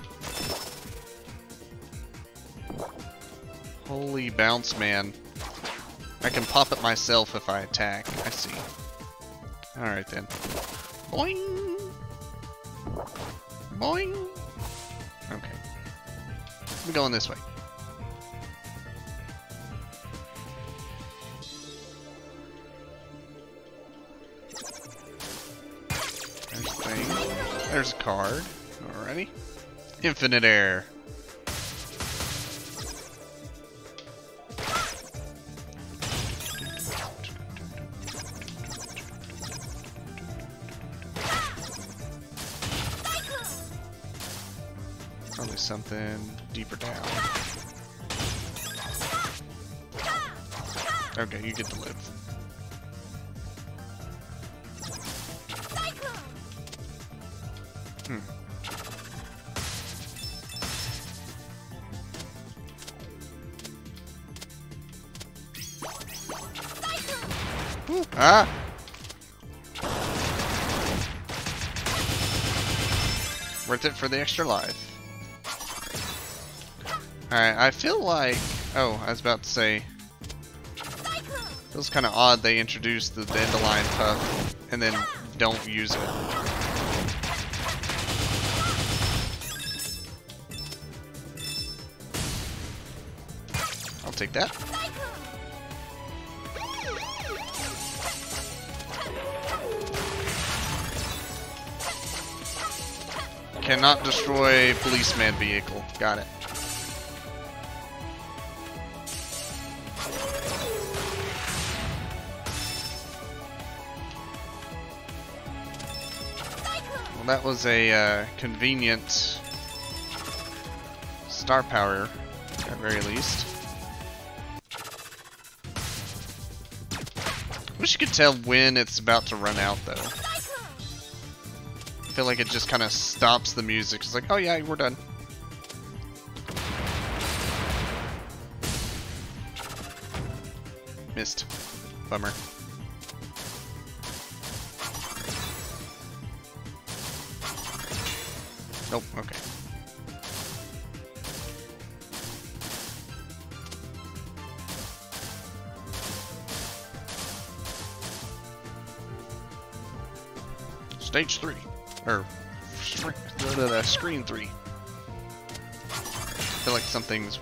Holy bounce, man. I can pop it myself if I attack. I see. Alright then. Boing! Boing! Okay. I'm going this way. There's a thing. There's a card. Alrighty. Infinite air. Probably something deeper down. Okay, you get to live. Ah! Worth it for the extra life. Alright, I feel like... Oh, I was about to say... Feels kind of odd they introduced the Dandelion Puff and then don't use it. I'll take that. Cannot destroy policeman vehicle. Got it. Well, that was a convenient star power, at very least. Wish you could tell when it's about to run out, though. I feel like it just kind of stops the music. It's like, oh yeah, we're done. Missed. Bummer. Nope, okay. Stage 3. Or screen 3. I feel like something's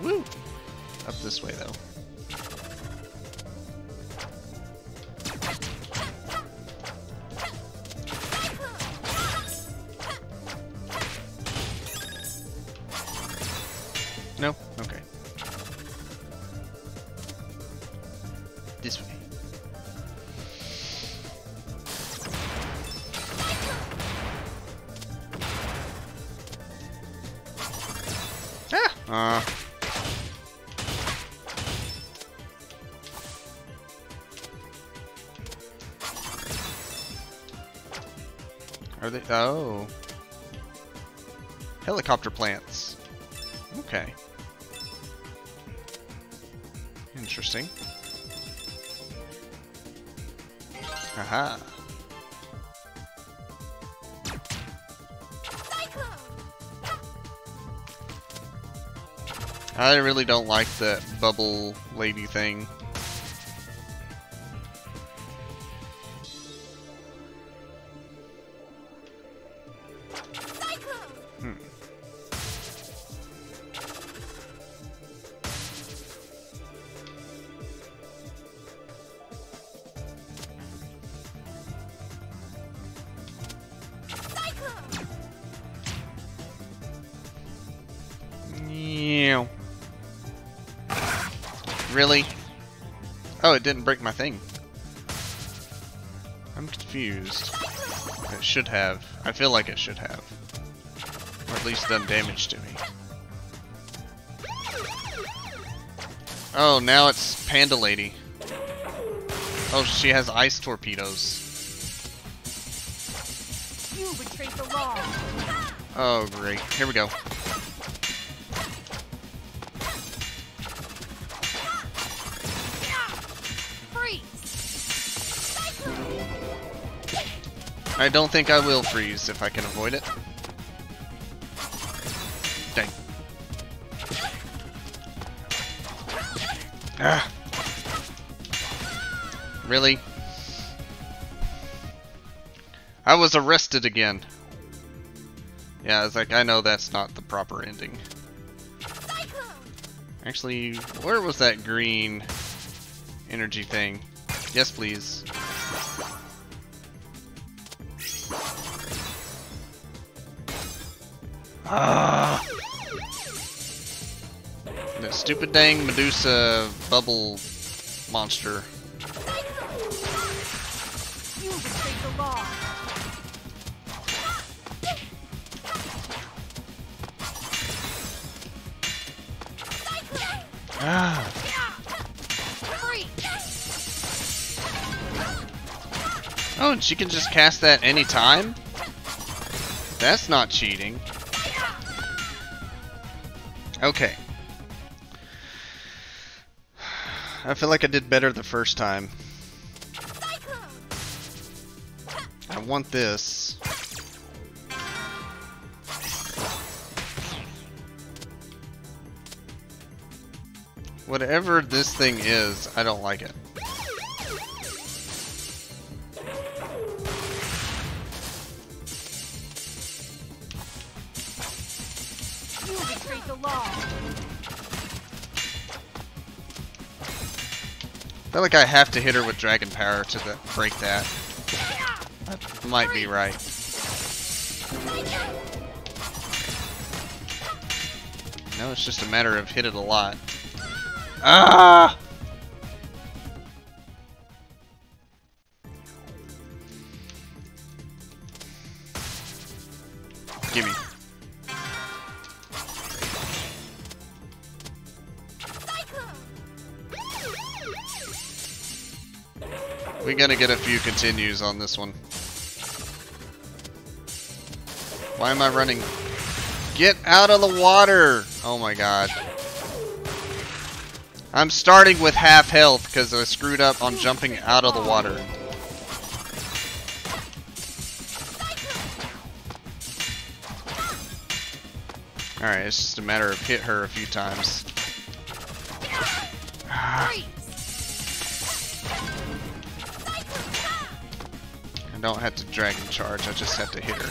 up this way though. No? Okay. This way. Are they? Oh. Helicopter plants. Okay. Interesting. Aha. I really don't like that bubble lady thing. Really? Oh, it didn't break my thing. I'm confused. It should have. I feel like it should have. Or at least done damage to me. Oh, now it's Panda Lady. Oh, she has ice torpedoes. You betrayed the law. Oh, great. Here we go. I don't think I will freeze if I can avoid it. Dang. Ah. Really? I was arrested again. Yeah, it's like, I know that's not the proper ending. Actually, where was that green energy thing? Yes, please. Ah! That stupid dang Medusa bubble monster. You betrayed the law. Ah! Oh, and she can just cast that anytime? That's not cheating. Okay. I feel like I did better the first time. I want this. Whatever this thing is, I don't like it. I feel like I have to hit her with dragon power to break that. That might be right. No, it's just a matter of hit it a lot. Ah! Gimme. We're gonna get a few continues on this one. Why am I running? Get out of the water! Oh my god. I'm starting with half health because I screwed up on jumping out of the water. Alright, it's just a matter of hit her a few times. I don't have to dragon charge, I just have to hit her.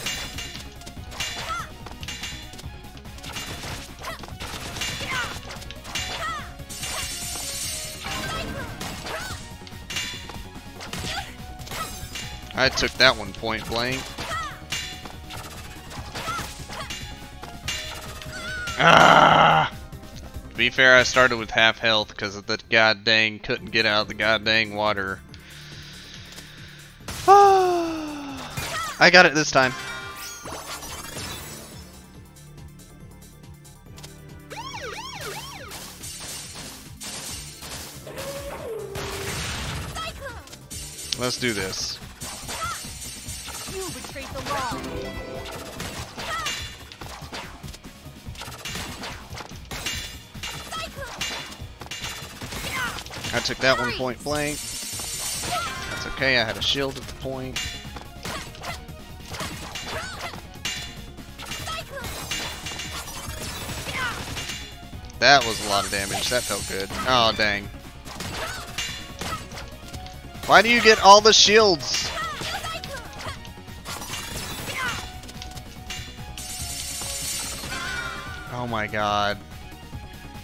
I took that one point blank. Ah! To be fair, I started with half health because of the god dang couldn't get out of the god dang water. I got it this time. Let's do this. You betrayed the law. I took that one point blank. That's okay, I had a shield at the point. That was a lot of damage, that felt good. Oh dang. Why do you get all the shields? Oh my god.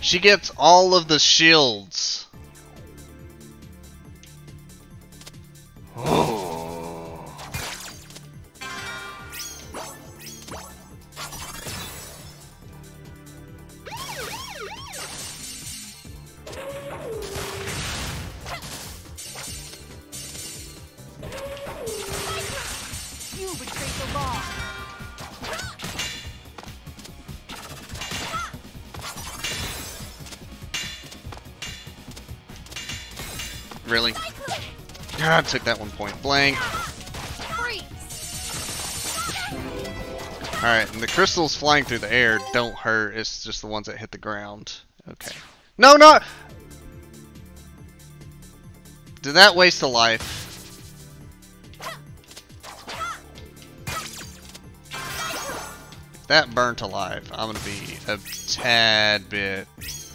She gets all of the shields. Oh. You betrayed the law. Really? God, took that one point blank. Alright, and the crystals flying through the air don't hurt, it's just the ones that hit the ground. Okay. No, no! Did that waste a life? If that burnt alive, I'm gonna be a tad bit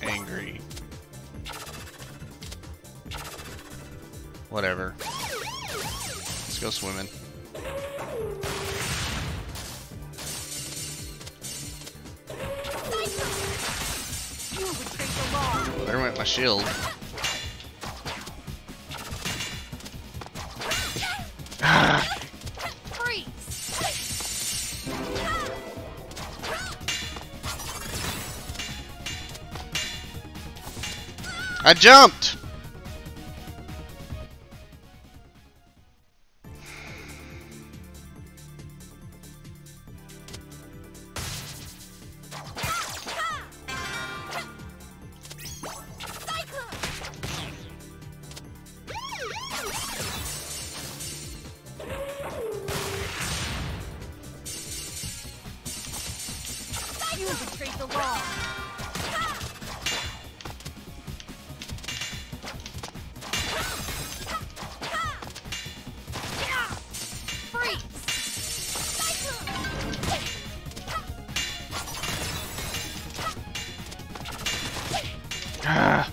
angry. Whatever. Let's go swimming. There went my shield. I jumped! You betrayed the law. Ah.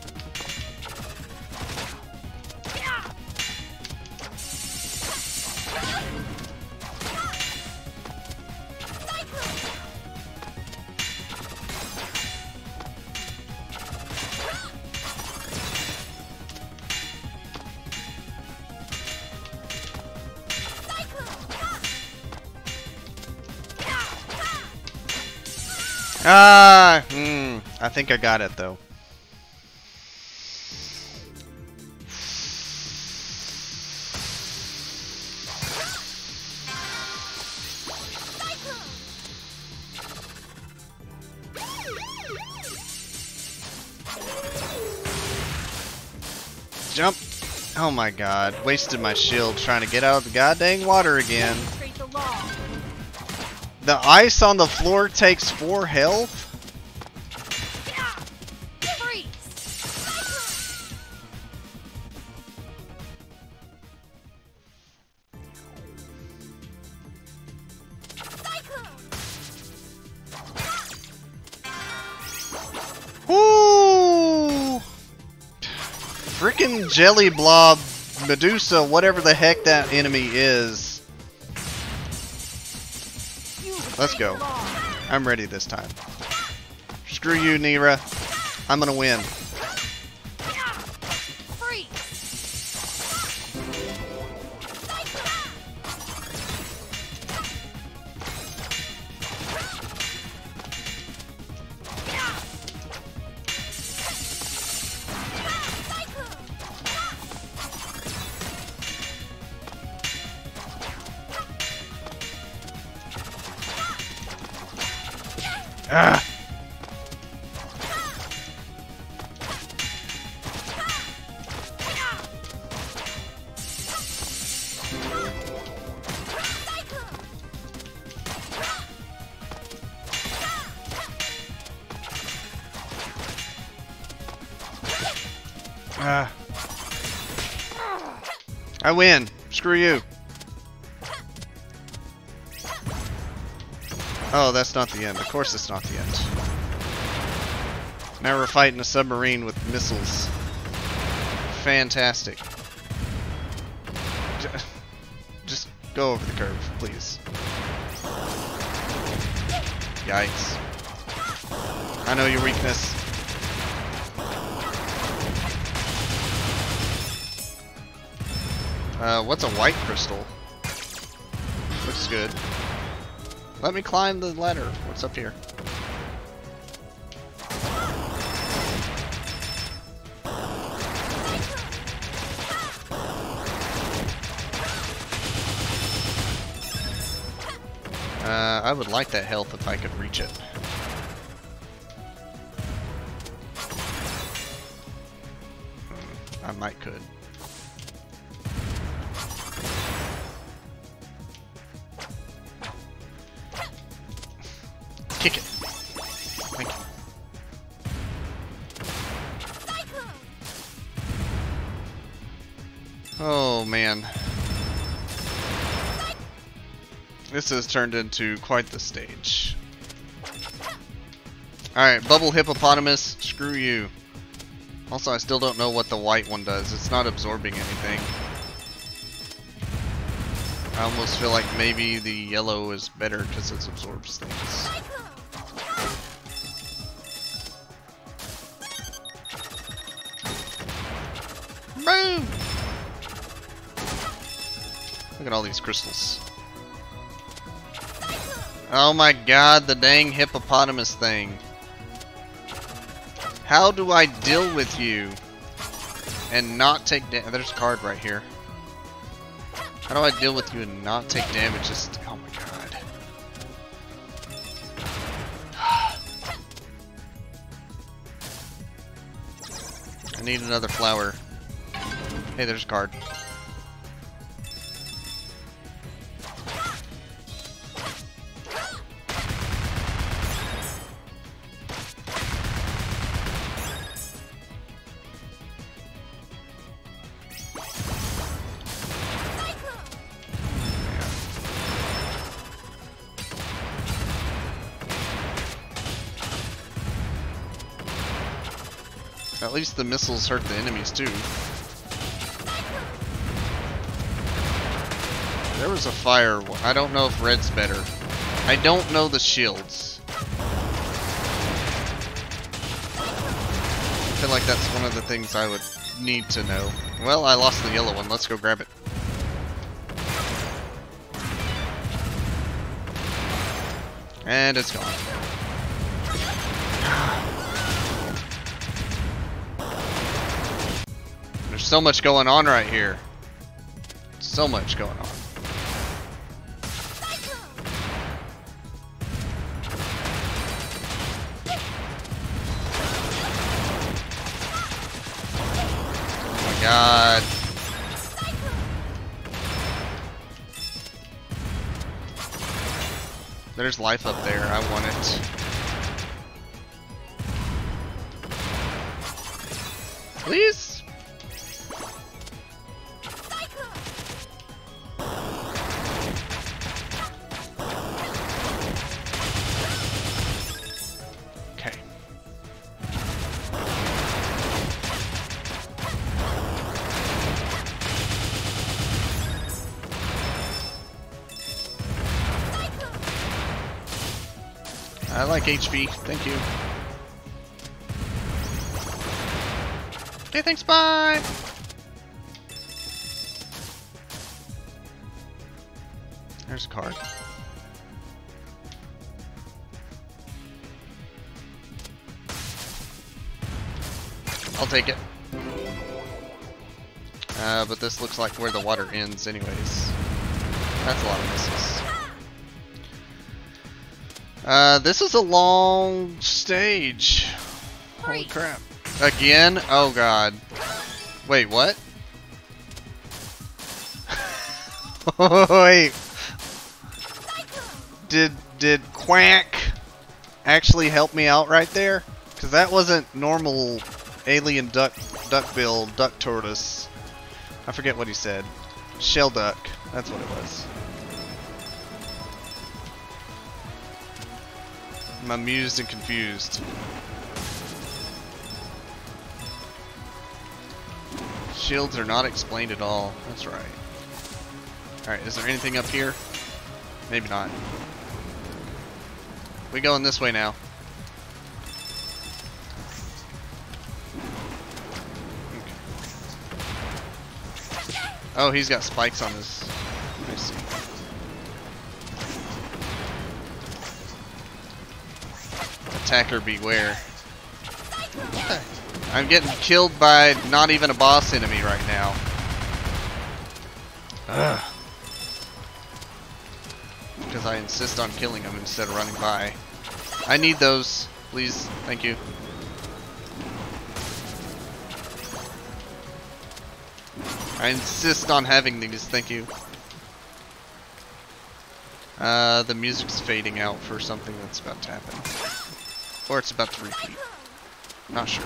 I think I got it though. Jump. Oh my god, wasted my shield trying to get out of the goddamn water again. The ice on the floor takes 4 health? Woo! Freaking Jelly Blob Medusa, whatever the heck that enemy is. Let's go. I'm ready this time. Screw you, Nira. I'm gonna win. Ah. Ah. I win. Screw you. Oh, that's not the end. Of course it's not the end. Now we're fighting a submarine with missiles. Fantastic. Just go over the curve, please. Yikes. I know your weakness. What's a white crystal? Looks good. Let me climb the ladder. What's up here? I would like that health if I could reach it. I might could. Kick it. Thank you. Oh man. This has turned into quite the stage. Alright, Bubble Hippopotamus, screw you. Also, I still don't know what the white one does. It's not absorbing anything. I almost feel like maybe the yellow is better because it absorbs things. Boom! Look at all these crystals. Oh my god, the dang hippopotamus thing. How do I deal with you and not take damage? There's a card right here. How do I deal with you and not take damage? Just, oh my god. I need another flower. Hey, there's a card. At least the missiles hurt the enemies too. There was a fire one. I don't know if red's better. I don't know the shields. I feel like that's one of the things I would need to know. Well, I lost the yellow one. Let's go grab it. And it's gone. There's so much going on right here. So much going on. Oh my god. There's life up there. I want it. Please? Okay. I like HP. Thank you. Okay, thanks, bye! There's a card. I'll take it. But this looks like where the water ends anyways. That's a lot of misses. This is a long stage. Holy crap. Again? Oh god. Wait, what? Wait. Did Quack actually help me out right there? Because that wasn't normal alien duckbill, duck tortoise. I forget what he said. Shell duck. That's what it was. I'm amused and confused. Shields are not explained at all. That's right. Alright, is there anything up here? Maybe not. We going this way now. Okay. Oh, he's got spikes on his... Let me see. Attacker beware. Okay. I'm getting killed by not even a boss enemy right now. Ugh. Because I insist on killing them instead of running by. I need those, please. Thank you. I insist on having these. Thank you. The music's fading out for something that's about to happen. Or it's about to repeat. Not sure.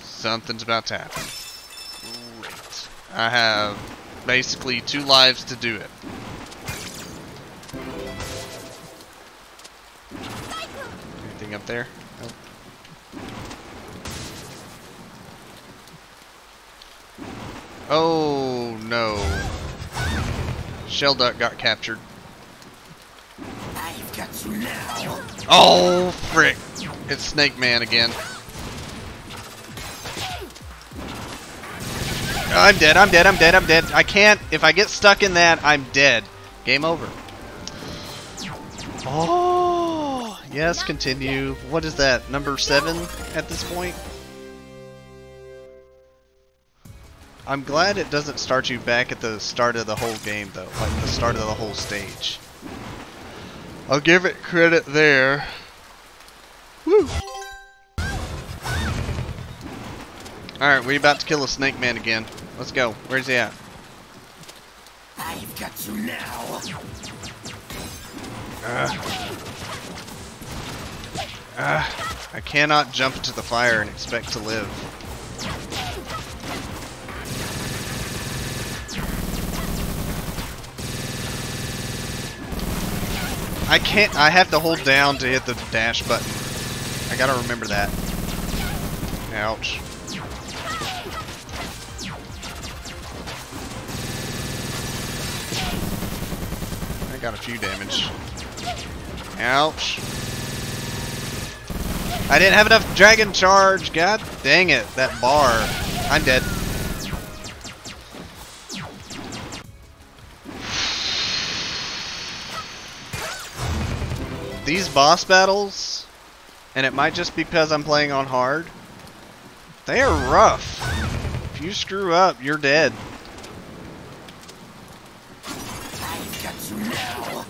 Something's about to happen. Great. I have basically 2 lives to do it. Anything up there? Nope. Oh no. Shell duck got captured. I've got you now. Oh frick. It's Snake Man again. I'm dead, I'm dead, I'm dead, I'm dead. I can't, if I get stuck in that, I'm dead. Game over. Oh, yes, continue. What is that, number 7 at this point? I'm glad it doesn't start you back at the start of the whole game, though. Like the start of the whole stage. I'll give it credit there. Woo! Alright, we're about to kill a Snake Man again. Let's go. Where's he at? I've got you now. I cannot jump into the fire and expect to live. I can't, I have to hold down to hit the dash button. I gotta remember that. Ouch. I got a few damage. Ouch. I didn't have enough dragon charge. God dang it, that bar. I'm dead. These boss battles, and it might just be because I'm playing on hard, they are rough. If you screw up, you're dead. I've got you now.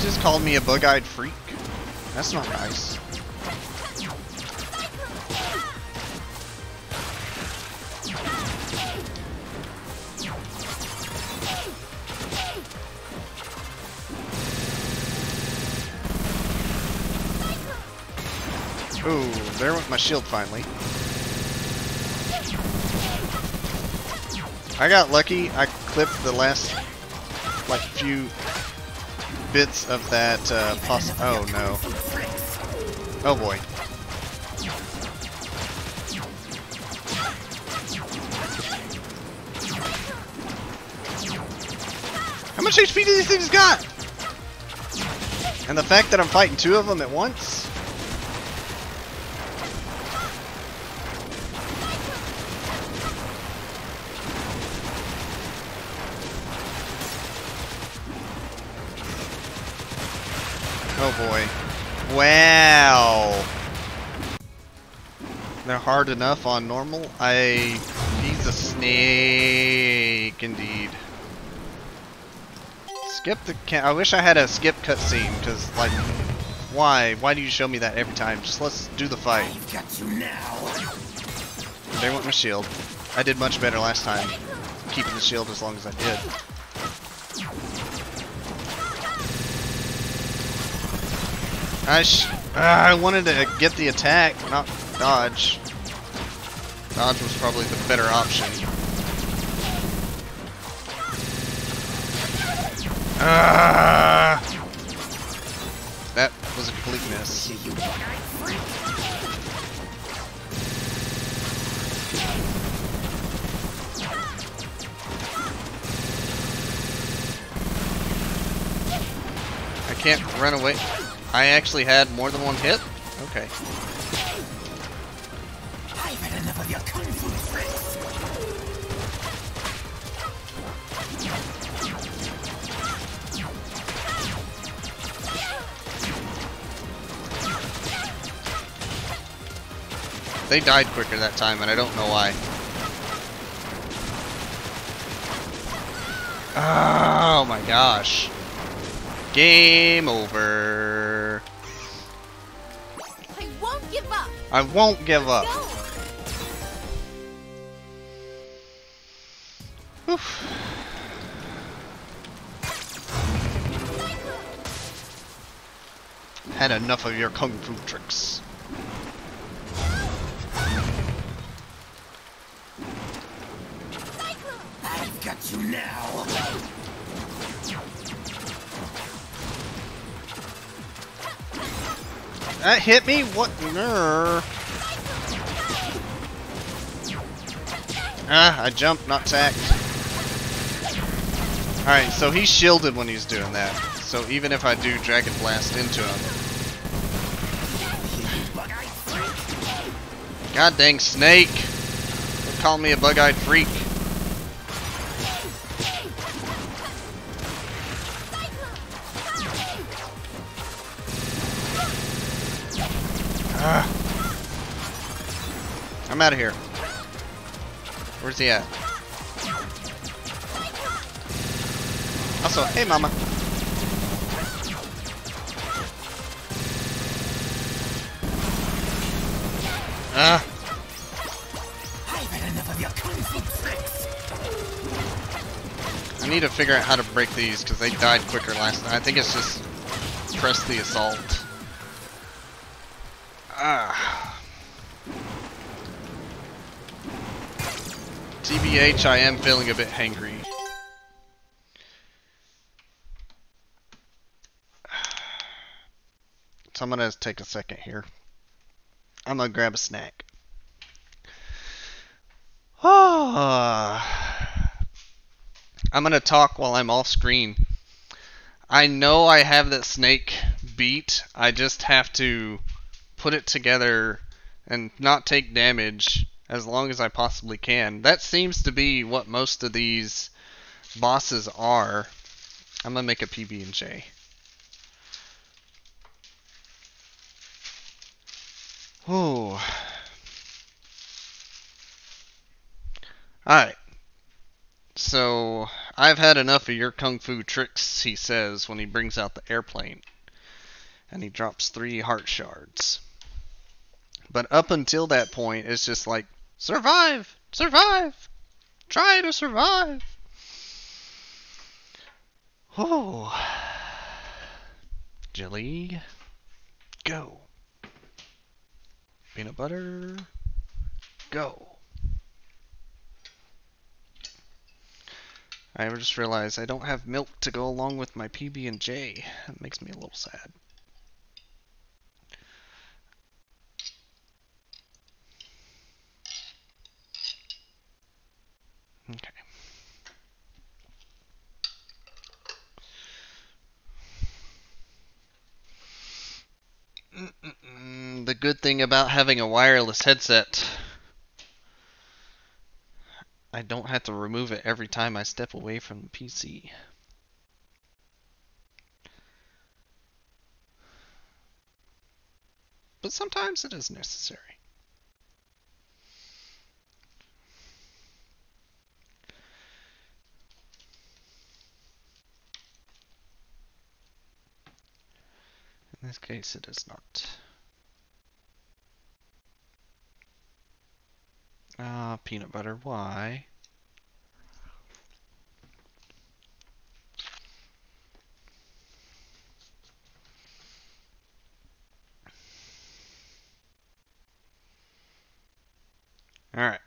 just called me a bug-eyed freak. That's not nice. Ooh, there went my shield finally. I got lucky. I clipped the last, like, few bits of that, oh no. Oh boy. How much HP do these things got? And the fact that I'm fighting two of them at once? Oh boy. Wow. They're hard enough on normal. He's a snake indeed. Skip the I wish I had a skip cutscene, because, like, why? Why do you show me that every time? Just let's do the fight. I've got you now. There went my shield. I did much better last time, keeping the shield as long as I did. I wanted to get the attack, not dodge. Dodge was probably the better option. That was a complete miss. I can't run away. I actually had more than one hit? Okay. I've had enough of your kung fu tricks. They died quicker that time, and I don't know why. Oh my gosh. Game over. I won't give up. I won't give up. Oof. Had enough of your kung fu tricks. I've got you now. That hit me? What? I jumped, not sacked. Alright, so he's shielded when he's doing that. So even if I do Dragon Blast into him. God dang snake! Don't call me a bug-eyed freak. I'm out of here. Where's he at? Also, hey mama. I've had enough of your kung fu tricks. I need to figure out how to break these because they died quicker last time. I think it's just press the assault. TBH, I am feeling a bit hangry. So I'm gonna take a second here. I'm gonna grab a snack. I'm gonna talk while I'm off screen. I know I have that snake beat. I just have to put it together and not take damage as long as I possibly can. That seems to be what most of these bosses are. I'm gonna make a PB&J. Ooh. Alright. So, I've had enough of your kung fu tricks, he says when he brings out the airplane. And he drops 3 heart shards. But up until that point, it's just like, survive! Survive! Try to survive! Oh. Jelly. Go. Peanut butter. Go. I just realized I don't have milk to go along with my PB&J. That makes me a little sad. Okay. The good thing about having a wireless headset, I don't have to remove it every time I step away from the PC. But sometimes it is necessary. In this case, it is not. Peanut butter, why? Alright.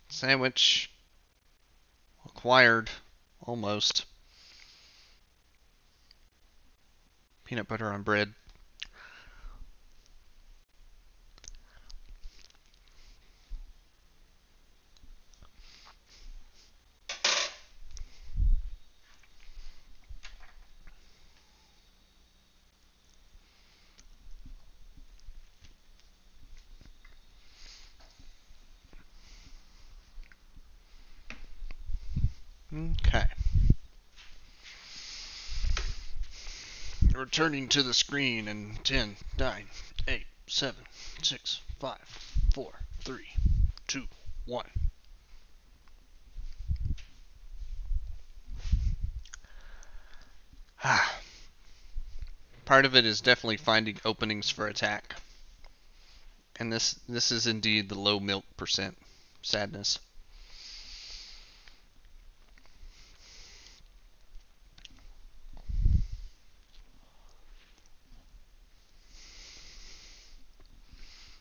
Sandwich. Acquired. Almost. Peanut butter on bread. Okay. Returning to the screen in 10, 9, 8, 7, 6, 5, 4, 3, 2, 1. Part of it is definitely finding openings for attack. And this is indeed the low milk percent sadness.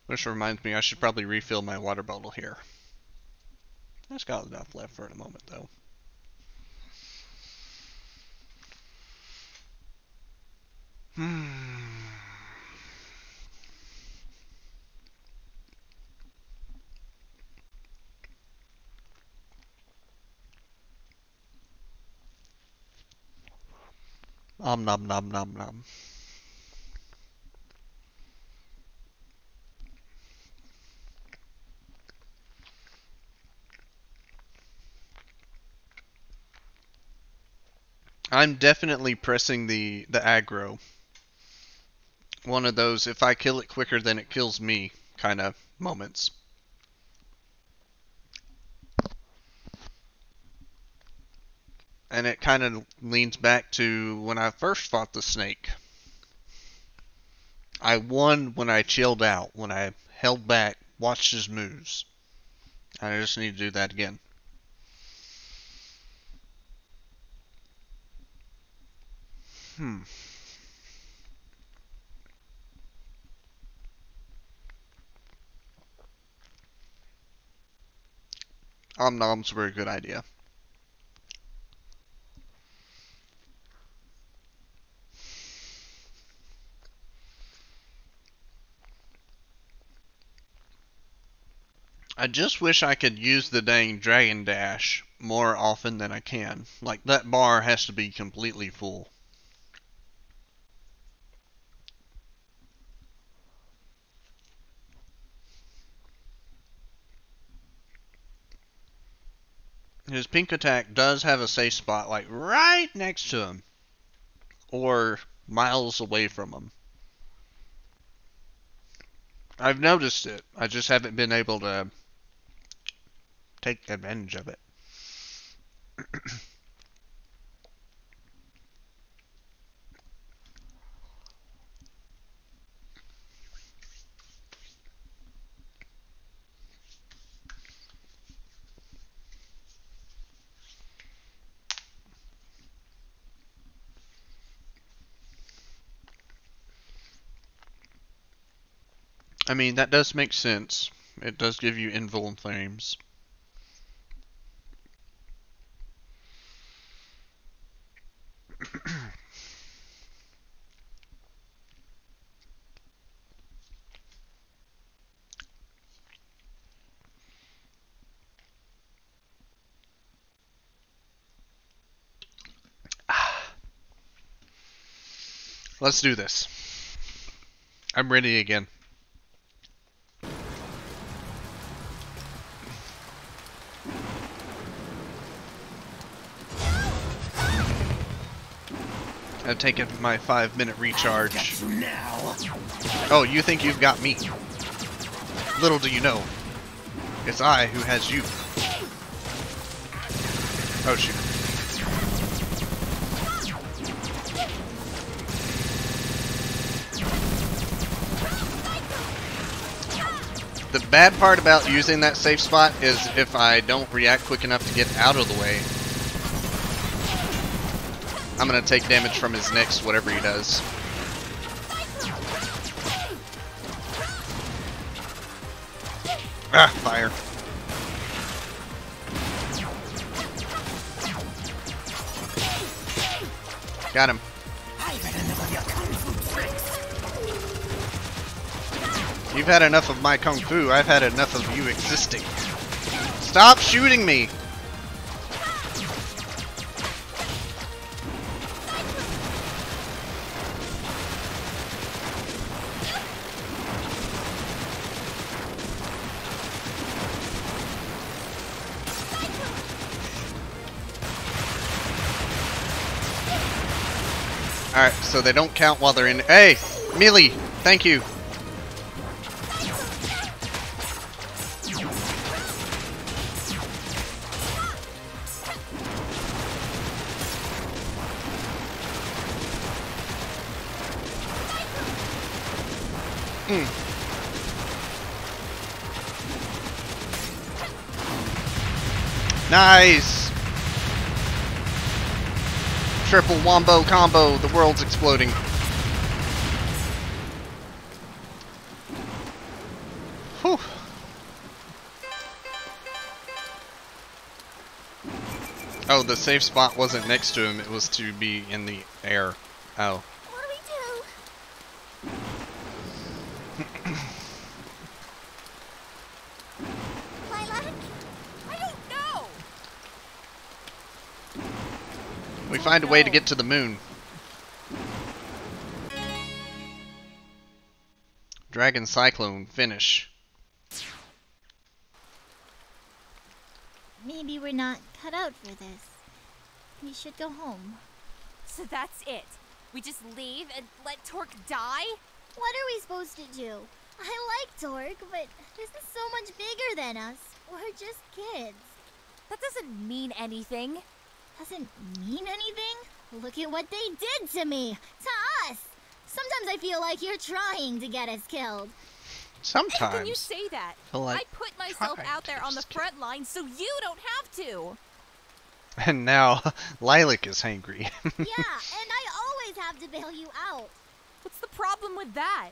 Which reminds me, I should probably refill my water bottle here. I've got enough left for in a moment, though. Nom nom nom nom nom. I'm definitely pressing the aggro. One of those, if I kill it quicker than it kills me, kind of moments. And it kind of leans back to when I first fought the snake. I won when I chilled out, when I held back, watched his moves. I just need to do that again. Om noms were a good idea. I just wish I could use the dang Dragon Dash more often than I can. Like, that bar has to be completely full. His pink attack does have a safe spot, like, right next to him. Or miles away from him. I've noticed it. I just haven't been able to take advantage of it. I mean, that does make sense. It does give you invuln flames. Let's do this. I'm ready again. I've taken my 5-minute recharge. Oh, you think you've got me? Little do you know, it's I who has you. Oh shoot. The bad part about using that safe spot is if I don't react quick enough to get out of the way, I'm gonna take damage from his next whatever he does. Ah, fire. Got him. You've had enough of my kung fu, I've had enough of you existing. Stop shooting me! Alright, so they don't count while they're in. Hey! Melee! Thank you! Nice! Triple wombo combo, the world's exploding. Whew. Oh, the safe spot wasn't next to him, it was to be in the air. Oh. What do we do? Lilac? I don't know! We find a way to get to the moon. Dragon Cyclone, finish. Maybe we're not cut out for this. We should go home. So that's it? We just leave and let Torque die? What are we supposed to do? I like Torque, but this is so much bigger than us. We're just kids. That doesn't mean anything. Doesn't mean anything? Look at what they did to me! To us! Sometimes I feel like you're trying to get us killed. Sometimes. How can you say that? I put myself out there on the front line so you don't have to. And now, Lilac is hangry. Yeah, and I always have to bail you out. What's the problem with that?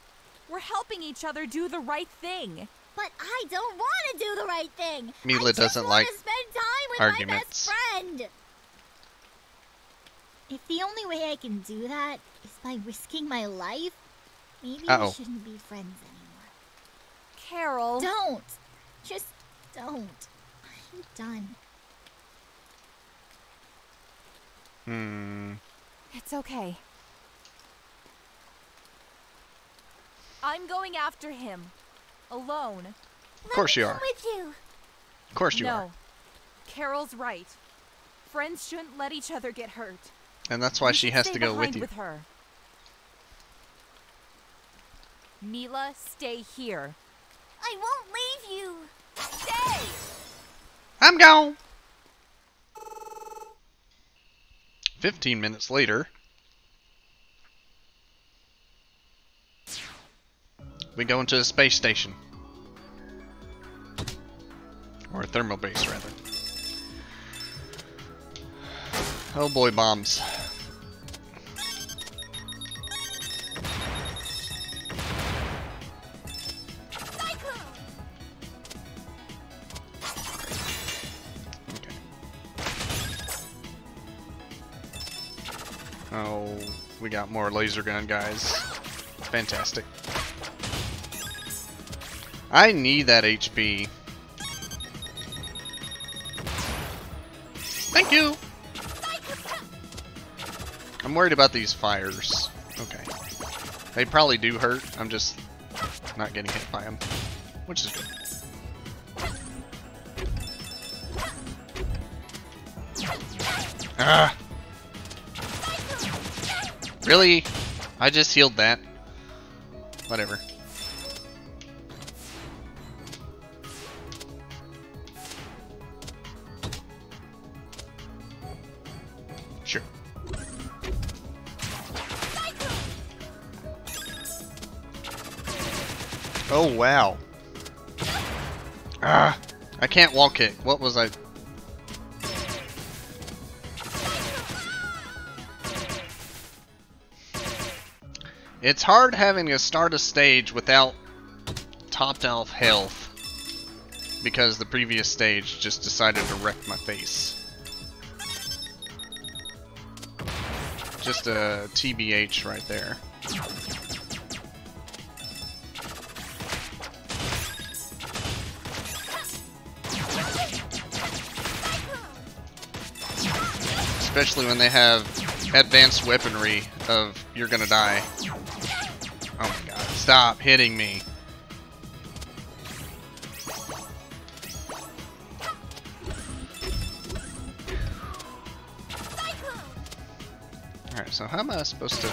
We're helping each other do the right thing. But I don't want to do the right thing. Mila doesn't like spend time with arguments. my best friend. If the only way I can do that is by risking my life, maybe we shouldn't be friends anymore. Carol. Don't. Just don't. I'm done. It's okay. I'm going after him. Alone. Of course you are. With you. Of course you are. No. Carol's right. Friends shouldn't let each other get hurt. And that's why she has to go with you. With her. Mila, stay here. I won't leave you. Stay. I'm gone. 15 minutes later, we go into a space station. Or a thermal base, rather. Oh boy, bombs. Oh, we got more laser gun guys. Fantastic. I need that HP. Thank you! I'm worried about these fires. Okay. They probably do hurt. I'm just not getting hit by them, which is good. Ah! Really? I just healed that. Whatever. Sure. Oh wow. Ah! I can't wall kick. What was I? It's hard having to start a stage without topped off health because the previous stage just decided to wreck my face. Just a TBH right there. Especially when they have advanced weaponry of you're gonna die. Oh my god, stop hitting me. Alright, so how am I supposed to...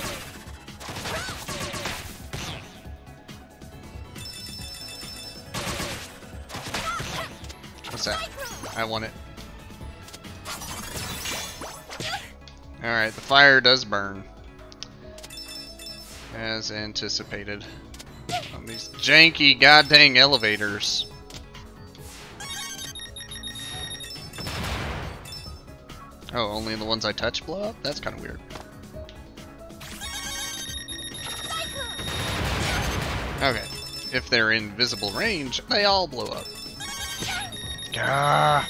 What's that? I want it. Alright, the fire does burn. As anticipated. On these janky goddamn elevators. Oh, only the ones I touch blow up? That's kind of weird. Okay. If they're in visible range, they all blow up. Gah!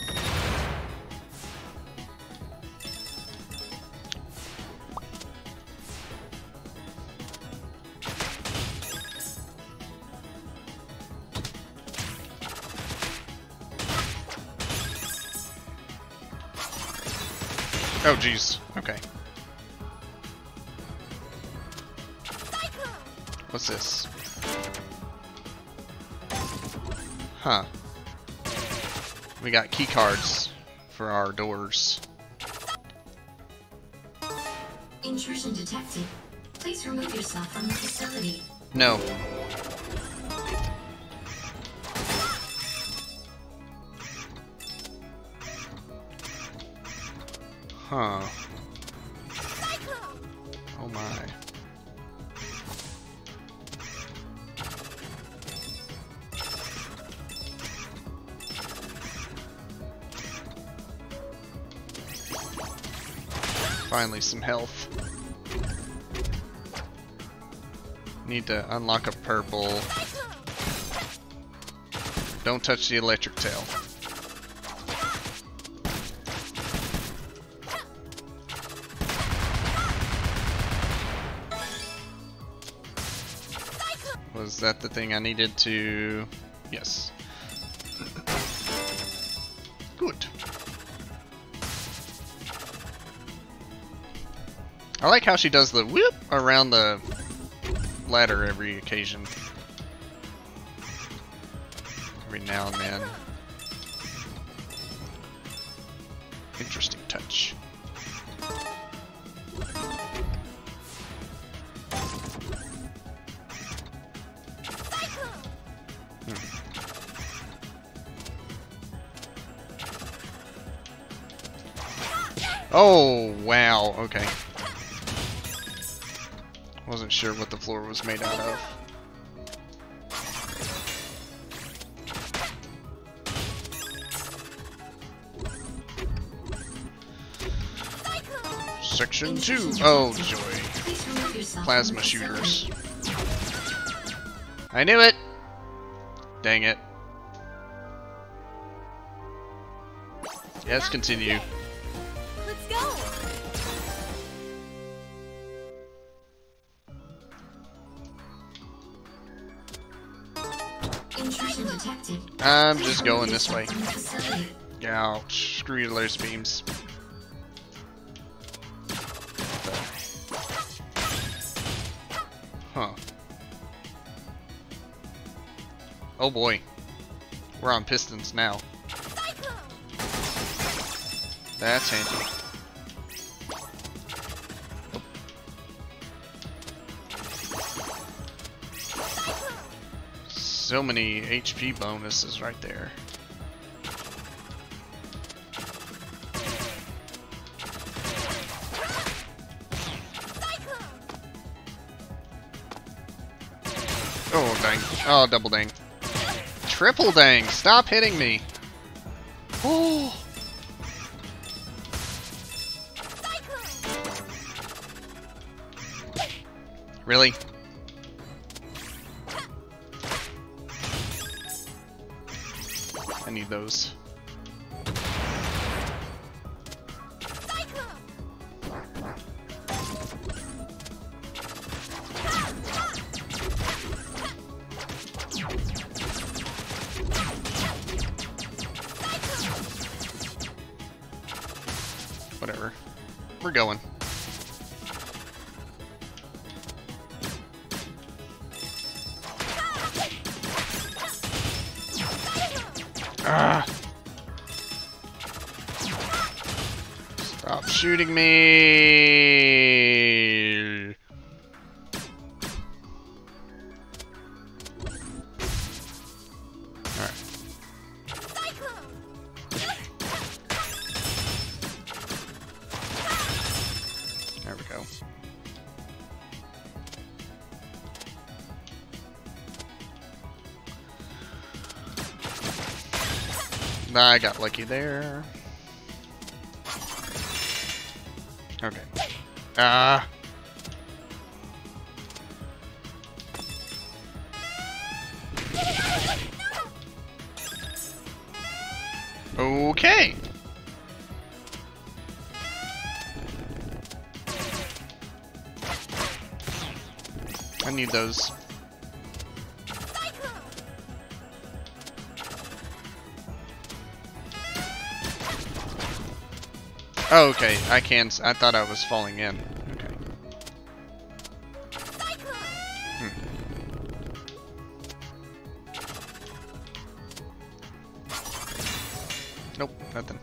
Oh, jeez. Okay. What's this? Huh. We got key cards for our doors. Intrusion detected. Please remove yourself from the facility. No. Huh. Oh my. Finally some health. Need to unlock a purple. Don't touch the electric tail. Was that the thing I needed to... Yes. Good. I like how she does the whoop around the ladder every occasion. Every now and then. Interesting touch. Oh, wow. Okay. Wasn't sure what the floor was made out of. Section 2. Oh, joy. Plasma shooters. I knew it! Dang it. Yes, continue. Let's go. Intrusion detected. I'm just going this way. Ouch. Screw your laser beams. Huh. Oh boy. We're on pistons now. That's handy. So many HP bonuses right there. Oh dang. Oh, double dang. Triple dang. Stop hitting me. Oh. Really? I need those. Whatever. We're going. Ah. Stop shooting me. All right. There we go. I got lucky there. Okay. Ah. Okay. I need those. Oh, okay. I can. I thought I was falling in. Okay. Nope, nothing.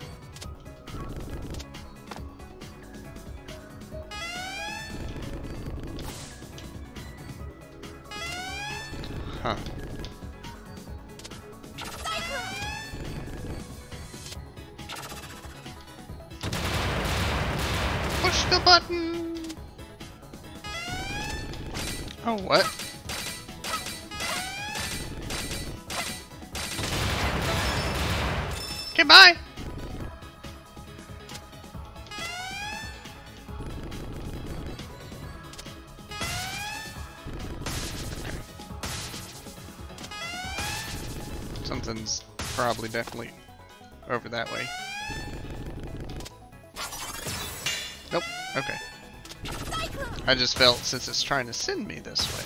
Huh. Push the button! Oh, what? Okay, bye! Something's probably definitely over that way. Nope. Okay. I just felt since it's trying to send me this way.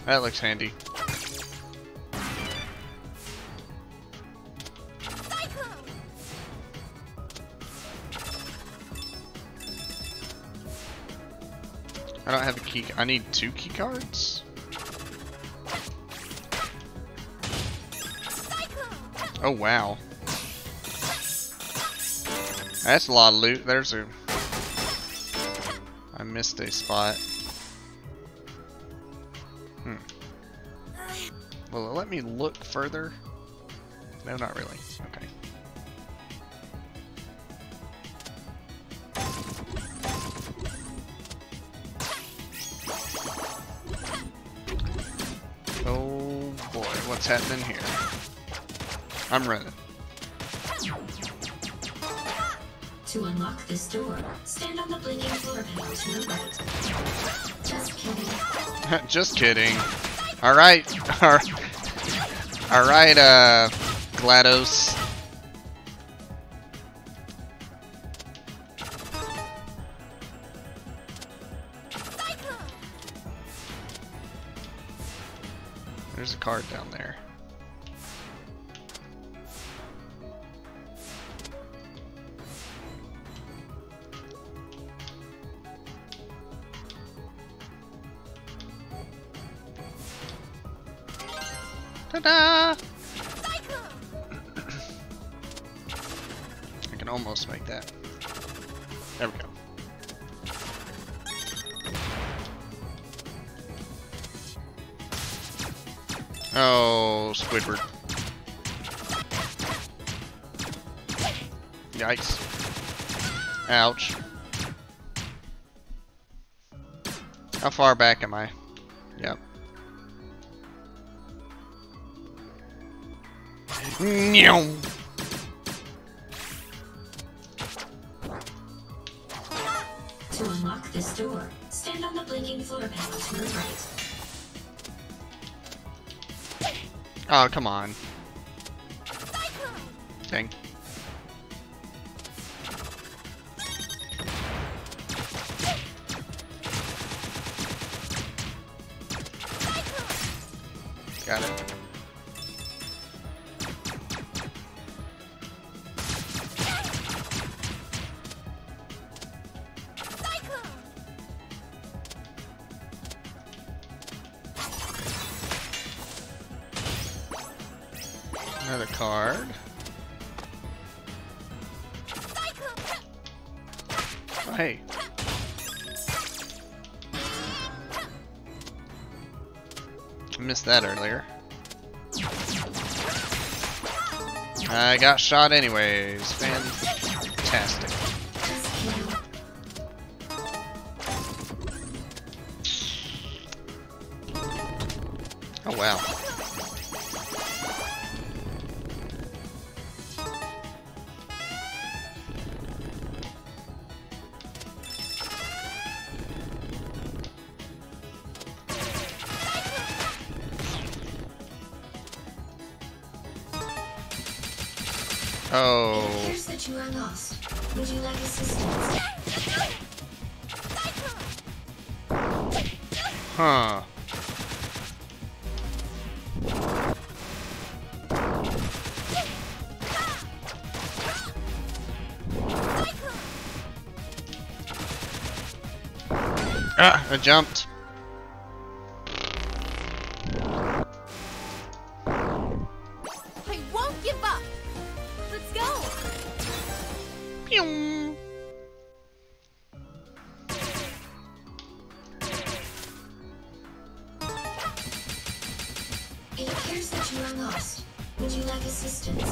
That looks handy. I don't have a key. I need 2 key cards. Oh wow. That's a lot of loot. There's a... I missed a spot. Will it let me look further? No, not really. Okay. Oh boy, what's happening here? I'm running. To unlock this door, stand on the blinking floor panel to your right. Just kidding. Just kidding. Alright. Alright, GLaDOS. There's a card down there. Ta-da! I can almost make that. There we go. Oh, Squidward. Yikes. Ouch. How far back am I? Yep. Meow. To unlock this door, stand on the blinking floor panel to your right. Oh, come on. Dang. Got it. Another card. Oh, hey. I missed that earlier. I got shot anyways. Fantastic. Oh wow. Oh. It appears that you are lost. Would you like assistance? Huh. Ah, I jumped. I won't give up. Let's go. Pew. It appears that you are lost. Would you like assistance?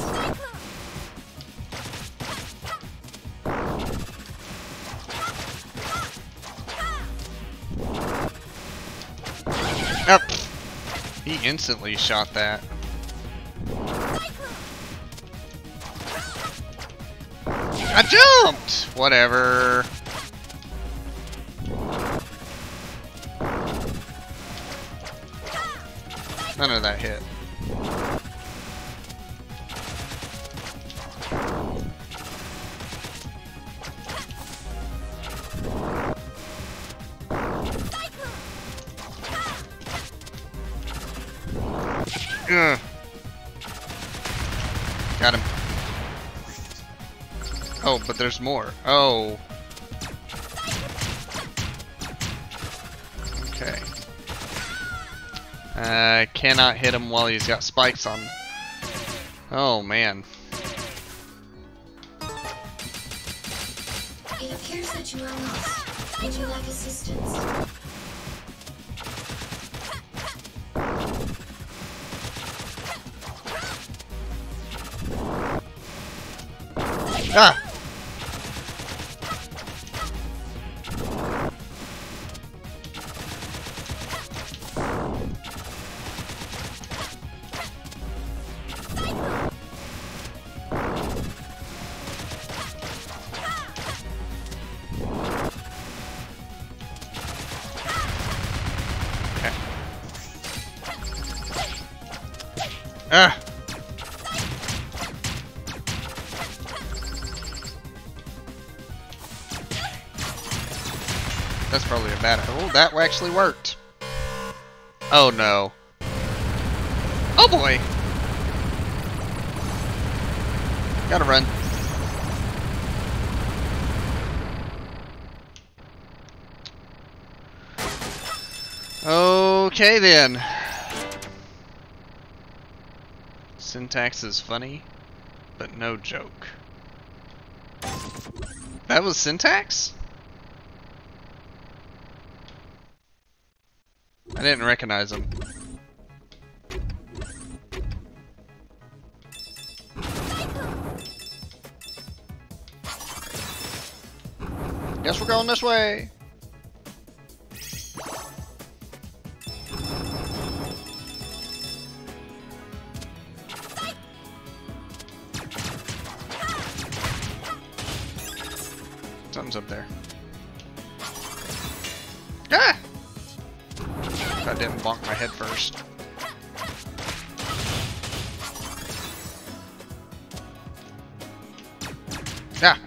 Yep. He instantly shot that. I jumped! Whatever. None of that hit. Ugh. Got him. Oh, but there's more. Oh. Okay. I cannot hit him while he's got spikes on. Oh, man. It appears that you are lost. Would you like assistance? Ah! Ah! That's probably a bad. Oh, that actually worked. Oh no. Oh boy. Gotta run. Okay then. Syntax is funny, but no joke. That was Syntax? I didn't recognize him. Guess we're going this way. Something's up there. Ah! I didn't bonk my head first. Ah!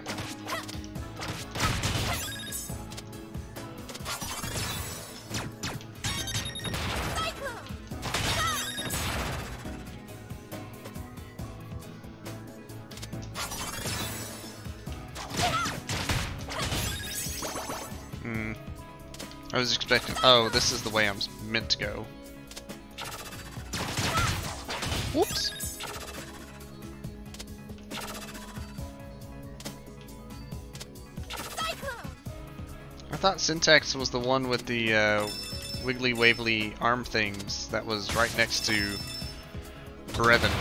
I was expecting. Oh, this is the way I'm meant to go. Whoops. I thought Syntax was the one with the wiggly wavely arm things that was right next to Brevin.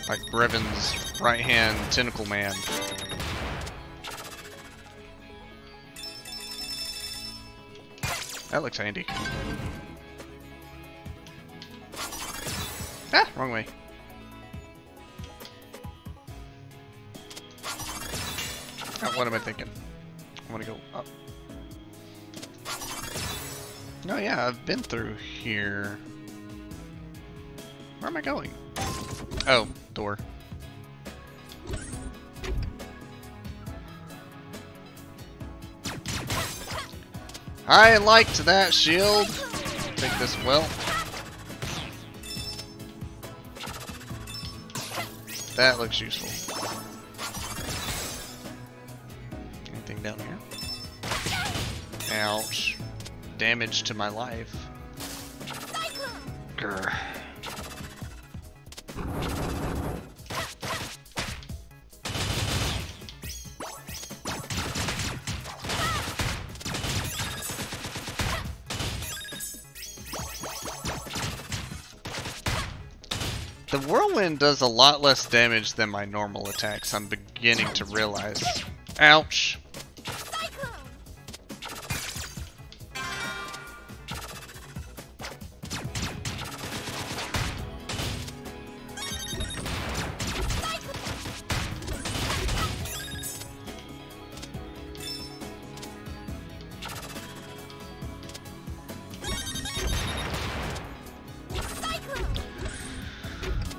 Like Brevin's right hand tentacle man. That looks handy. Ah, wrong way. Oh, what am I thinking? I want to go up. Oh yeah, I've been through here. Where am I going? Oh, door. I liked that shield. Take this well. That looks useful. Anything down here? Ouch. Damage to my life. Grr. The whirlwind does a lot less damage than my normal attacks, I'm beginning to realize. Ouch.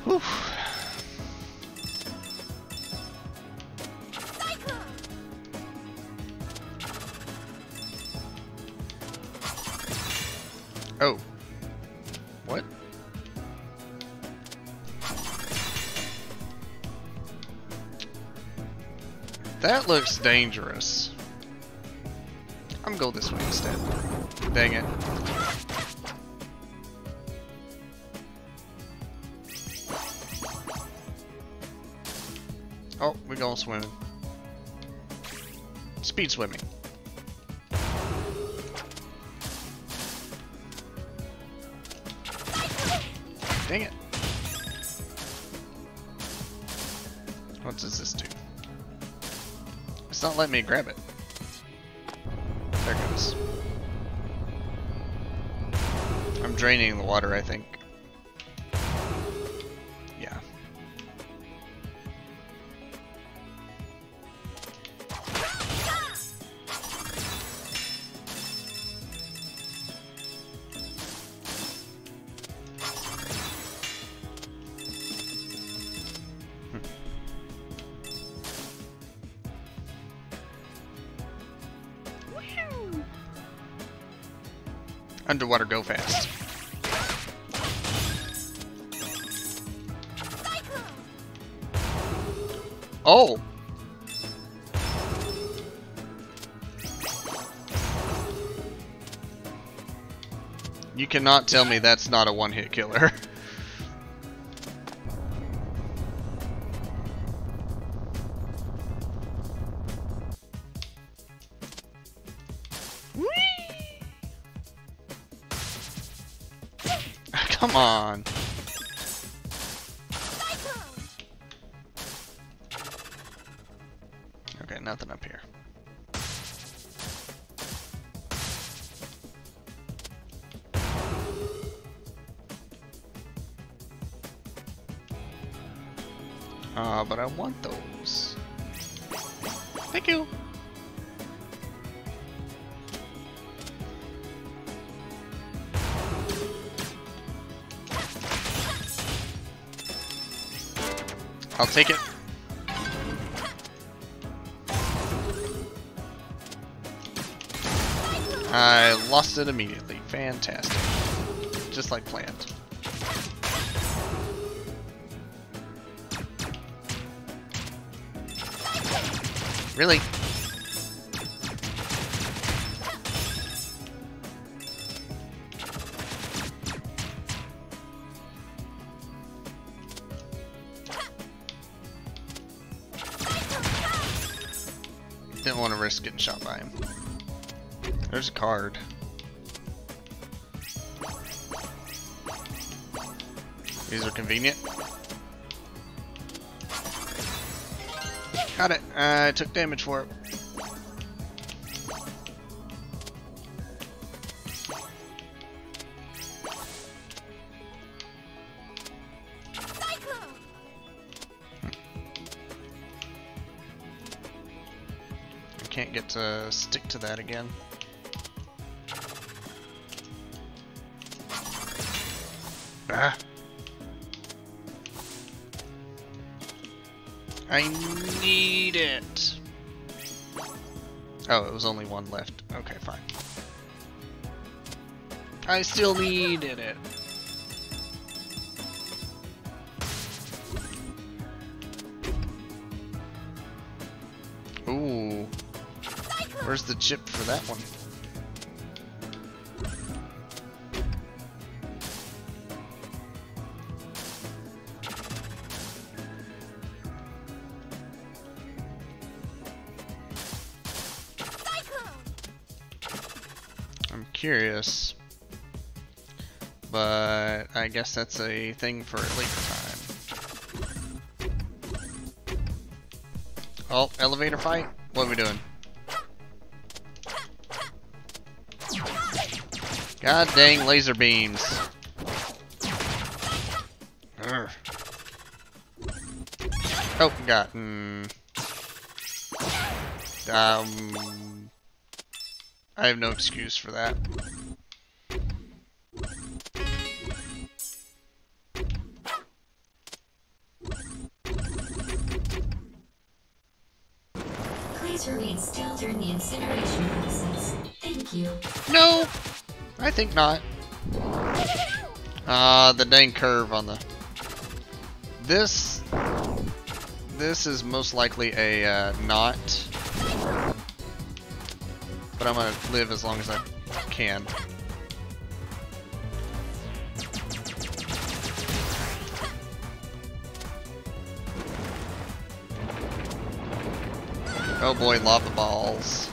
Whew. Oh. What? That looks dangerous. I'm gonna go this way instead. Dang it. Oh, we're going swimming. Speed swimming. Dang it. does this do? It's not letting me grab it. There it goes. I'm draining the water, I think. Yeah. Underwater go fast. Oh! You cannot tell me that's not a one-hit killer. Come on. Okay, nothing up here. But I want those. Thank you. I'll take it. I lost it immediately. Fantastic. Just like planned. Really? Didn't want to risk getting shot by him. There's a card. These are convenient. Got it. I took damage for it. Can't get to stick to that again. Ah. I need it. Oh, it was only one left. Okay, fine. I still needed it. Ooh. Where's the chip for that one? I'm curious, but I guess that's a thing for a later time. Oh, elevator fight? What are we doing? God dang laser beams. Urgh. Oh, God. I have no excuse for that. Please remain still during the incineration process. Thank you. No! I think not. The dang curve on the... This is most likely a knot. But I'm gonna live as long as I can. Oh boy, lava balls.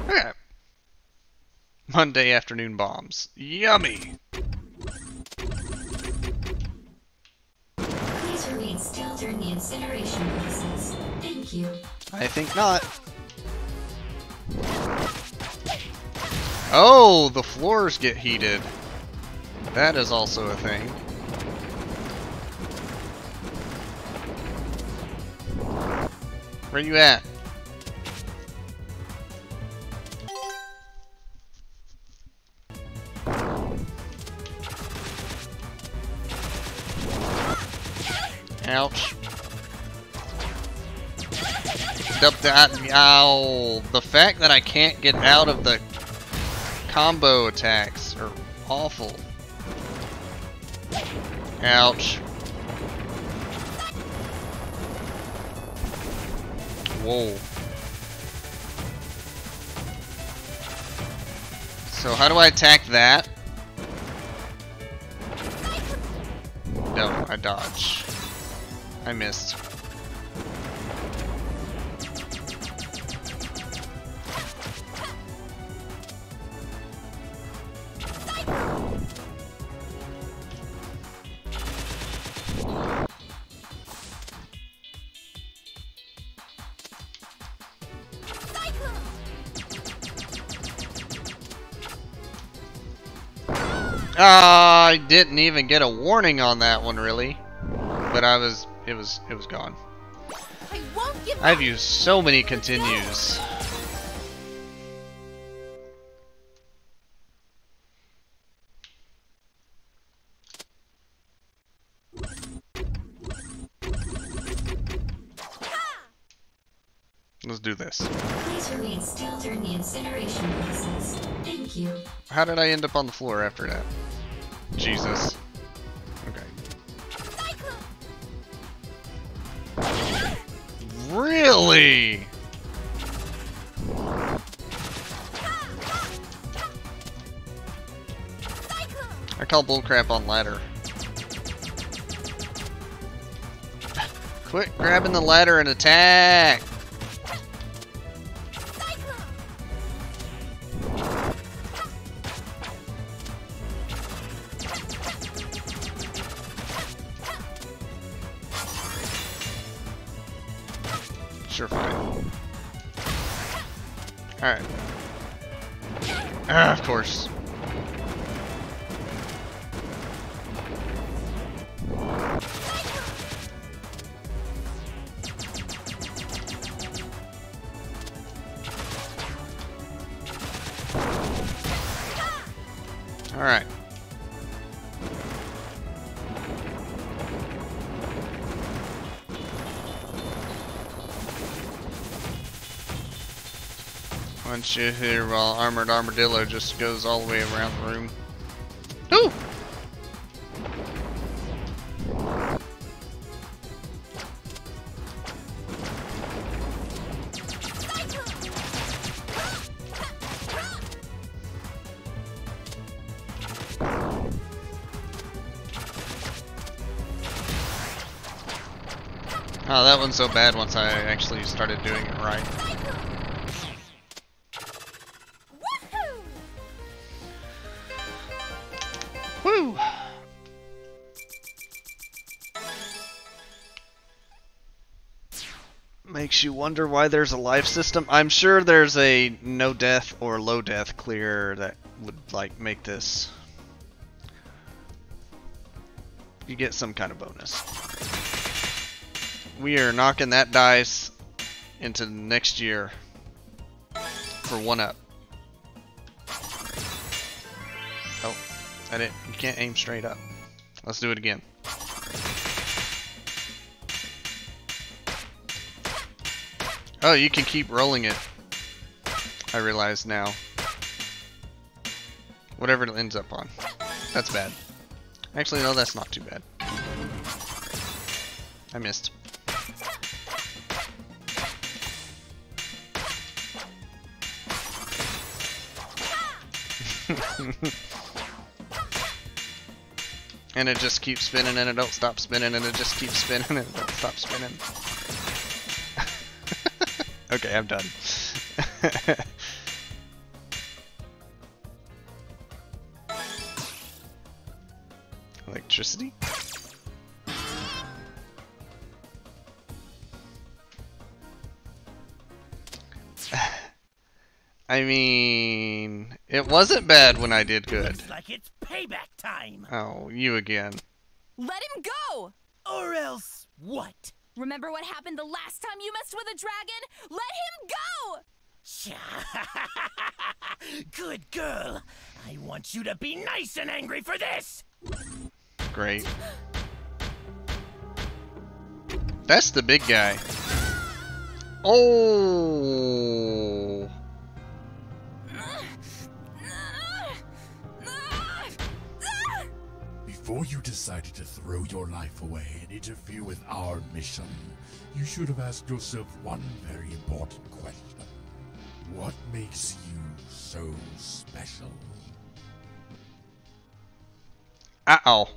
Okay. Monday afternoon bombs. Yummy! Please remain still during the incineration process. Thank you. I think not. Oh, the floors get heated. That is also a thing. Where you at? Ouch. Ow. The fact that I can't get out of the combo attacks are awful. Ouch. Whoa. So how do I attack that? No, I dodge. I missed. I didn't even get a warning on that one, really. But it was gone. I've used so many continues. Let's do this. Please remain still during the incineration process. Thank you. How did I end up on the floor after that? Jesus. Okay. Really? I call bullcrap on ladder. Quit grabbing the ladder and attack! Sure, fine. Alright. Ah, of course. Alright. Punch you here while Armored Armadillo just goes all the way around the room. Ooh! Oh, that wasn't so bad once I actually started doing it right. Woo! Makes you wonder why there's a life system. I'm sure there's a no death or low death clear that would like make this. You get some kind of bonus. We are knocking that dice into next year for 1-up. Oh, I didn't. You can't aim straight up. Let's do it again. Oh, you can keep rolling it. I realize now. Whatever it ends up on. That's bad. Actually, no, that's not too bad. I missed. And it just keeps spinning and it don't stop spinning and it just keeps spinning and it don't stop spinning. Okay, I'm done. Electricity? I mean, it wasn't bad when I did good. Looks like it's payback time. Oh, you again. Let him go! Or else what? Remember what happened the last time you messed with a dragon? Let him go! Good girl. I want you to be nice and angry for this. Great. That's the big guy. Oh. Before you decided to throw your life away and interfere with our mission, you should have asked yourself one very important question. What makes you so special? Uh-oh.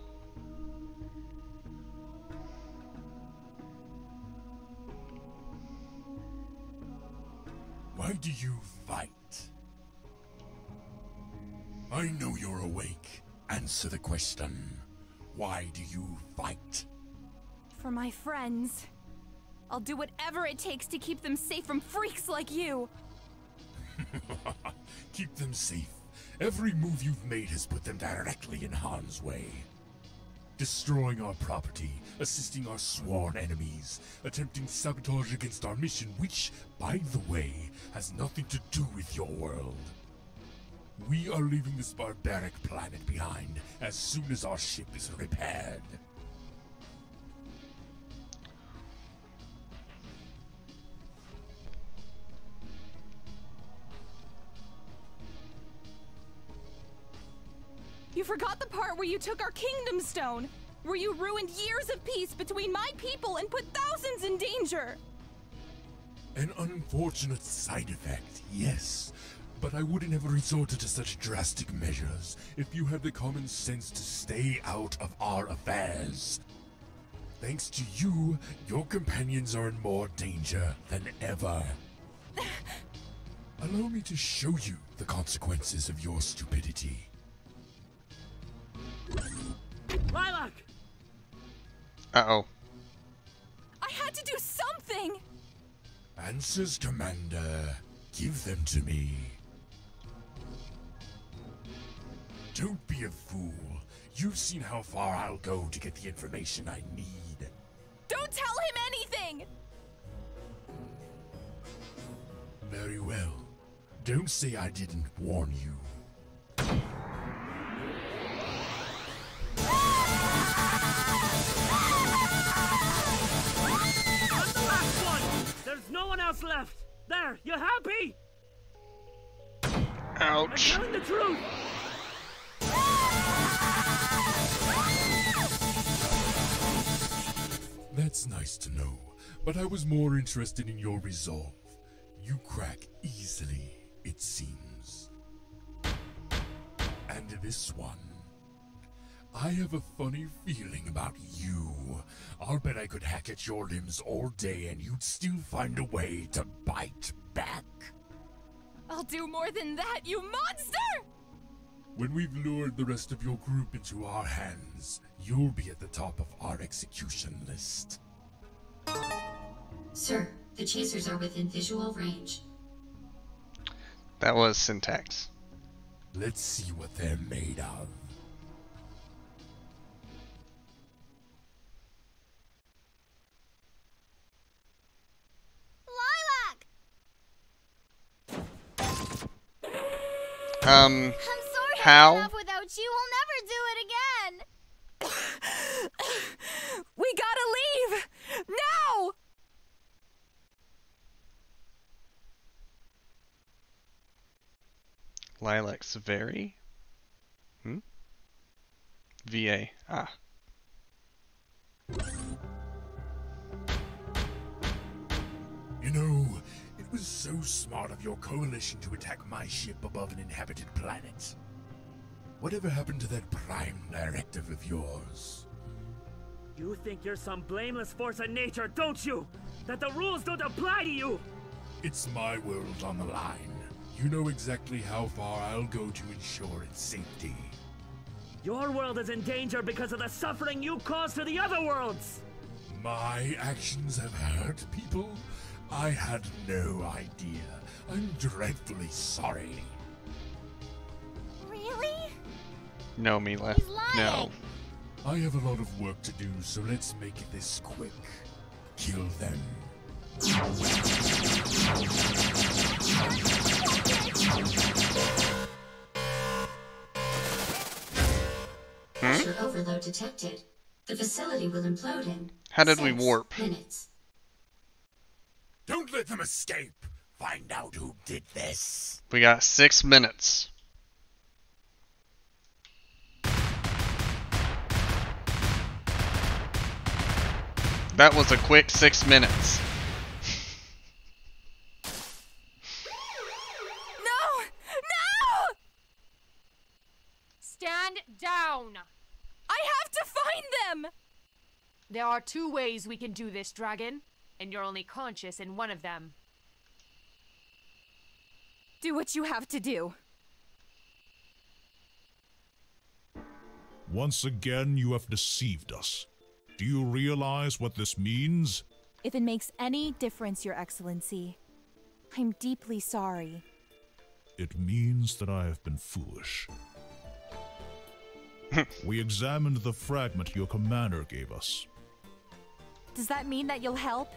Why do you fight? I know you're awake. Answer the question. Why do you fight? For my friends. I'll do whatever it takes to keep them safe from freaks like you. Keep them safe. Every move you've made has put them directly in harm's way. Destroying our property, assisting our sworn enemies, attempting sabotage against our mission, which, by the way, has nothing to do with your world. We are leaving this barbaric planet behind as soon as our ship is repaired. You forgot the part where you took our Kingdom Stone, where you ruined years of peace between my people and put thousands in danger. An unfortunate side effect, yes. But I wouldn't have resorted to such drastic measures if you had the common sense to stay out of our affairs. Thanks to you, your companions are in more danger than ever. Allow me to show you the consequences of your stupidity. Lilac! Uh-oh. I had to do something! Answers, Commander. Give them to me. Don't be a fool. You've seen how far I'll go to get the information I need. Don't tell him anything! Very well. Don't say I didn't warn you. That's the last one! There's no one else left! There, you happy? Ouch. I'm telling the truth! That's nice to know, but I was more interested in your resolve. You crack easily, it seems. And this one. I have a funny feeling about you. I'll bet I could hack at your limbs all day and you'd still find a way to bite back. I'll do more than that, you monster! When we've lured the rest of your group into our hands, you'll be at the top of our execution list. Sir, the chasers are within visual range. That was syntax. Let's see what they're made of. I'm sorry how? enough without you. I'll never do it again. We gotta leave! Now! Lilac's very? VA. Ah. You know, it was so smart of your coalition to attack my ship above an inhabited planet. Whatever happened to that prime directive of yours? You think you're some blameless force of nature, don't you? That the rules don't apply to you! It's my world on the line. You know exactly how far I'll go to ensure its safety. Your world is in danger because of the suffering you caused to the other worlds! My actions have hurt people? I had no idea. I'm dreadfully sorry. Really? No, Mila. He's lying. No. I have a lot of work to do, so let's make this quick. Kill them. Pressure overload detected. The facility will implode in. How did we 6 warp? minutes. Don't let them escape. Find out who did this. We got 6 minutes. That was a quick 6 minutes. No! No! Stand down! I have to find them! There are 2 ways we can do this, Dragon, and you're only conscious in one of them. Do what you have to do. Once again, you have deceived us. Do you realize what this means? If it makes any difference, Your Excellency, I'm deeply sorry. It means that I have been foolish. We examined the fragment your commander gave us. Does that mean that you'll help?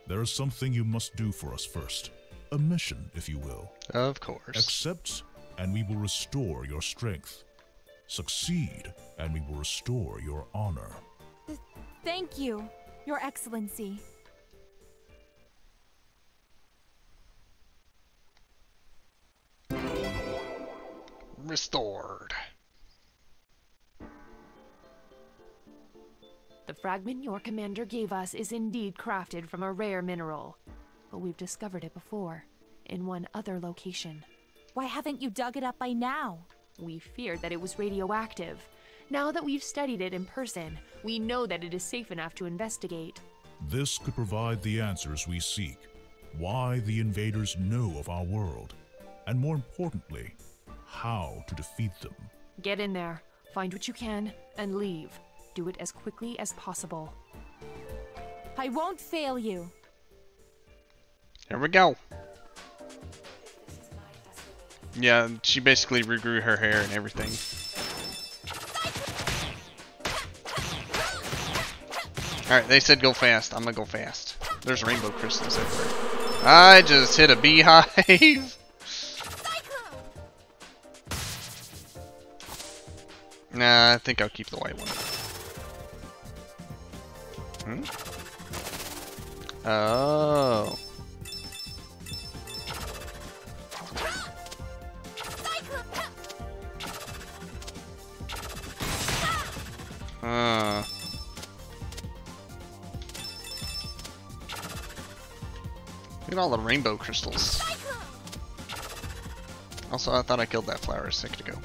There is something you must do for us first. A mission, if you will. Of course. Accept, and we will restore your strength. Succeed, and we will restore your honor. Thank you, Your Excellency. Restored. The fragment your commander gave us is indeed crafted from a rare mineral. But we've discovered it before, in one other location. Why haven't you dug it up by now? We feared that it was radioactive. Now that we've studied it in person, we know that it is safe enough to investigate. This could provide the answers we seek. Why the invaders know of our world. And more importantly, how to defeat them. Get in there, find what you can, and leave. Do it as quickly as possible. I won't fail you. Here we go. Yeah, she basically regrew her hair and everything. Alright, they said go fast. I'm gonna go fast. There's rainbow crystals everywhere. I just hit a beehive. Nah, I think I'll keep the white one. Oh. Look at all the rainbow crystals. Also, I thought I killed that flower a second ago.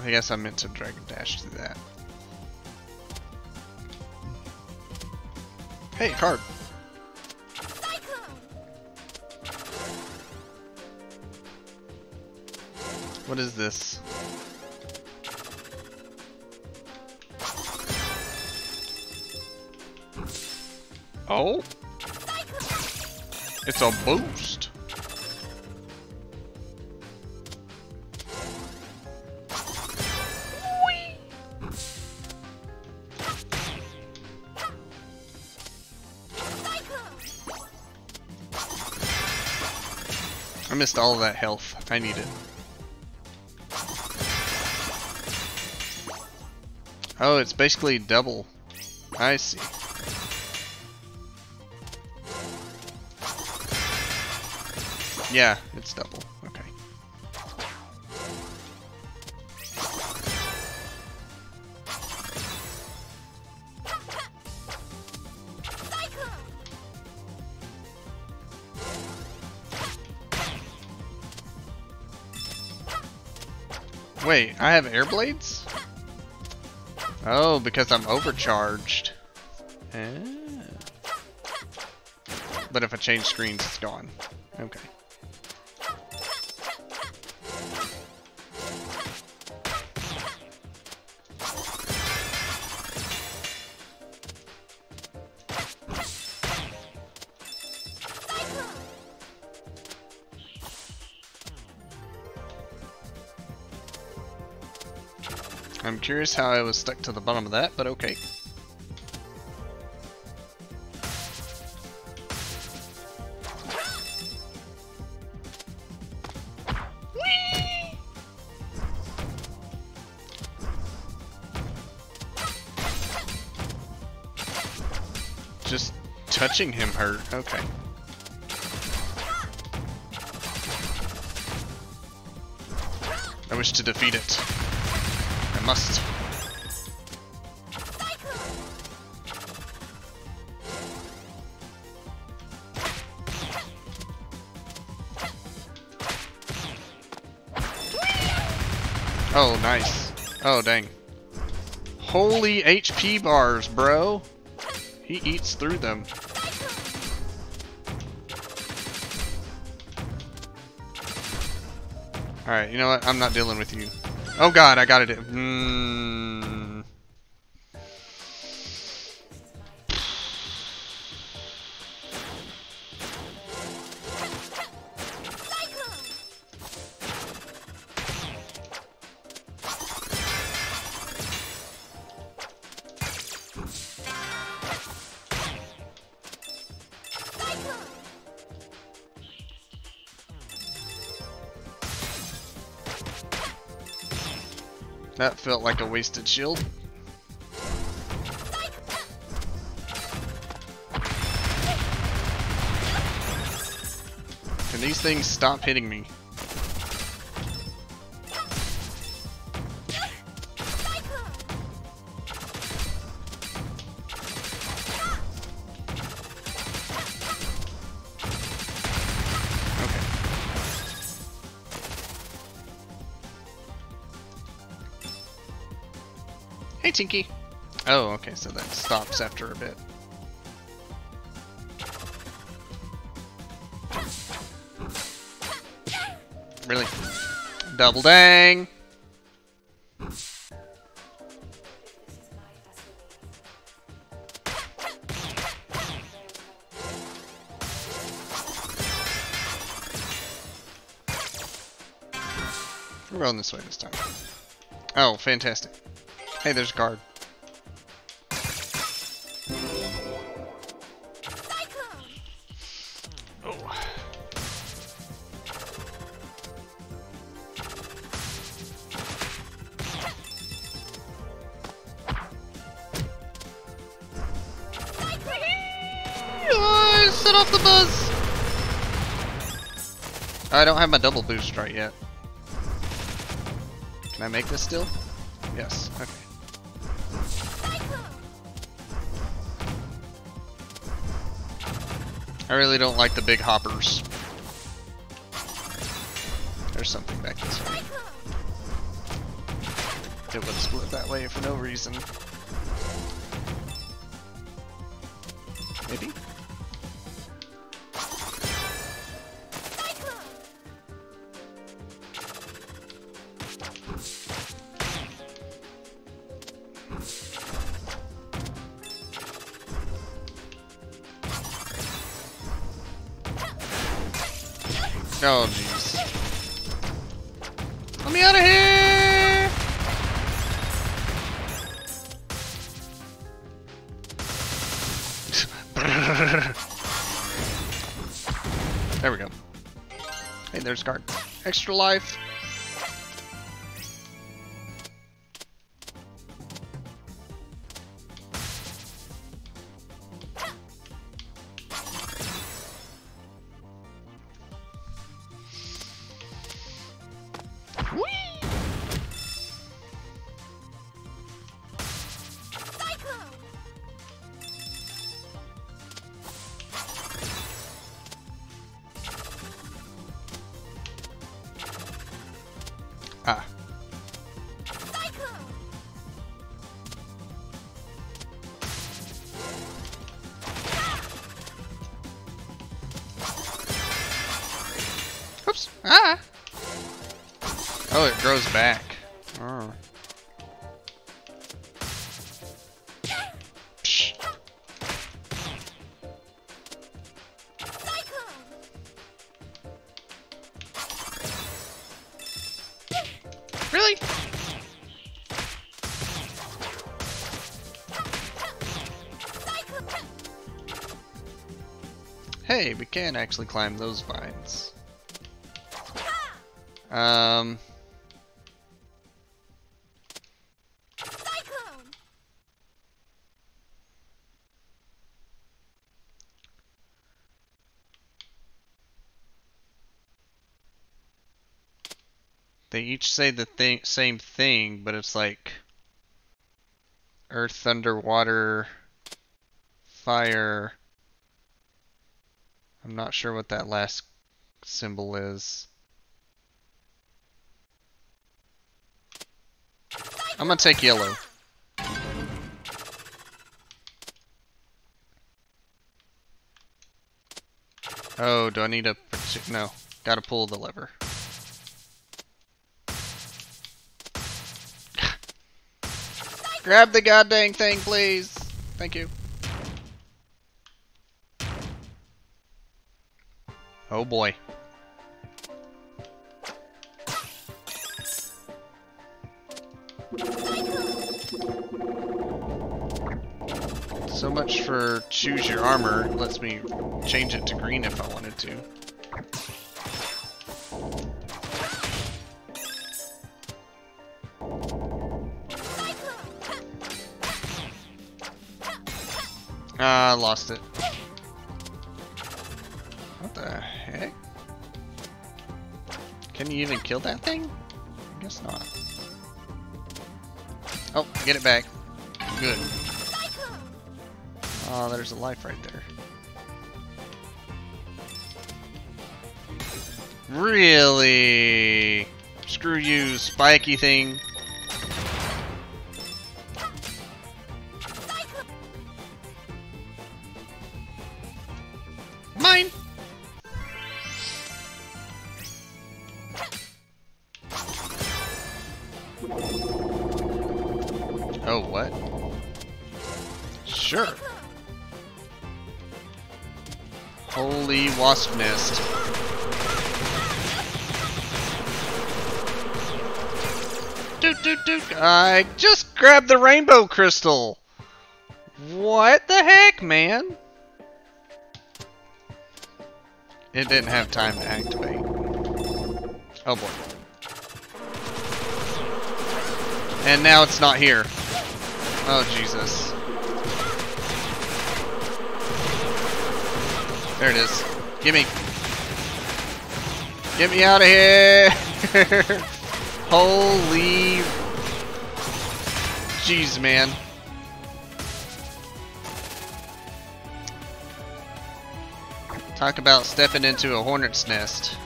I guess I meant to Dragon Dash through that. Hey, card. What is this? Oh? It's a boost. I missed all of that health. I need it. Oh, it's basically double. I see. Yeah, it's double. Okay. Wait, I have air blades? Oh, because I'm overcharged. Ah. But if I change screens, it's gone. Okay. I'm curious how I was stuck to the bottom of that, but okay. Just touching him hurt. Okay. I wish to defeat it. I must. Oh, nice. Oh, dang. Holy HP bars, bro. He eats through them. Alright, you know what? I'm not dealing with you. Oh god, I got it. That felt like a wasted shield. Can these things stop hitting me? Hey, Tinky. Oh, okay, so that stops after a bit. Really? Double dang! We're going this way this time. Oh, fantastic. Hey, there's a guard. Oh. Oh, set off the buzz! I don't have my double boost right yet. Can I make this still? Yes, okay. I really don't like the big hoppers. There's something back this way. It would split that way for no reason. Maybe? Oh, jeez. Let me out of here! There we go. Hey, there's guard. Extra life. Ah. Oops. Ah. Oh, it grows back. Oh. Psh. Really? Hey, we can actually climb those vines. Cyclone! They each say the same thing, but it's like earth, thunder, water, fire. I'm not sure what that last symbol is. I'm gonna take yellow. Oh, do I need a... No. Gotta pull the lever. Grab the goddamn thing, please. Thank you. Oh boy. So much for choose your armor. It lets me change it to green if I wanted to. Ah, I lost it. What the heck? Can you even kill that thing? I guess not. Oh, get it back. Good. Oh, there's a life right there. Really? Screw you, spiky thing. Mine! Oh, what? Sure. Holy wasp nest. I just grabbed the rainbow crystal. What the heck, man? It didn't have time to activate. Oh boy. And now it's not here. Oh Jesus. There it is. Gimme. Get me out of here. Holy jeez, man. Talk about stepping into a hornet's nest.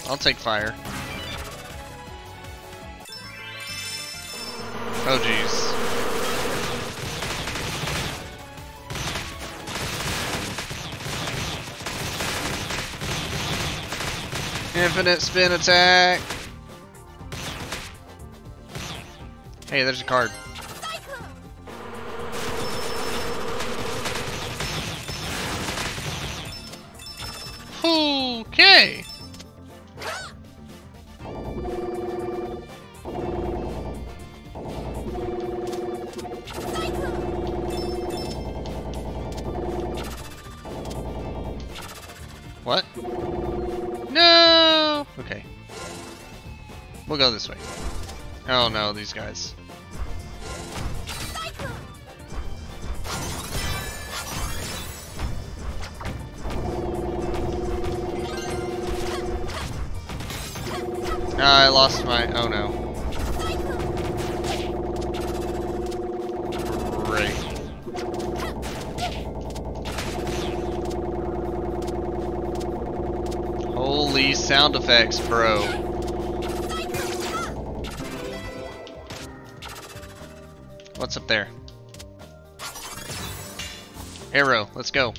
I'll take fire. Oh jeez. Infinite spin attack. Hey, there's a card. Okay. What? No! Okay. We'll go this way. Oh no, these guys. I lost my... Oh no. Great. Holy sound effects, bro. What's up there? Arrow, let's go.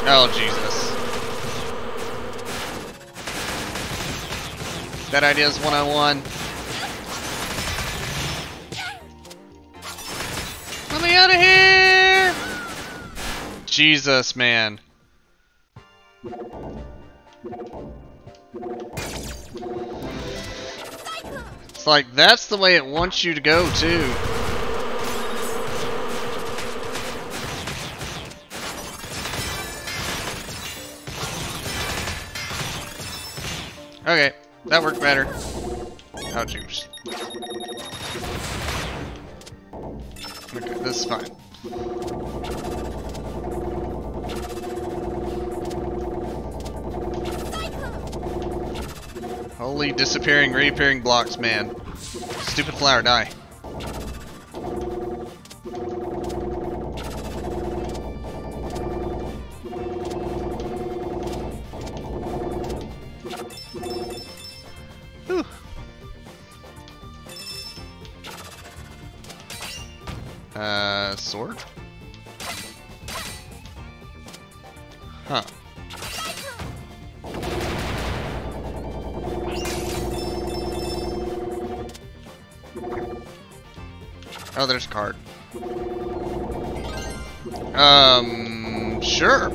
Oh, Jesus. That idea is one-on-one. Let me out of here! Jesus, man. It's like, that's the way it wants you to go, too. Okay, that worked better. Oh, juice. Okay, this is fine. Holy disappearing, reappearing blocks, man. Stupid flower, die. Whew. Sword? Huh. Oh, there's a card. Sure.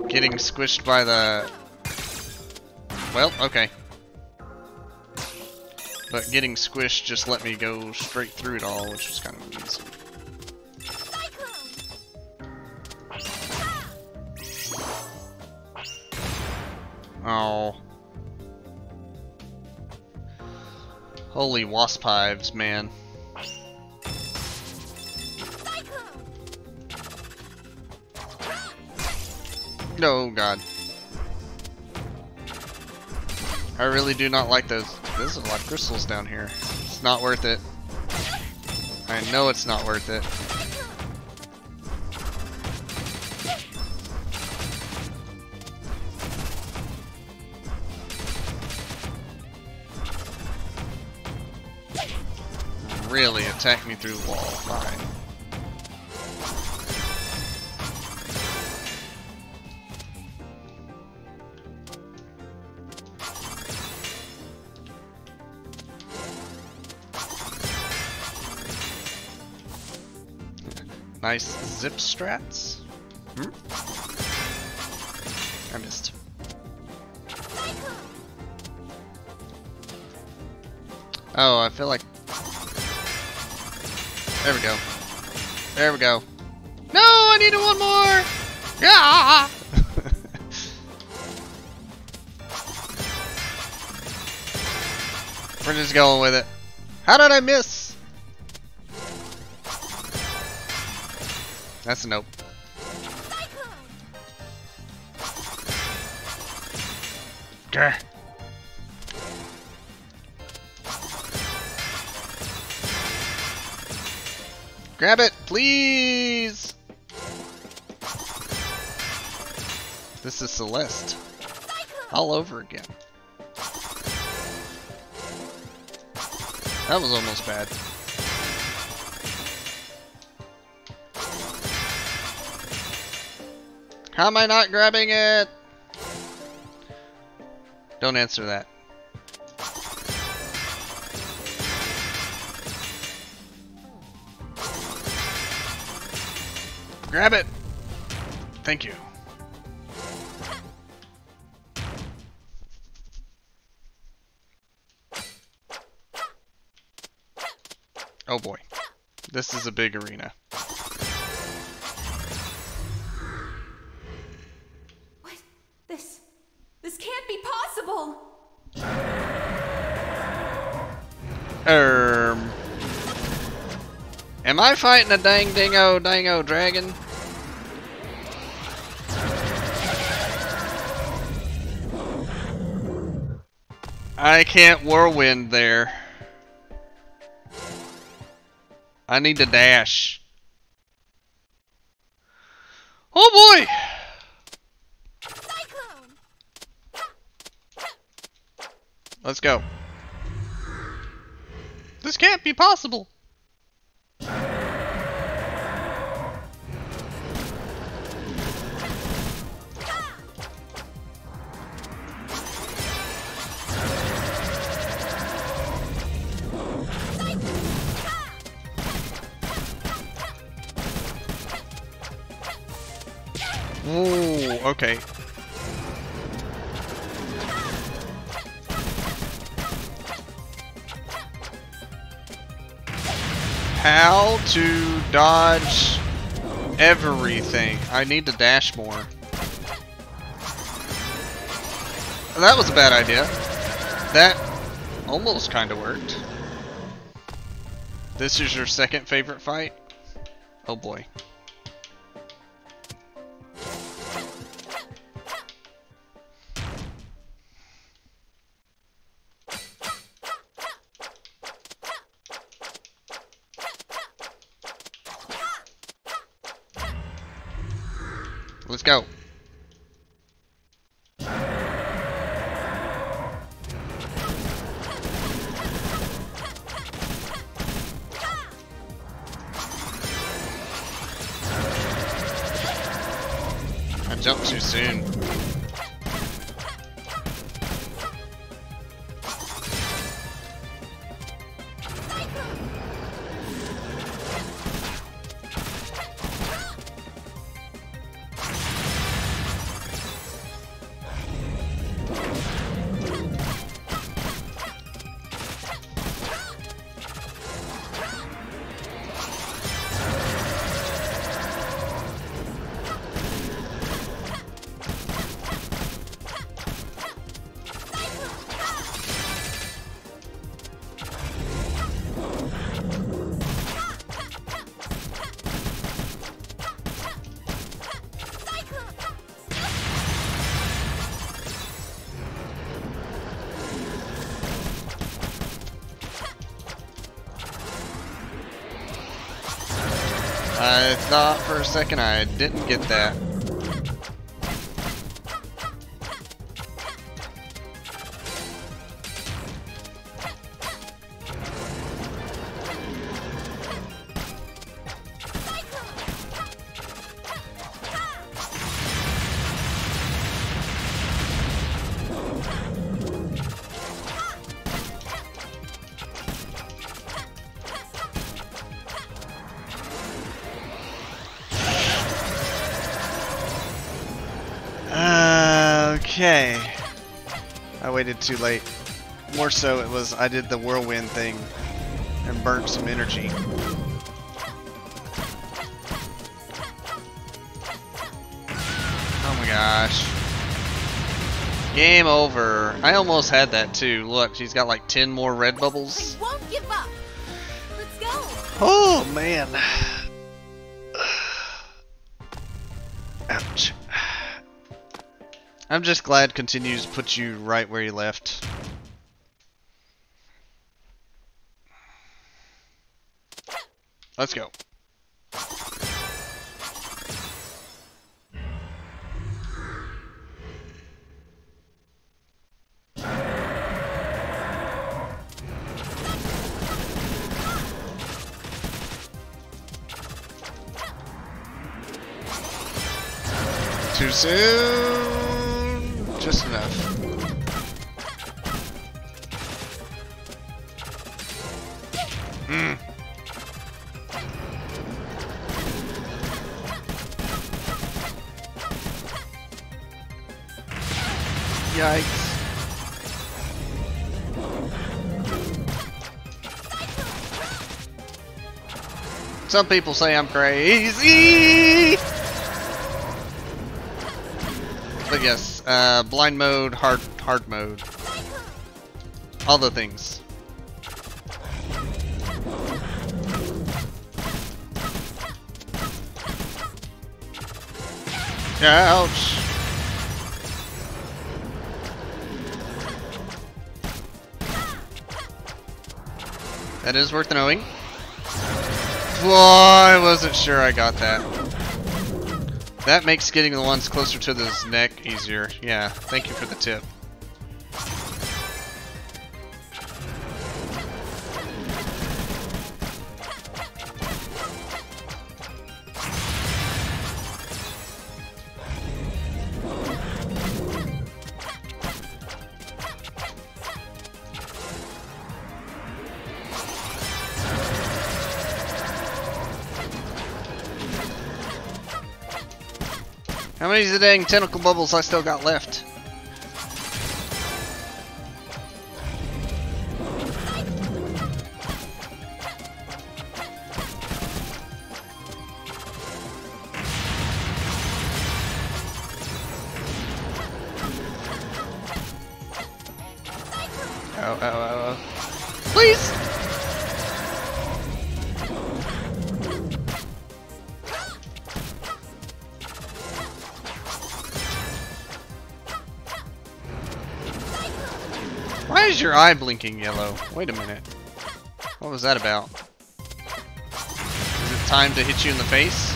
Getting squished by the... Well, okay. But getting squished just let me go straight through it all, which was kind of amusing. Oh. Holy wasp hives, man. Oh god. I really do not like those. There's a lot of crystals down here. It's not worth it. I know it's not worth it. Really attack me through the wall. Fine. Nice zip strats. Hmm? I missed. Oh, I feel like... There we go. There we go. No, I needed one more! Yeah! We're just going with it. How did I miss? That's a nope. Grr. Grab it, please! This is Celeste. All over again. That was almost bad. How am I not grabbing it? Don't answer that. Grab it! Thank you. Oh boy. This is a big arena. What? This can't be possible! Am I fighting a dango dragon? I can't whirlwind there. I need to dash. Oh boy! Let's go. This can't be possible. Ooh, okay. How to dodge everything. I need to dash more. That was a bad idea. That almost kind of worked. This is your second favorite fight? Oh boy. Let's go. I jumped too soon. I thought for a second I didn't get that. Okay. I waited too late. More so it was I did the whirlwind thing and burnt some energy. Oh my gosh. Game over. I almost had that too. Look, she's got like 10 more red bubbles. I won't give up. Let's go. Oh man. Ouch. I'm just glad continues to put you right where you left. Let's go. Too soon. Just enough. Yikes. Some people say I'm crazy. But yes, blind mode, hard mode. All the things. Ouch. That is worth knowing. Whoa, I wasn't sure I got that. That makes getting the ones closer to his neck easier. Yeah, thank you for the tip. How many of the dang tentacle bubbles I still got left? Oh. Please! Why is your eye blinking yellow? Wait a minute. What was that about? Is it time to hit you in the face?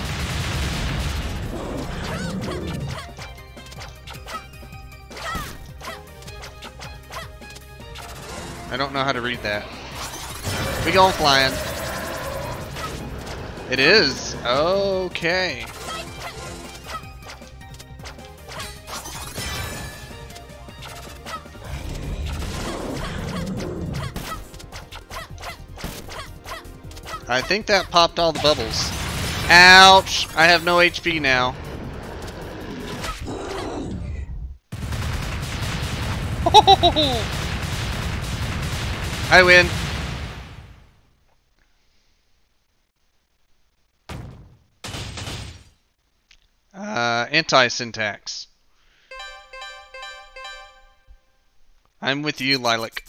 I don't know how to read that. We going flying. It is. Okay. I think that popped all the bubbles. Ouch! I have no HP now. I win. Anti-syntax. I'm with you, Lilac.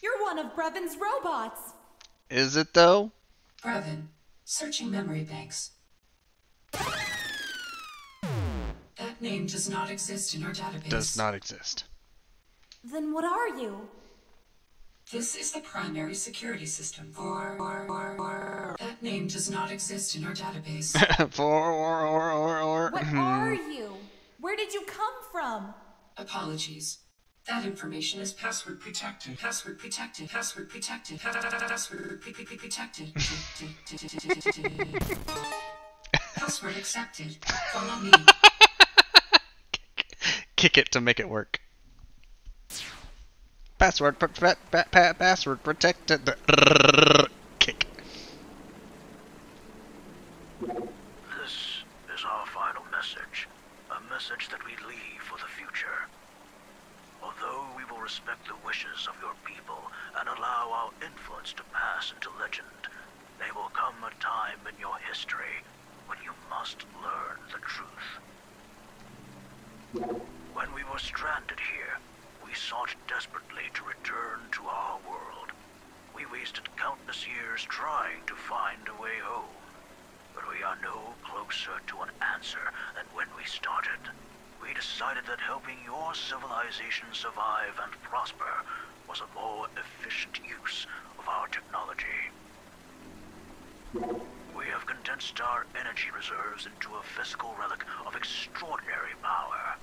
You're one of Brevon's robots. Is it though? Brevon, searching memory banks. That name does not exist in our database. Does not exist. Then what are you? This is the primary security system for that name does not exist in our database. What are you? Where did you come from? Apologies. That information is password protected. Password protected. Password protected. Password protected. Password accepted. Follow me. Kick it to make it work. Password password protected. Kick. This is our final message. A message that we leave for the future. Although we will respect the wishes of your people and allow our influence to pass into legend, there will come a time in your history when you must learn the truth. When we were stranded here, we sought desperately to return to our world. We wasted countless years trying to find a way home, but we are no closer to an answer than when we started. We decided that helping your civilization survive and prosper was a more efficient use of our technology. We have condensed our energy reserves into a physical relic of extraordinary power.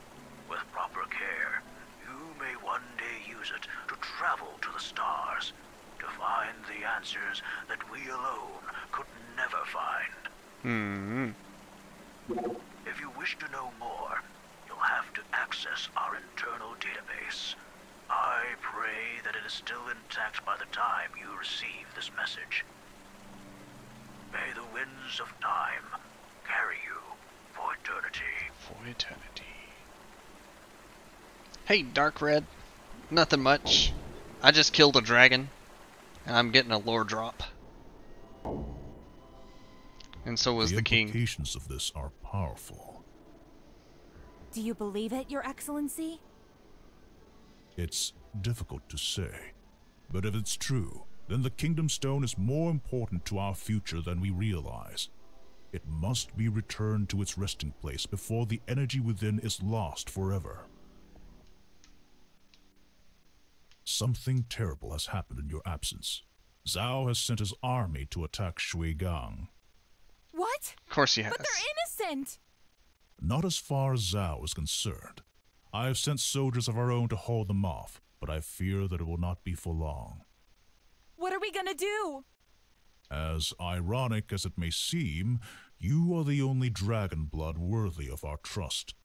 With proper care, you may one day use it to travel to the stars, to find the answers that we alone could never find. If you wish to know more, you'll have to access our internal database. I pray that it is still intact by the time you receive this message. May the winds of time carry you for eternity. For eternity. Hey, Dark Red. Nothing much. I just killed a dragon, and I'm getting a lore drop. And so was the king. The implications of this are powerful. Do you believe it, Your Excellency? It's difficult to say, but if it's true, then the Kingdom Stone is more important to our future than we realize. It must be returned to its resting place before the energy within is lost forever. Something terrible has happened in your absence. Zhao has sent his army to attack Shuigang. What? Of course he has. But they're innocent! Not as far as Zhao is concerned. I have sent soldiers of our own to hold them off, but I fear that it will not be for long. What are we gonna do? As ironic as it may seem, you are the only dragon blood worthy of our trust.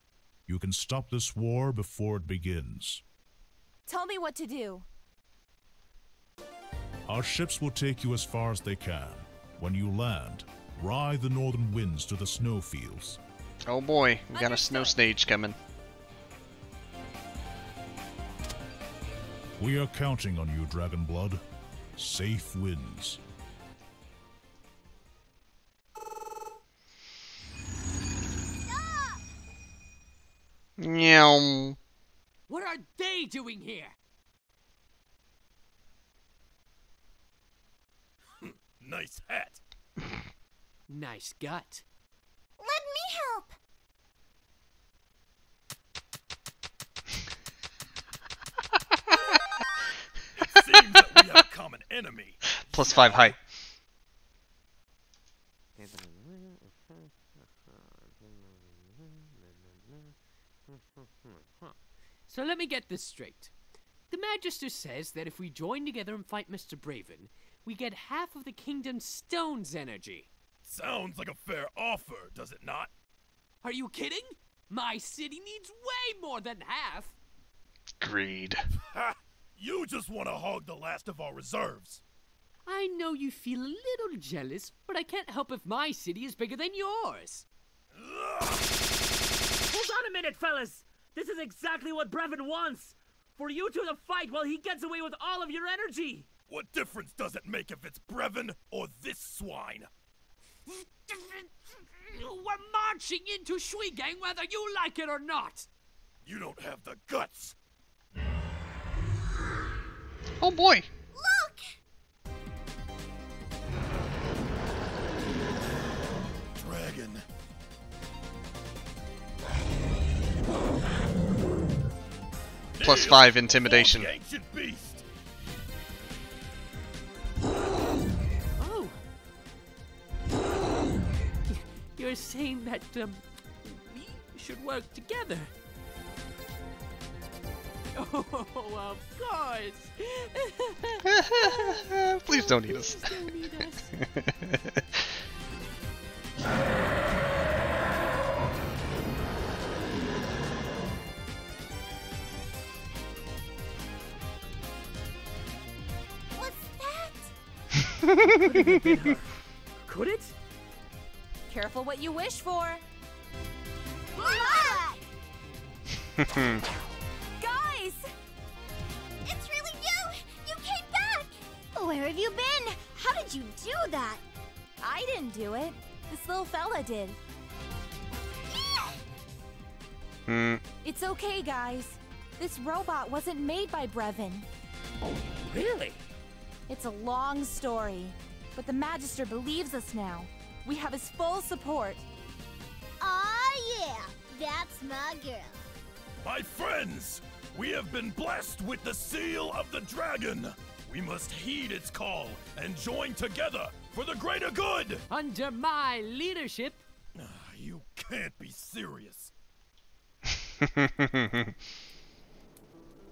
You can stop this war before it begins. Tell me what to do. Our ships will take you as far as they can. When you land, ride the northern winds to the snowfields. Oh boy, we got a snow stage coming. We are counting on you, Dragonblood. Safe winds. Meow. What are they doing here? Nice hat. Nice gut. Let me help. It seems that we have a common enemy. +5 height. So let me get this straight. The Magister says that if we join together and fight Mr. Braven, we get half of the Kingdom's stone's energy. Sounds like a fair offer, does it not? Are you kidding? My city needs way more than half. Greed. Ha! You just want to hog the last of our reserves. I know you feel a little jealous, but I can't help if my city is bigger than yours. Hold on a minute, fellas! This is exactly what Brevin wants! For you two to fight while he gets away with all of your energy! What difference does it make if it's Brevin or this swine? We're marching into Shuigang whether you like it or not! You don't have the guts! Oh boy! Look! Dragon. +5 intimidation. The ancient beast. Oh. You're saying that, we should work together. Oh, of course. Please don't eat us. Please don't eat us. Could it have been her? Could it? Careful what you wish for. Guys! It's really you! You came back! Where have you been? How did you do that? I didn't do it. This little fella did. It's okay, guys. This robot wasn't made by Brevin. Really? It's a long story, but the Magister believes us now. We have his full support. Aw, yeah! That's my girl. My friends, we have been blessed with the Seal of the Dragon. We must heed its call and join together for the greater good. Under my leadership. You can't be serious.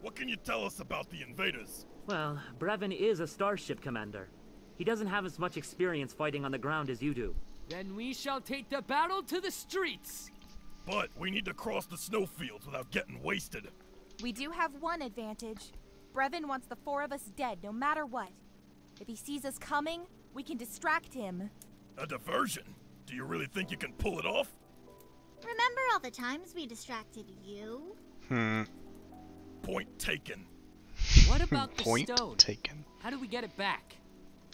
What can you tell us about the invaders? Well, Brevin is a starship commander. He doesn't have as much experience fighting on the ground as you do. Then we shall take the battle to the streets. But we need to cross the snowfields without getting wasted. We do have one advantage. Brevin wants the four of us dead no matter what. If he sees us coming, we can distract him. A diversion? Do you really think you can pull it off? Remember all the times we distracted you? Point taken. What about the Point stone? taken. How do we get it back?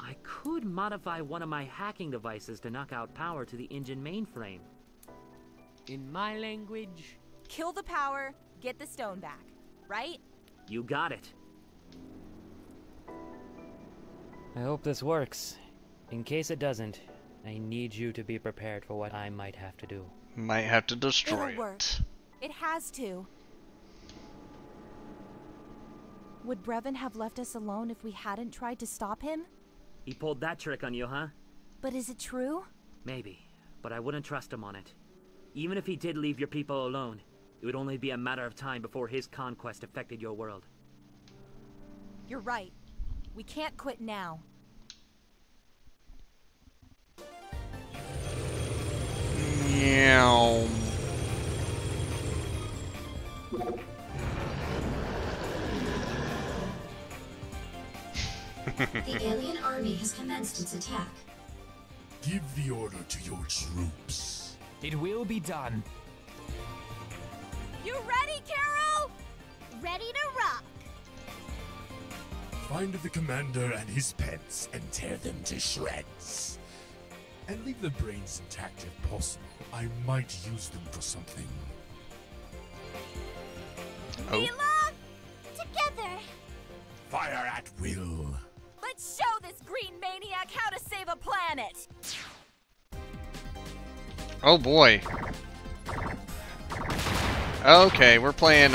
I could modify one of my hacking devices to knock out power to the engine mainframe. In my language, Kill the power, get the stone back, right? You got it. I hope this works. In case it doesn't, I need you to be prepared for what I might have to do. Might have to destroy It'll work. it. It has to. Would Brevin have left us alone if we hadn't tried to stop him? He pulled that trick on you, huh? But is it true? Maybe, but I wouldn't trust him on it. Even if he did leave your people alone, it would only be a matter of time before his conquest affected your world. You're right. We can't quit now. Meow. The alien army has commenced its attack. Give the order to your troops. It will be done. You ready, Carol? Ready to rock. Find the commander and his pets and tear them to shreds. And leave the brains intact if possible. I might use them for something. Oh. Mila! At will. Let's show this green maniac how to save a planet! Oh boy. Okay, we're playing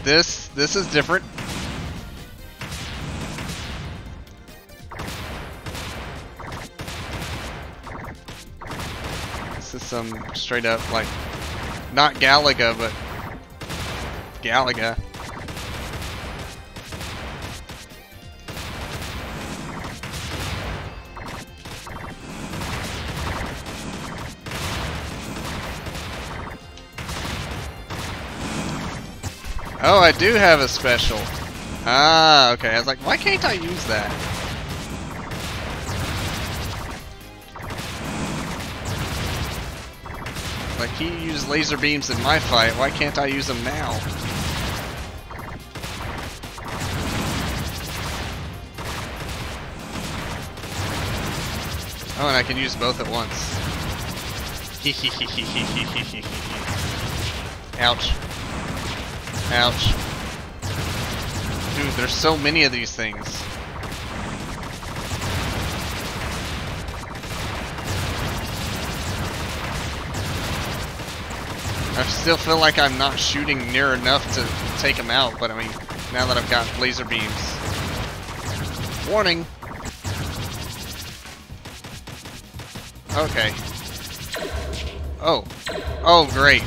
This is different. This is some straight up like not Galaga, but Galaga. Oh, I do have a special. Ah, okay. I was like, why can't I use that? Like, he used laser beams in my fight. Why can't I use them now? Oh, and I can use both at once. Ouch. Ouch. Dude, there's so many of these things. I still feel like I'm not shooting near enough to take them out, but I mean, now that I've got laser beams. Warning! Okay. Oh. Oh, great.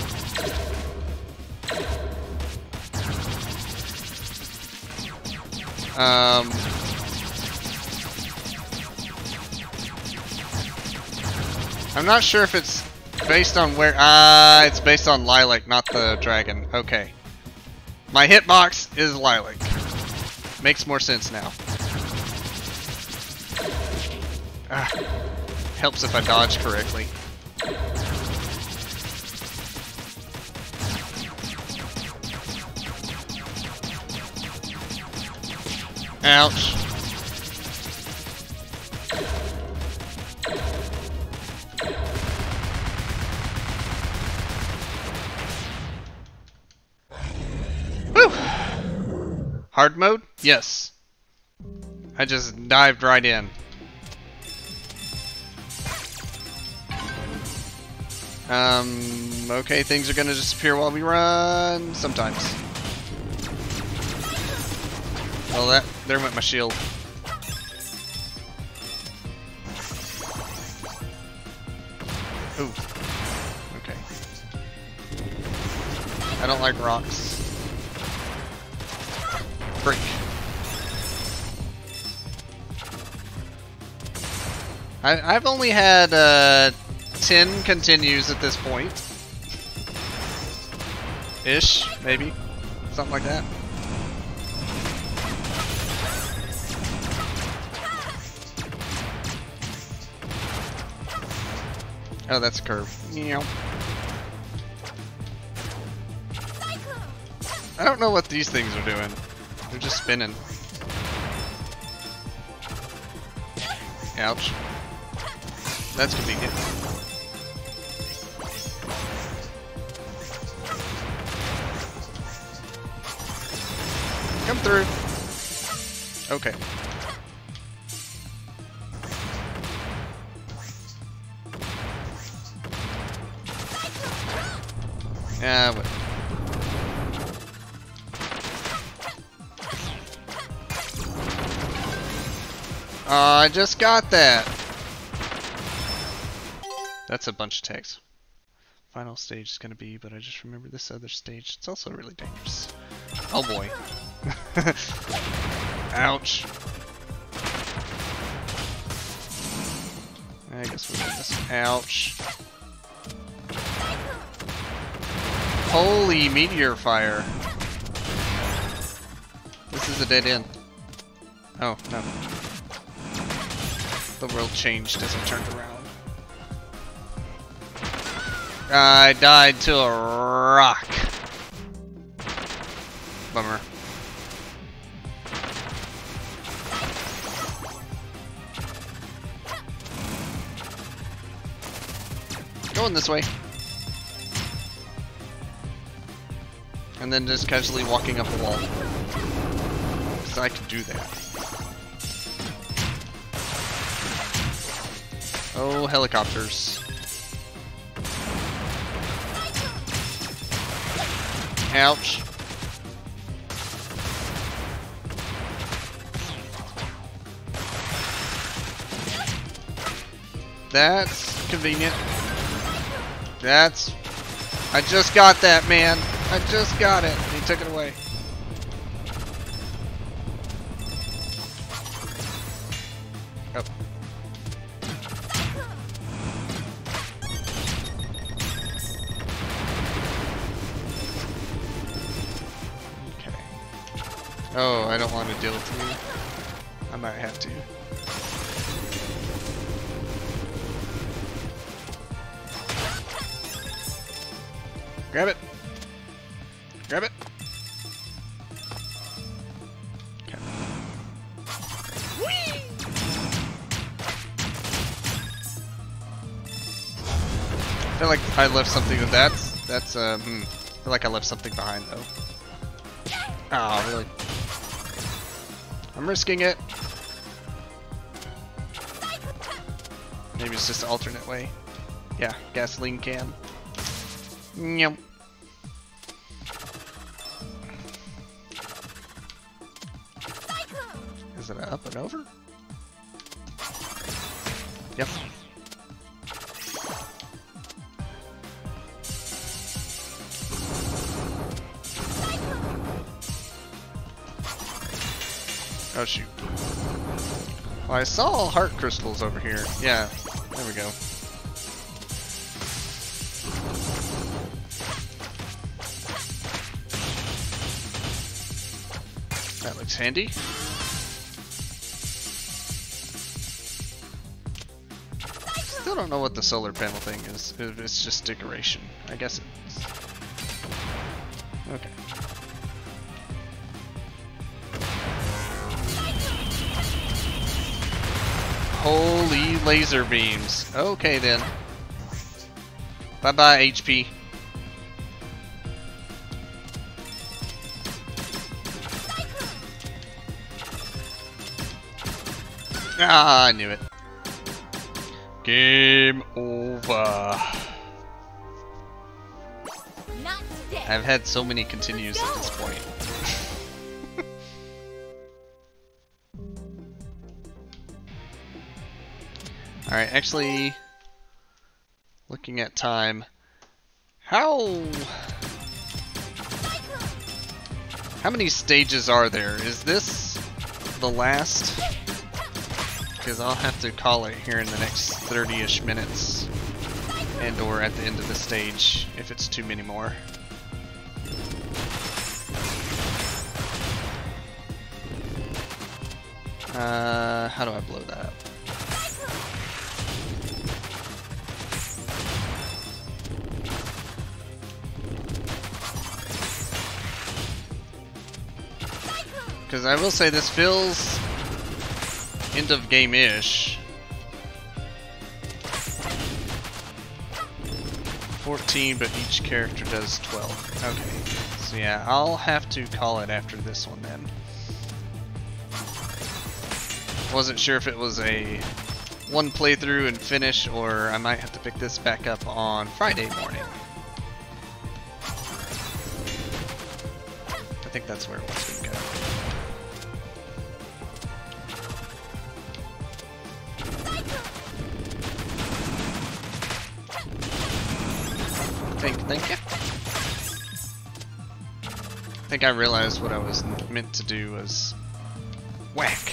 I'm not sure if it's based on where. It's based on Lilac, not the dragon. Okay. My hitbox is Lilac. Makes more sense now. Helps if I dodge correctly. Ouch. Whew. Hard mode? Yes. I just dived right in. Okay, things are gonna disappear while we run sometimes. Oh, there went my shield. Ooh. Okay. I don't like rocks. Break. I've only had 10 continues at this point. Ish, maybe. Something like that. Oh, that's a curve. Meow. I don't know what these things are doing. They're just spinning. Ouch. That's convenient. Come through. Okay. Yeah, but I just got that. That's a bunch of text. Final stage is gonna be, but I just remember this other stage. It's also really dangerous. Oh boy. Ouch. I guess we'll do this. Ouch. Holy meteor fire. This is a dead end. Oh, no. The world changed as I turned around. I died to a rock. Bummer. Going this way. And then just casually walking up a wall. Because I can do that. Oh, helicopters. Ouch. That's convenient. That's... I just got that, man. I just got it. He took it away. Oh. Okay. Oh, I don't want to deal with you. I might have to. Grab it. Grab it. Okay. Whee! I feel like I left something with that. That's I feel like I left something behind though. Oh, really? I'm risking it. Maybe it's just an alternate way. Yeah, gasoline can. Yum. Is it an up and over? Yep. Oh shoot. Well, I saw heart crystals over here. Yeah, there we go. That looks handy. Still don't know what the solar panel thing is. If it's just decoration. I guess it's... Okay. Holy laser beams. Okay then. Bye-bye, HP. Ah, I knew it. Game over. Not today. I've had so many continues at this point. Alright, actually, looking at time, how many stages are there? Is this the last? Because I'll have to call it here in the next 30-ish minutes, and or at the end of the stage if it's too many more. How do I blow that up? Because I will say this feels end of game-ish. 14, but each character does 12. Okay, so yeah, I'll have to call it after this one then. Wasn't sure if it was a one playthrough and finish, or I might have to pick this back up on Friday morning. I think that's where it was going to go. Thank you. I think I realized what I was meant to do was whack.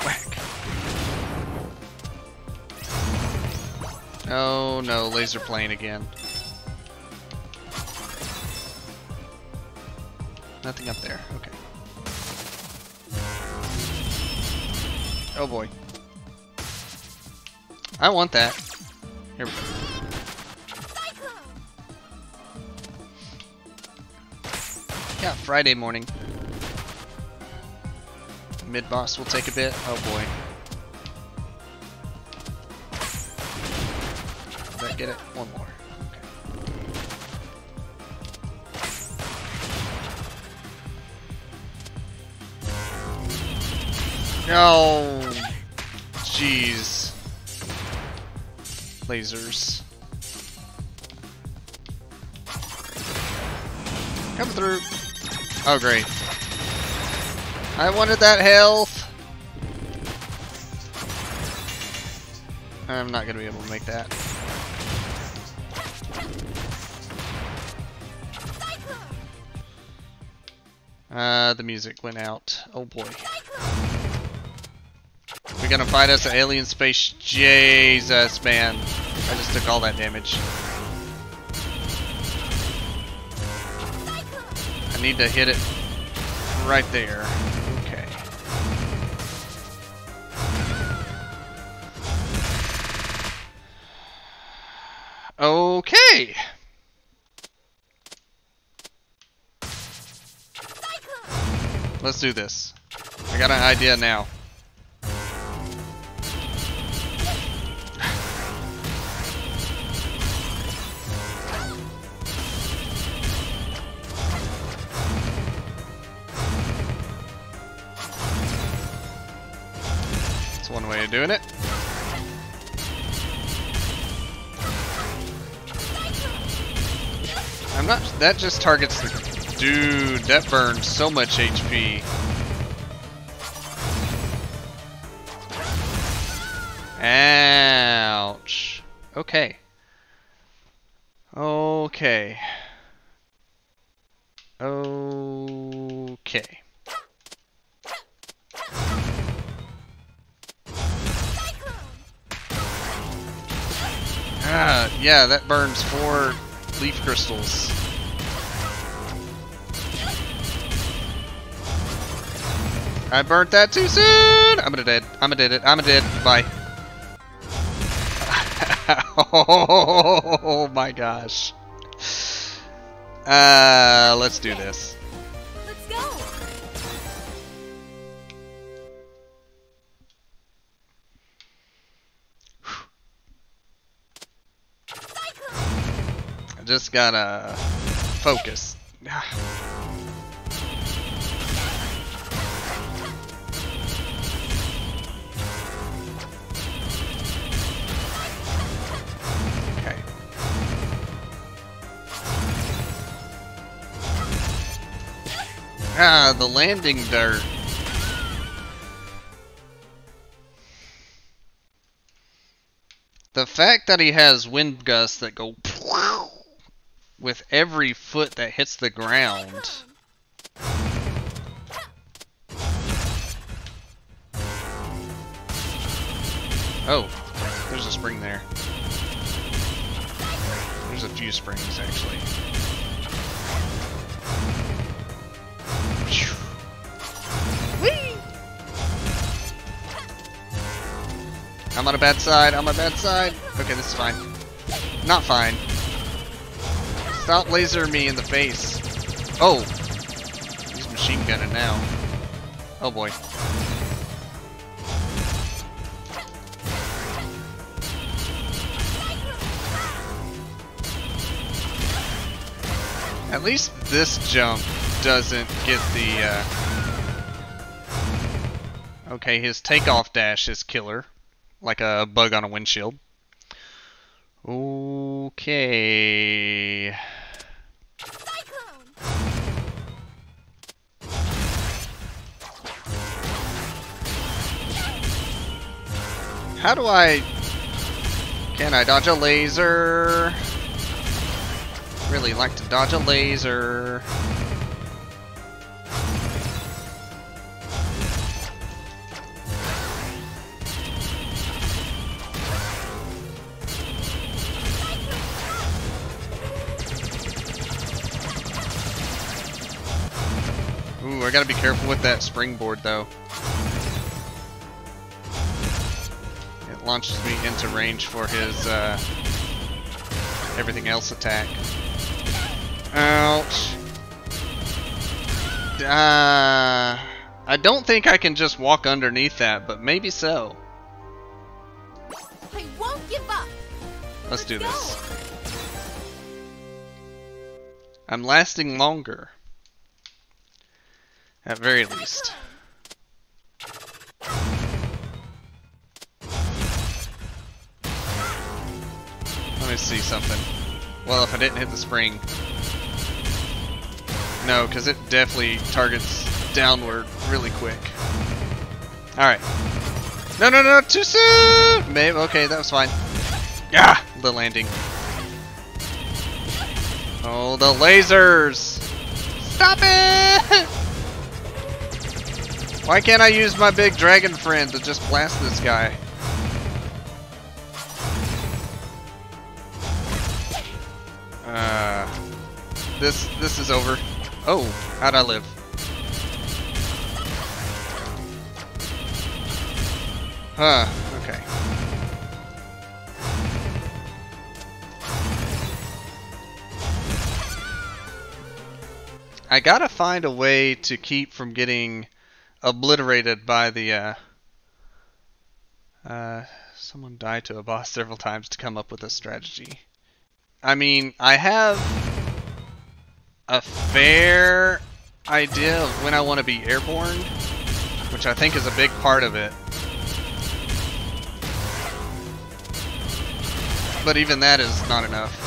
Whack. Oh no, laser plane again. Nothing up there, okay. Oh boy. I want that. Here we go. Yeah, Friday morning. Mid-boss will take a bit. Oh boy. Did I get it? One more. Oh, jeez. Lasers. Coming through. Oh, great. I wanted that health. I'm not going to be able to make that. The music went out. Oh boy. We're gonna fight us an alien space. Jesus, man. I just took all that damage. I need to hit it right there. Okay. Okay. Let's do this. I got an idea now. That's one way of doing it. I'm not. That just targets the. Dude, that burns so much HP. Ouch. Okay. Okay. Okay. Yeah, that burns 4 leaf crystals. I burnt that too soon! I'm gonna dead. I'm a dead it. I'm a dead. Bye. Oh my gosh. Let's do this. Let's go. I just gotta focus. Okay. The landing dirt. The fact that he has wind gusts that go with every foot that hits the ground. Oh, there's a spring there. There's a few springs actually. Whee! I'm on a bad side. I'm on a bad side. Okay, this is fine. Not fine. Stop lasering me in the face. Oh! He's machine gunning now. Oh boy. At least this jump doesn't get the, Okay, his takeoff dash is killer. Like a bug on a windshield. Okay. How do I... Can I dodge a laser? Really like to dodge a laser. Ooh, I gotta be careful with that springboard though. It launches me into range for his everything else attack. Ouch. I don't think I can just walk underneath that, but maybe so. I won't give up. Let's do this. I'm lasting longer. At very least. me see something. Well, if I didn't hit the spring. No, because it definitely targets downward really quick. Alright. No, no, no, too soon! Maybe, okay, that was fine. Ah! The landing. Oh, the lasers! Stop it! Why can't I use my big dragon friend to just blast this guy? This is over. Oh, how'd I live? Huh, okay. I gotta find a way to keep from getting obliterated by the someone died to a boss several times to come up with a strategy. I mean, I have a fair idea of when I want to be airborne, which I think is a big part of it. But even that is not enough.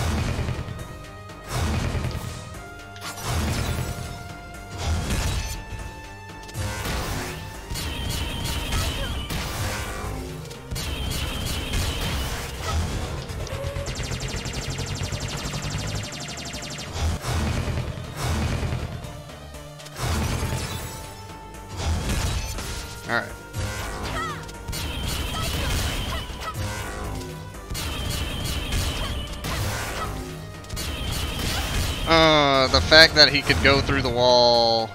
Alright. The fact that he could go through the wall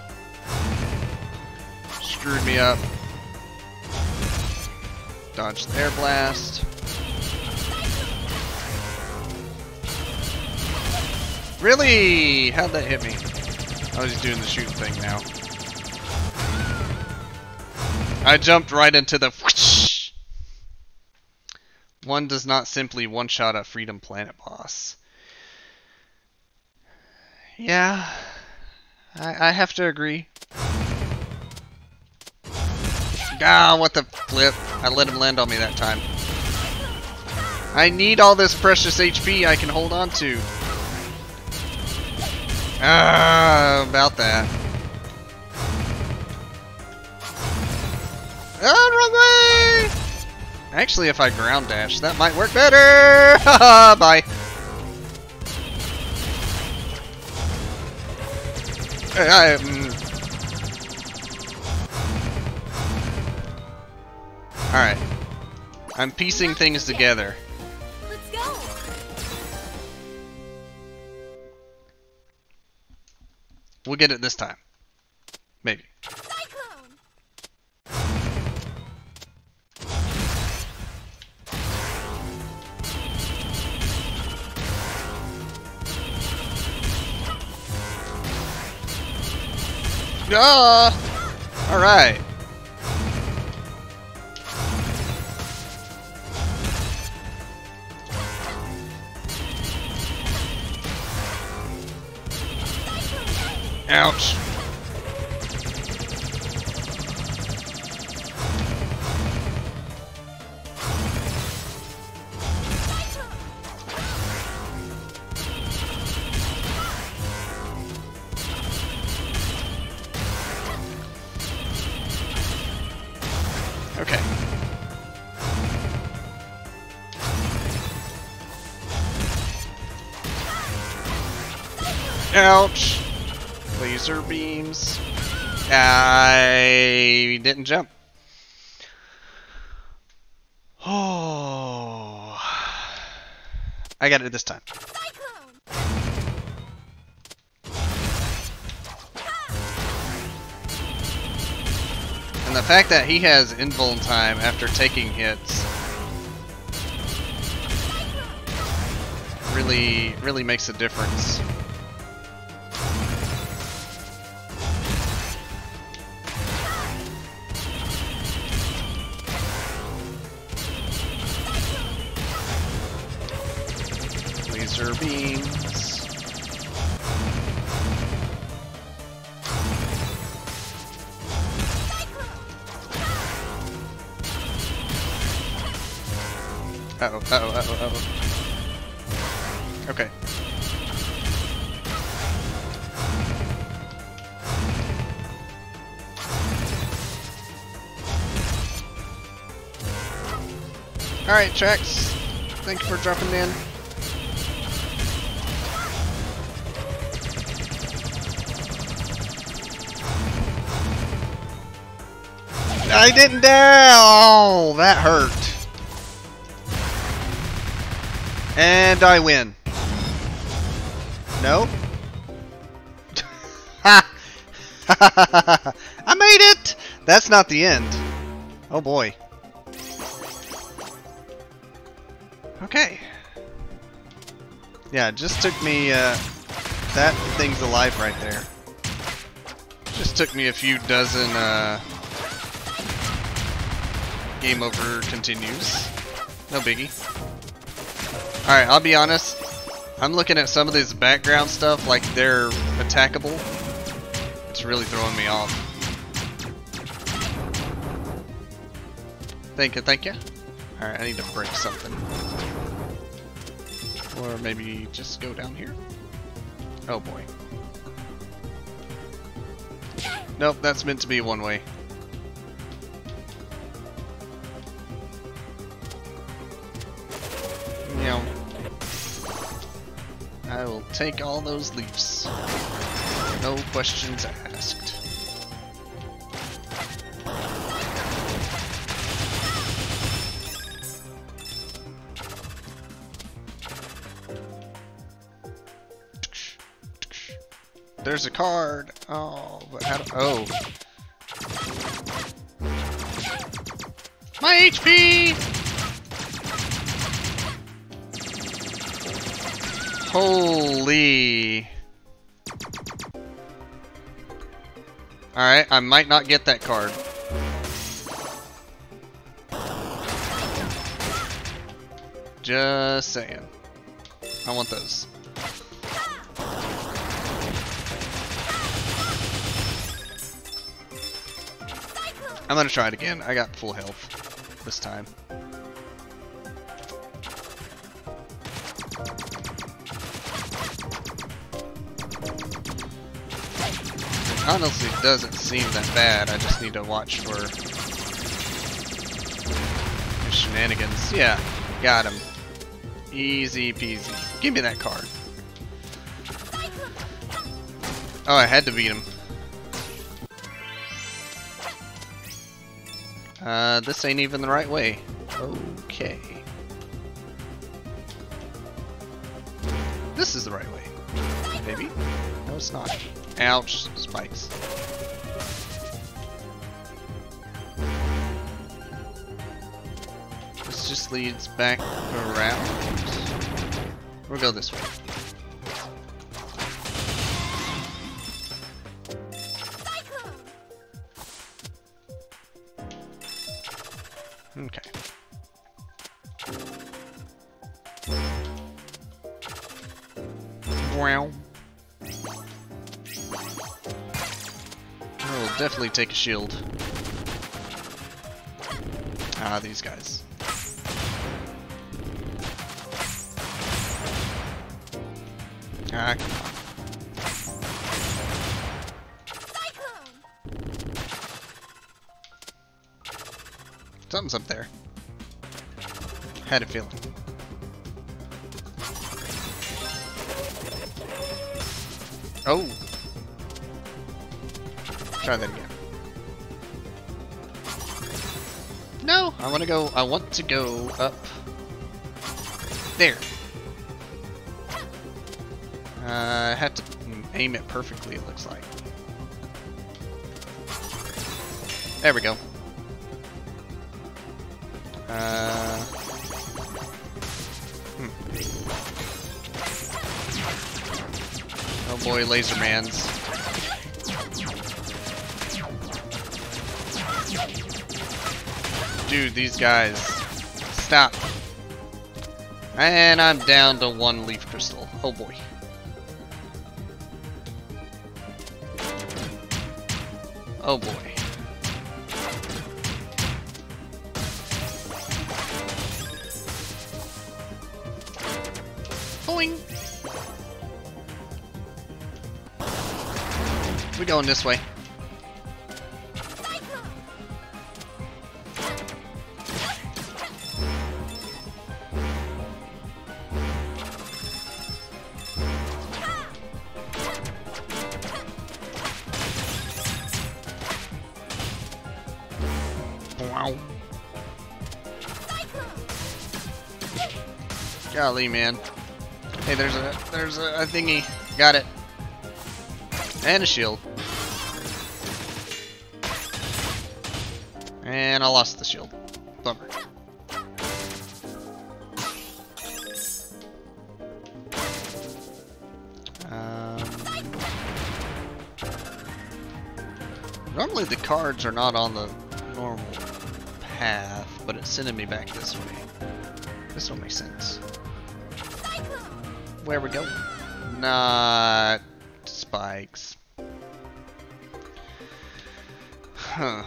screwed me up. Dodge the air blast. Really? How'd that hit me? I was just doing the shooting thing now. I jumped right into the whoosh. One does not simply one-shot a Freedom Planet boss. Yeah, I have to agree. Ah, what the flip. I let him land on me that time. I need all this precious HP I can hold on to. Ah, about that. Ah, wrong way! Actually, if I ground dash, that might work better! Haha, bye. Alright. I'm piecing things together. Let's go. We'll get it this time. Maybe. Alright. Ouch. Okay. Ouch. Laser beams. I didn't jump. Oh. I got it this time. And the fact that he has invuln time after taking hits really makes a difference. Laser beams. Uh-oh, uh-oh, uh-oh, uh-oh. Okay. Alright, Trex. Thank you for dropping in. I didn't dare! Oh, that hurt. And I win. No? Ha! I made it! That's not the end. Oh boy. Okay. Yeah, it just took me, that thing's alive right there. Just took me a few dozen, game over continues. No biggie. Alright, I'll be honest. I'm looking at some of this background stuff like they're attackable. It's really throwing me off. Thank you. Alright, I need to break something. Or maybe just go down here. Oh boy. Nope, that's meant to be one way. Meow. I will take all those leaves. No questions asked. There's a card. Oh, but how do, oh. My HP! Holy. Alright, I might not get that card. Just saying. I want those. I'm gonna try it again. I got full health this time. Honestly, it doesn't seem that bad. I just need to watch for shenanigans. Yeah, got him. Easy peasy. Give me that card. Oh, I had to beat him. This ain't even the right way. Okay. This is the right way. Maybe? No, it's not. Ouch, spikes. This just leads back around. We'll go this way. Okay. Wow. I will definitely take a shield. Ah, these guys. Ah, come on. Something's up there. Had a feeling. Oh! Try that again. No! I want to go up. There! I had to aim it perfectly, it looks like. There we go. Oh boy, laser mans. Dude, these guys. Stop. And I'm down to 1 leaf crystal. Oh boy. Oh boy. Boing. We going this way. Wow. Golly, man. Hey, there's a thingy. Got it. And a shield. And I lost the shield. Bummer. Normally the cards are not on the normal path, but it's sending me back this way. This one makes sense. Where we go? Not spikes. Huh.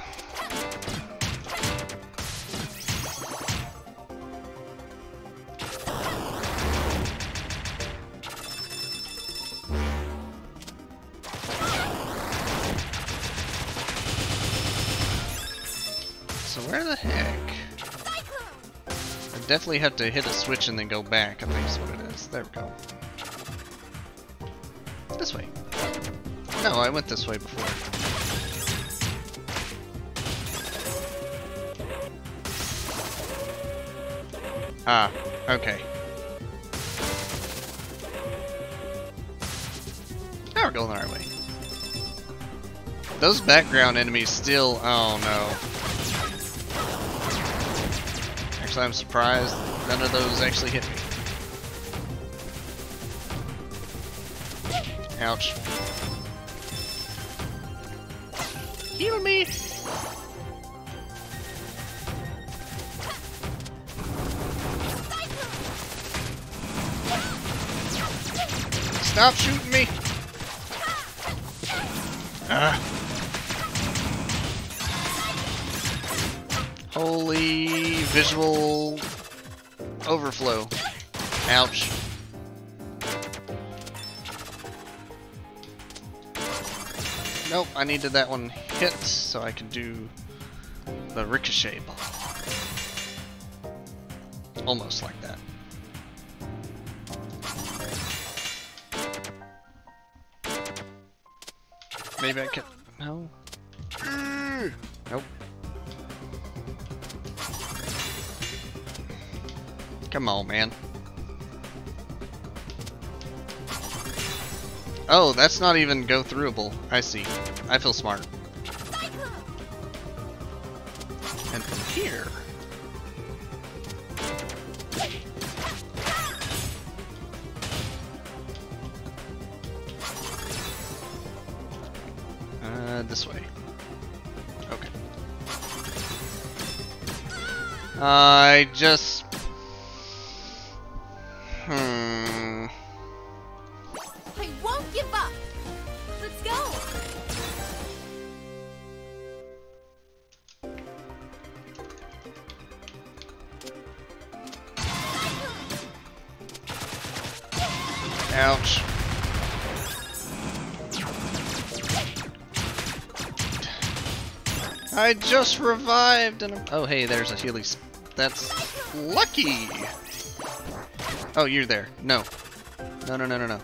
So where the heck? I definitely have to hit a switch and then go back, I think is what it is. There we go. This way. No, I went this way before. Ah, okay. Now we're going the right way. Those background enemies still... oh no. Actually, I'm surprised none of those actually hit me. Ouch. Heal me! Stop shooting me! Holy visual overflow. Ouch. Nope, I needed that one hit so I can do the ricochet ball. Almost like that. Maybe I can... no? Nope. Come on, man. Oh, that's not even go-throughable. I see. I feel smart. And from here... this way. Okay. I just... I won't give up. Let's go. Ouch. I just revived and oh hey, there's a Healy. That's lucky. Oh, you're there. No. No, no, no, no, no.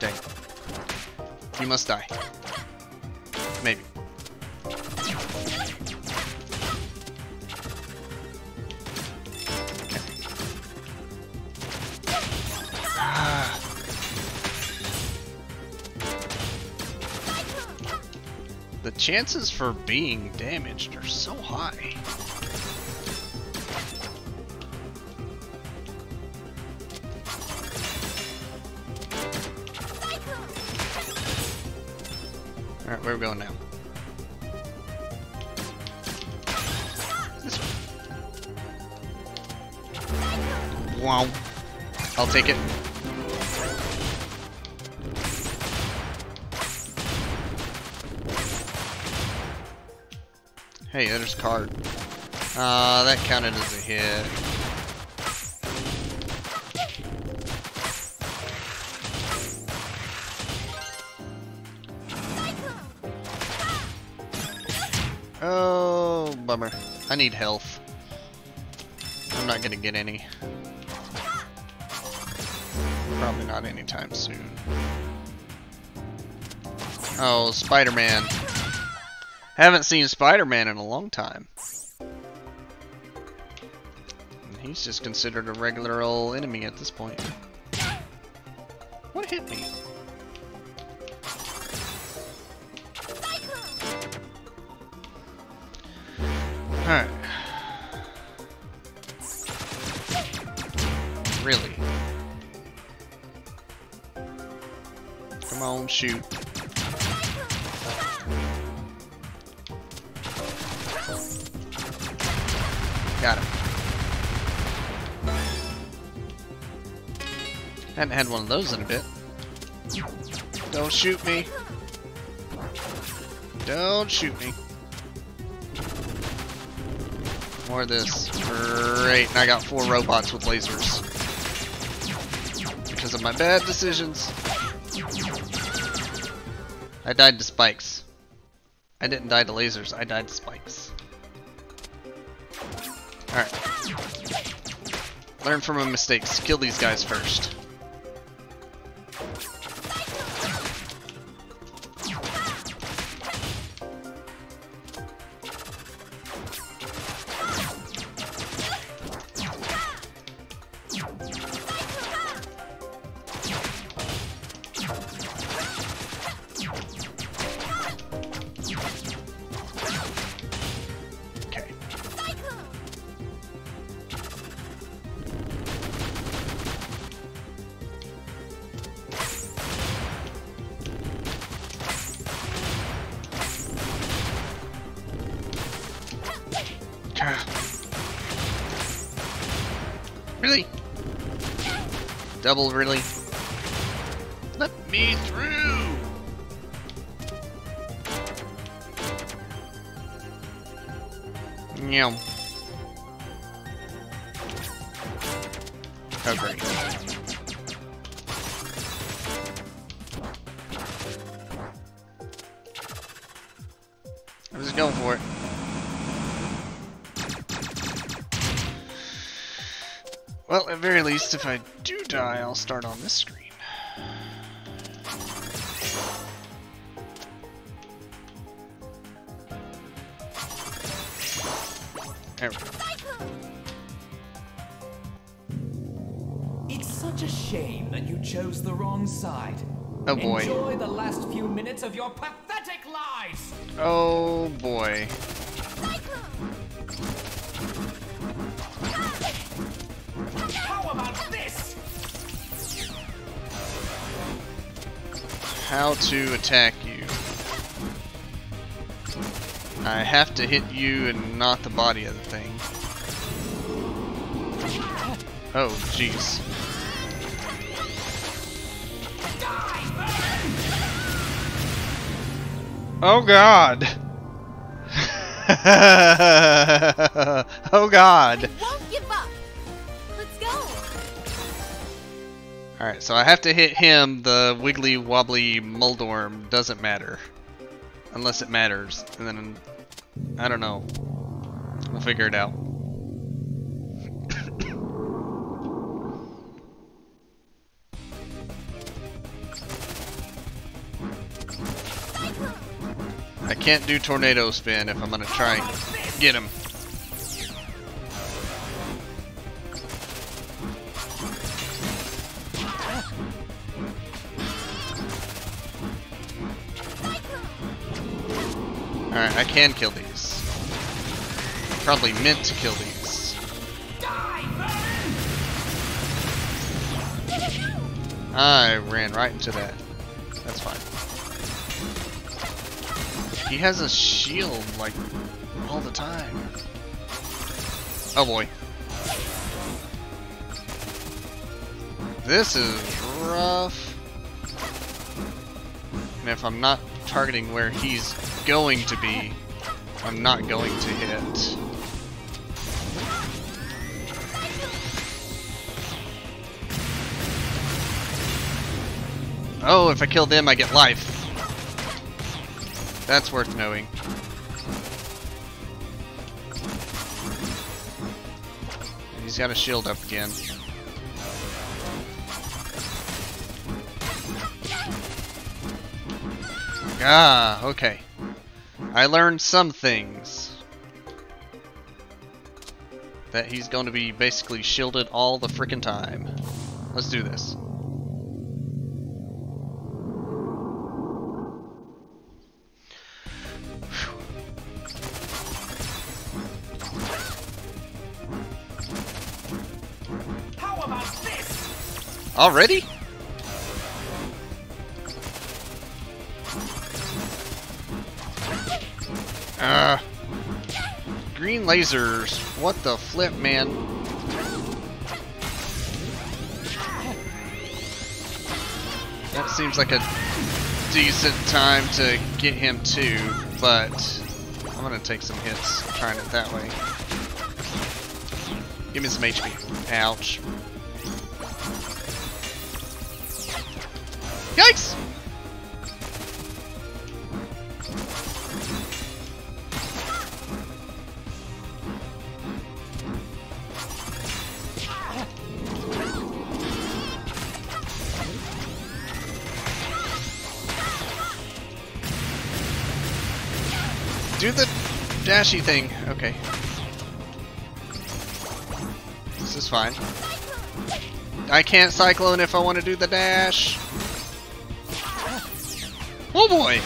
Dang. You must die. Maybe. The chances for being damaged are so high. Alright, where are we going now? This way. Wow. I'll take it. Hey, there's a card. That counted as a hit. bummer. I need health. I'm not gonna get any. Probably not anytime soon. Oh, Spider-Man. Haven't seen Spider-Man in a long time. He's just considered a regular old enemy at this point. What hit me? Alright. Really? Come on, shoot. Got him. Hadn't had one of those in a bit. Don't shoot me. Don't shoot me. More of this. Great. And I got 4 robots with lasers. Because of my bad decisions. I died to spikes. I didn't die to lasers. I died to spikes. Alright. Learn from my mistakes. Kill these guys first. Really? Double, really? Let me through! Yum. Oh, great. I'm just going for it. Well, at very least, if I do die, I'll start on this screen. There we go. It's such a shame that you chose the wrong side. Oh boy. Enjoy the last few minutes of your pathetic lives! Oh boy. How about this? How to attack you. I have to hit you and not the body of the thing. Oh, jeez. Oh god. Oh god. Won't give up. Let's go. Alright, so I have to hit him. The wiggly wobbly Muldorm doesn't matter. Unless it matters. And then, I don't know. We'll figure it out. I can't do tornado spin if I'm gonna try and get him. Alright, I can kill these. Probably meant to kill these. I ran right into that. That's fine. He has a shield, like, all the time. Oh boy. This is rough. And if I'm not targeting where he's going to be, I'm not going to hit. Oh, if I kill them, I get life. That's worth knowing. He's got a shield up again. Ah, okay. I learned some things. That he's going to be basically shielded all the frickin' time. Let's do this. How about this? Already? Green lasers. What the flip, man? That seems like a decent time to get him too, but I'm gonna take some hits trying it that way. Give me some HP. Ouch. Yikes! Do the dashy thing. Okay. This is fine. I can't cyclone if I want to do the dash. Oh boy!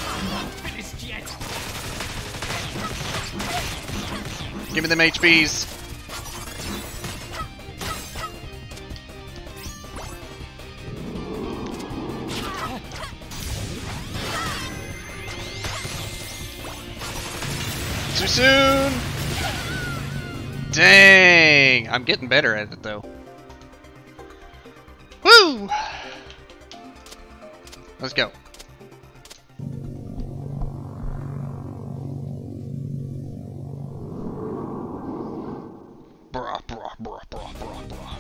Give me them HPs. Too soon! Dang! I'm getting better at it though. Woo! Let's go. Brah, brah, brah, brah, brah, brah.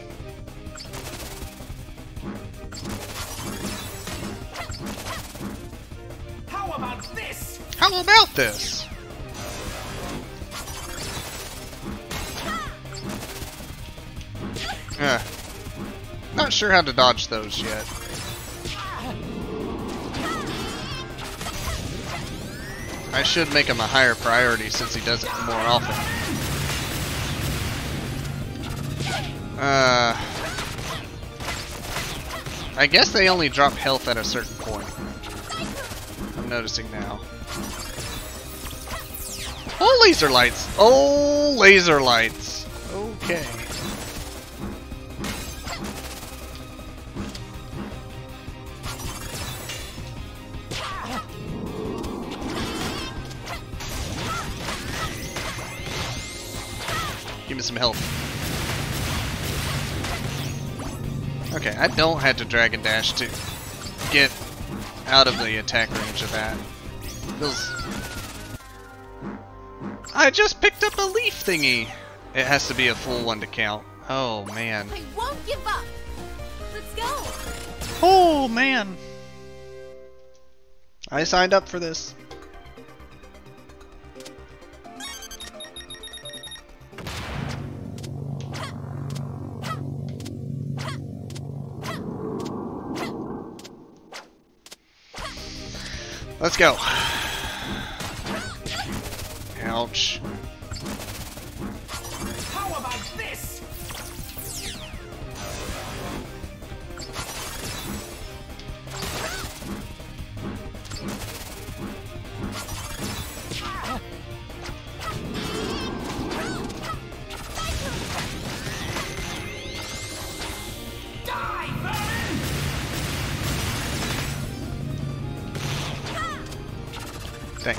How about this? How about this? Not sure how to dodge those yet. I should make him a higher priority since he does it more often. I guess they only drop health at a certain point. I'm noticing now. Oh, laser lights! Oh, laser lights! Okay. Give me some health. Okay, I don't have to Dragon Dash to get out of the attack range of that. I just picked up a leaf thingy! It has to be a full one to count. Oh, man. I won't give up! Let's go! Oh, man! I signed up for this. Let's go. Ouch. How about this? Dang.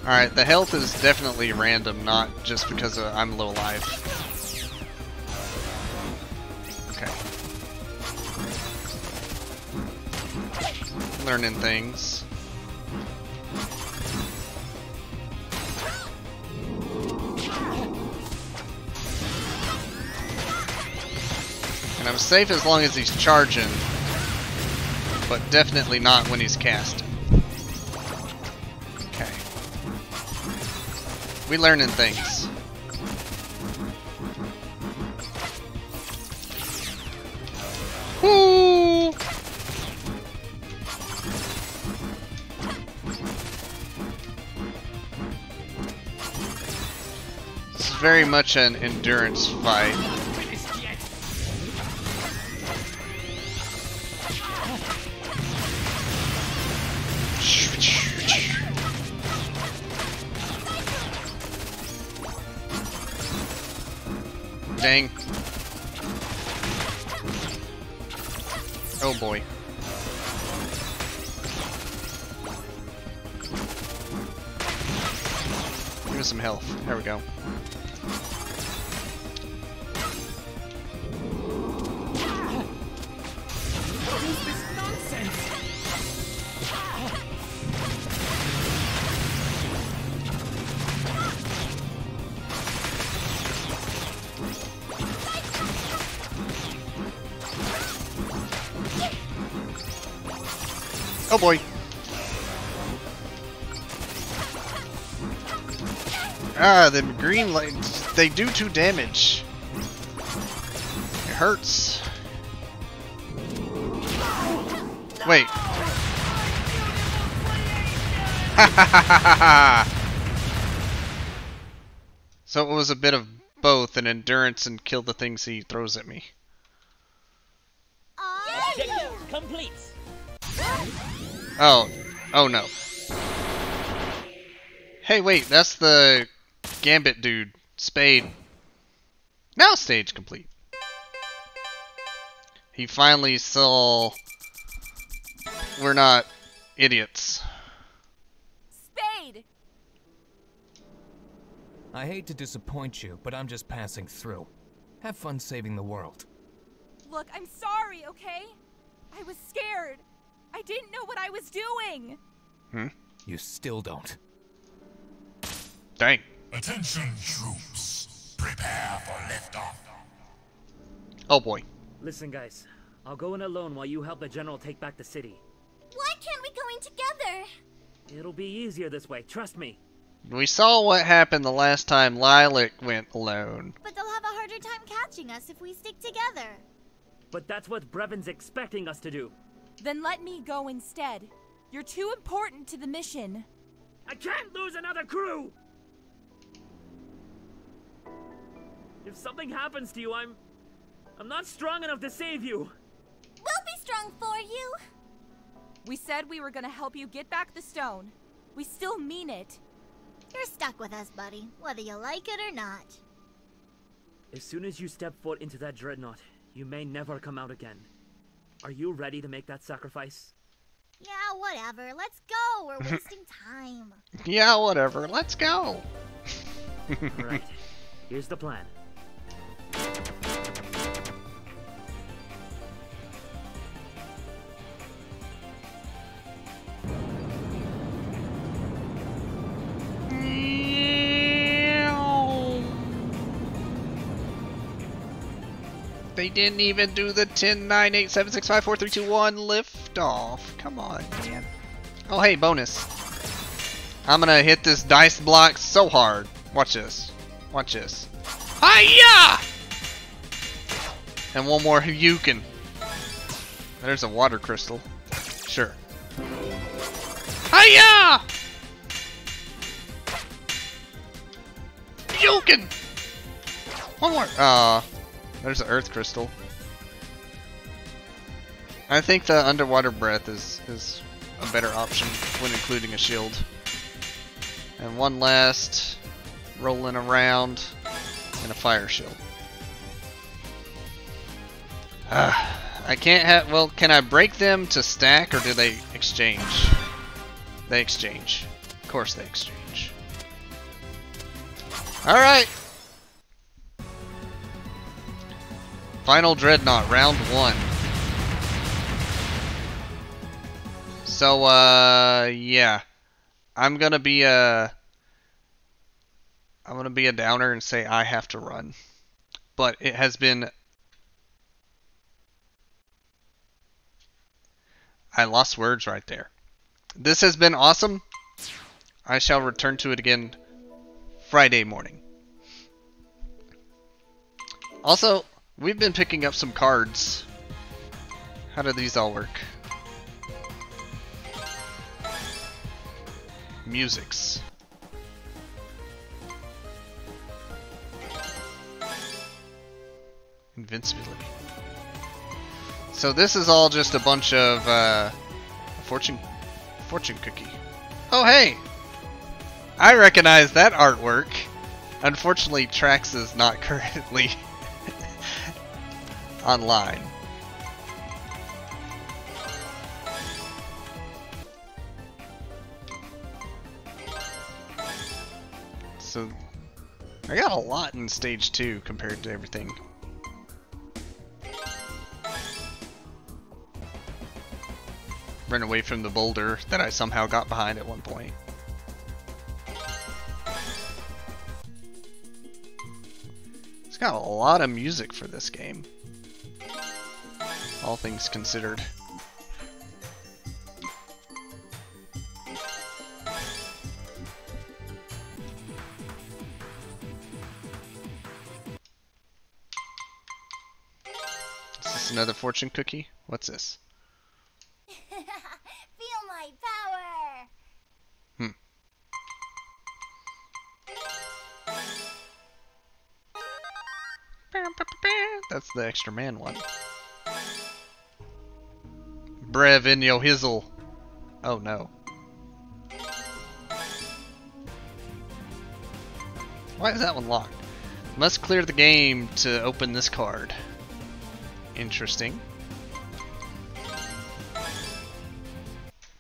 Alright, the health is definitely random, not just because I'm low life. Okay. Learning things. And I'm safe as long as he's charging. But definitely not when he's casting. Okay. We learning things. Woo! This is very much an endurance fight. Dang. Oh boy. Give me some health. There we go. What is this nonsense? Oh boy. Ah, the green lights, they do 2 damage. It hurts. Wait. So it was a bit of both, an endurance and kill the things he throws at me. Objective complete. Oh. Oh no. Hey, wait, that's the Gambit dude. Spade. Now stage complete. He finally saw we're not idiots. Spade! I hate to disappoint you, but I'm just passing through. Have fun saving the world. Look, I'm sorry, okay? I was scared. I didn't know what I was doing. You still don't. Dang. Attention, troops. Prepare for liftoff. Oh boy. Listen, guys. I'll go in alone while you help the general take back the city. Why can't we go in together? It'll be easier this way, trust me. We saw what happened the last time Lilac went alone. But they'll have a harder time catching us if we stick together. But that's what Brevon's expecting us to do. Then let me go instead. You're too important to the mission. I can't lose another crew! If something happens to you, I'm not strong enough to save you. We'll be strong for you. We said we were gonna help you get back the stone. We still mean it. You're stuck with us, buddy, whether you like it or not. As soon as you step foot into that dreadnought, you may never come out again. Are you ready to make that sacrifice? Yeah, whatever. Let's go. We're wasting time. Yeah, whatever. Let's go. Alright, here's the plan. They didn't even do the 10, 9, 8, 7, 6, 5, 4, 3, 2, 1 lift off. Come on, man. Oh, hey, bonus. I'm gonna hit this dice block so hard. Watch this. Watch this. Hiya! And one more Hyukin. There's a water crystal. Sure. Hiya! Hyukin! One more. There's an earth crystal. I think the underwater breath is a better option when including a shield. And one last rolling around and a fire shield. I can't have. Well, can I break them to stack or do they exchange? They exchange. Of course they exchange. Alright. Final Dreadnought, round 1. So, yeah. I'm gonna be a downer and say I have to run. But it has been... I lost words right there. This has been awesome. I shall return to it again Friday morning. Also, we've been picking up some cards How do these all work? Musics. Invincibility. So this is all just a bunch of fortune cookie. Oh hey! I recognize that artwork. Unfortunately, Trax is not currently online. So I got a lot in stage 2 compared to everything. Run away from the boulder that I somehow got behind at one point. It's got a lot of music for this game, all things considered. Is this another fortune cookie? What's this? Feel my power! That's the extra man one. Brev in yo hizzle. Oh no. Why is that one locked? Must clear the game to open this card. Interesting.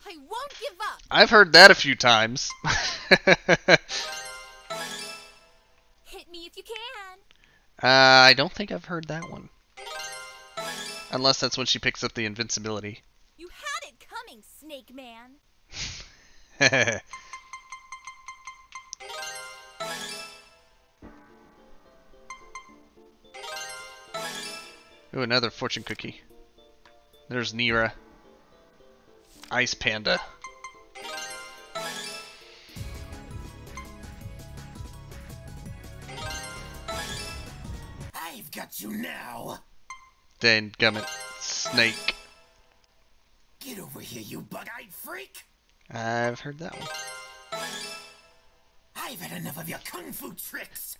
I won't give up. I've heard that a few times. Hit me if you can. I don't think I've heard that one. Unless that's when she picks up the invincibility. You had it coming, Snake Man. Ooh, another fortune cookie. There's Nira. Ice Panda. I've got you now. Then Gummit Snake. Get over here, you bug-eyed freak. I've heard that one. I've had enough of your kung fu tricks.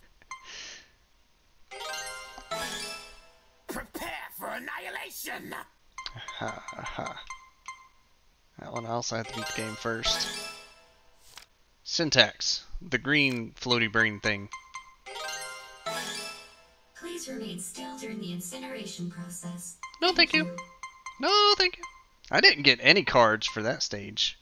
Prepare for annihilation. Ha ha. That one I also have to beat the game first. Syntax. The green floaty brain thing. Please remain still during the incineration process. No, thank you. No, thank you. I didn't get any cards for that stage.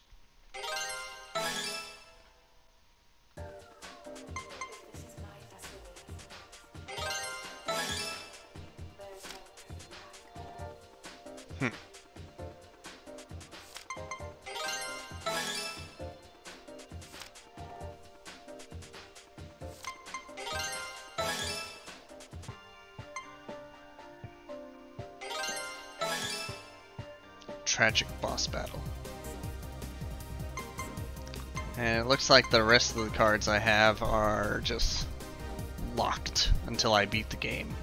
Tragic boss battle. And it looks like the rest of the cards I have are just locked until I beat the game.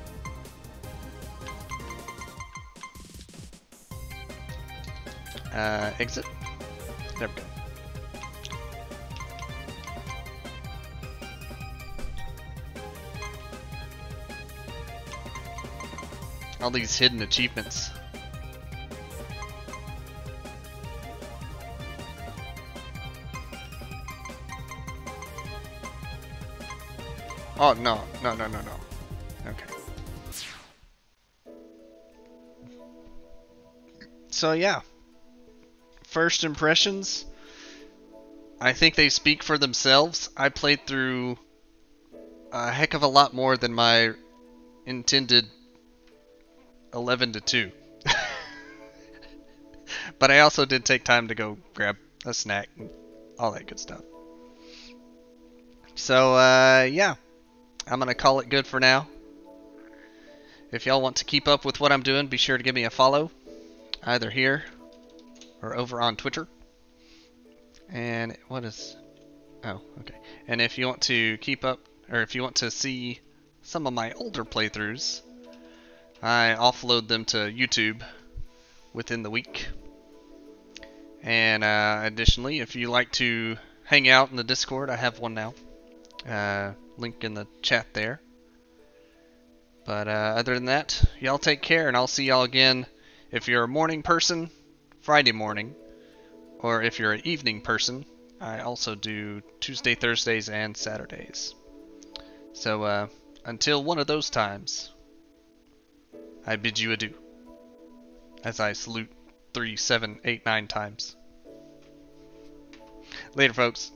Exit. There we go. All these hidden achievements. Oh, no. No. Okay. So, yeah. First impressions. I think they speak for themselves. I played through a heck of a lot more than my intended 11-2. But I also did take time to go grab a snack and all that good stuff. So, yeah. I'm going to call it good for now. If y'all want to keep up with what I'm doing, be sure to give me a follow. Either here or over on Twitter. And what is... Oh, okay. And if you want to keep up, or if you want to see some of my older playthroughs, I offload them to YouTube within the week. And additionally, if you like to hang out in the Discord, I have one now. Link in the chat there. But other than that, y'all take care, and I'll see y'all again. If you're a morning person, Friday morning. Or if you're an evening person, I also do Tuesday, Thursdays, and Saturdays. So until one of those times, I bid you adieu. As I salute 3, 7, 8, 9 times. Later, folks.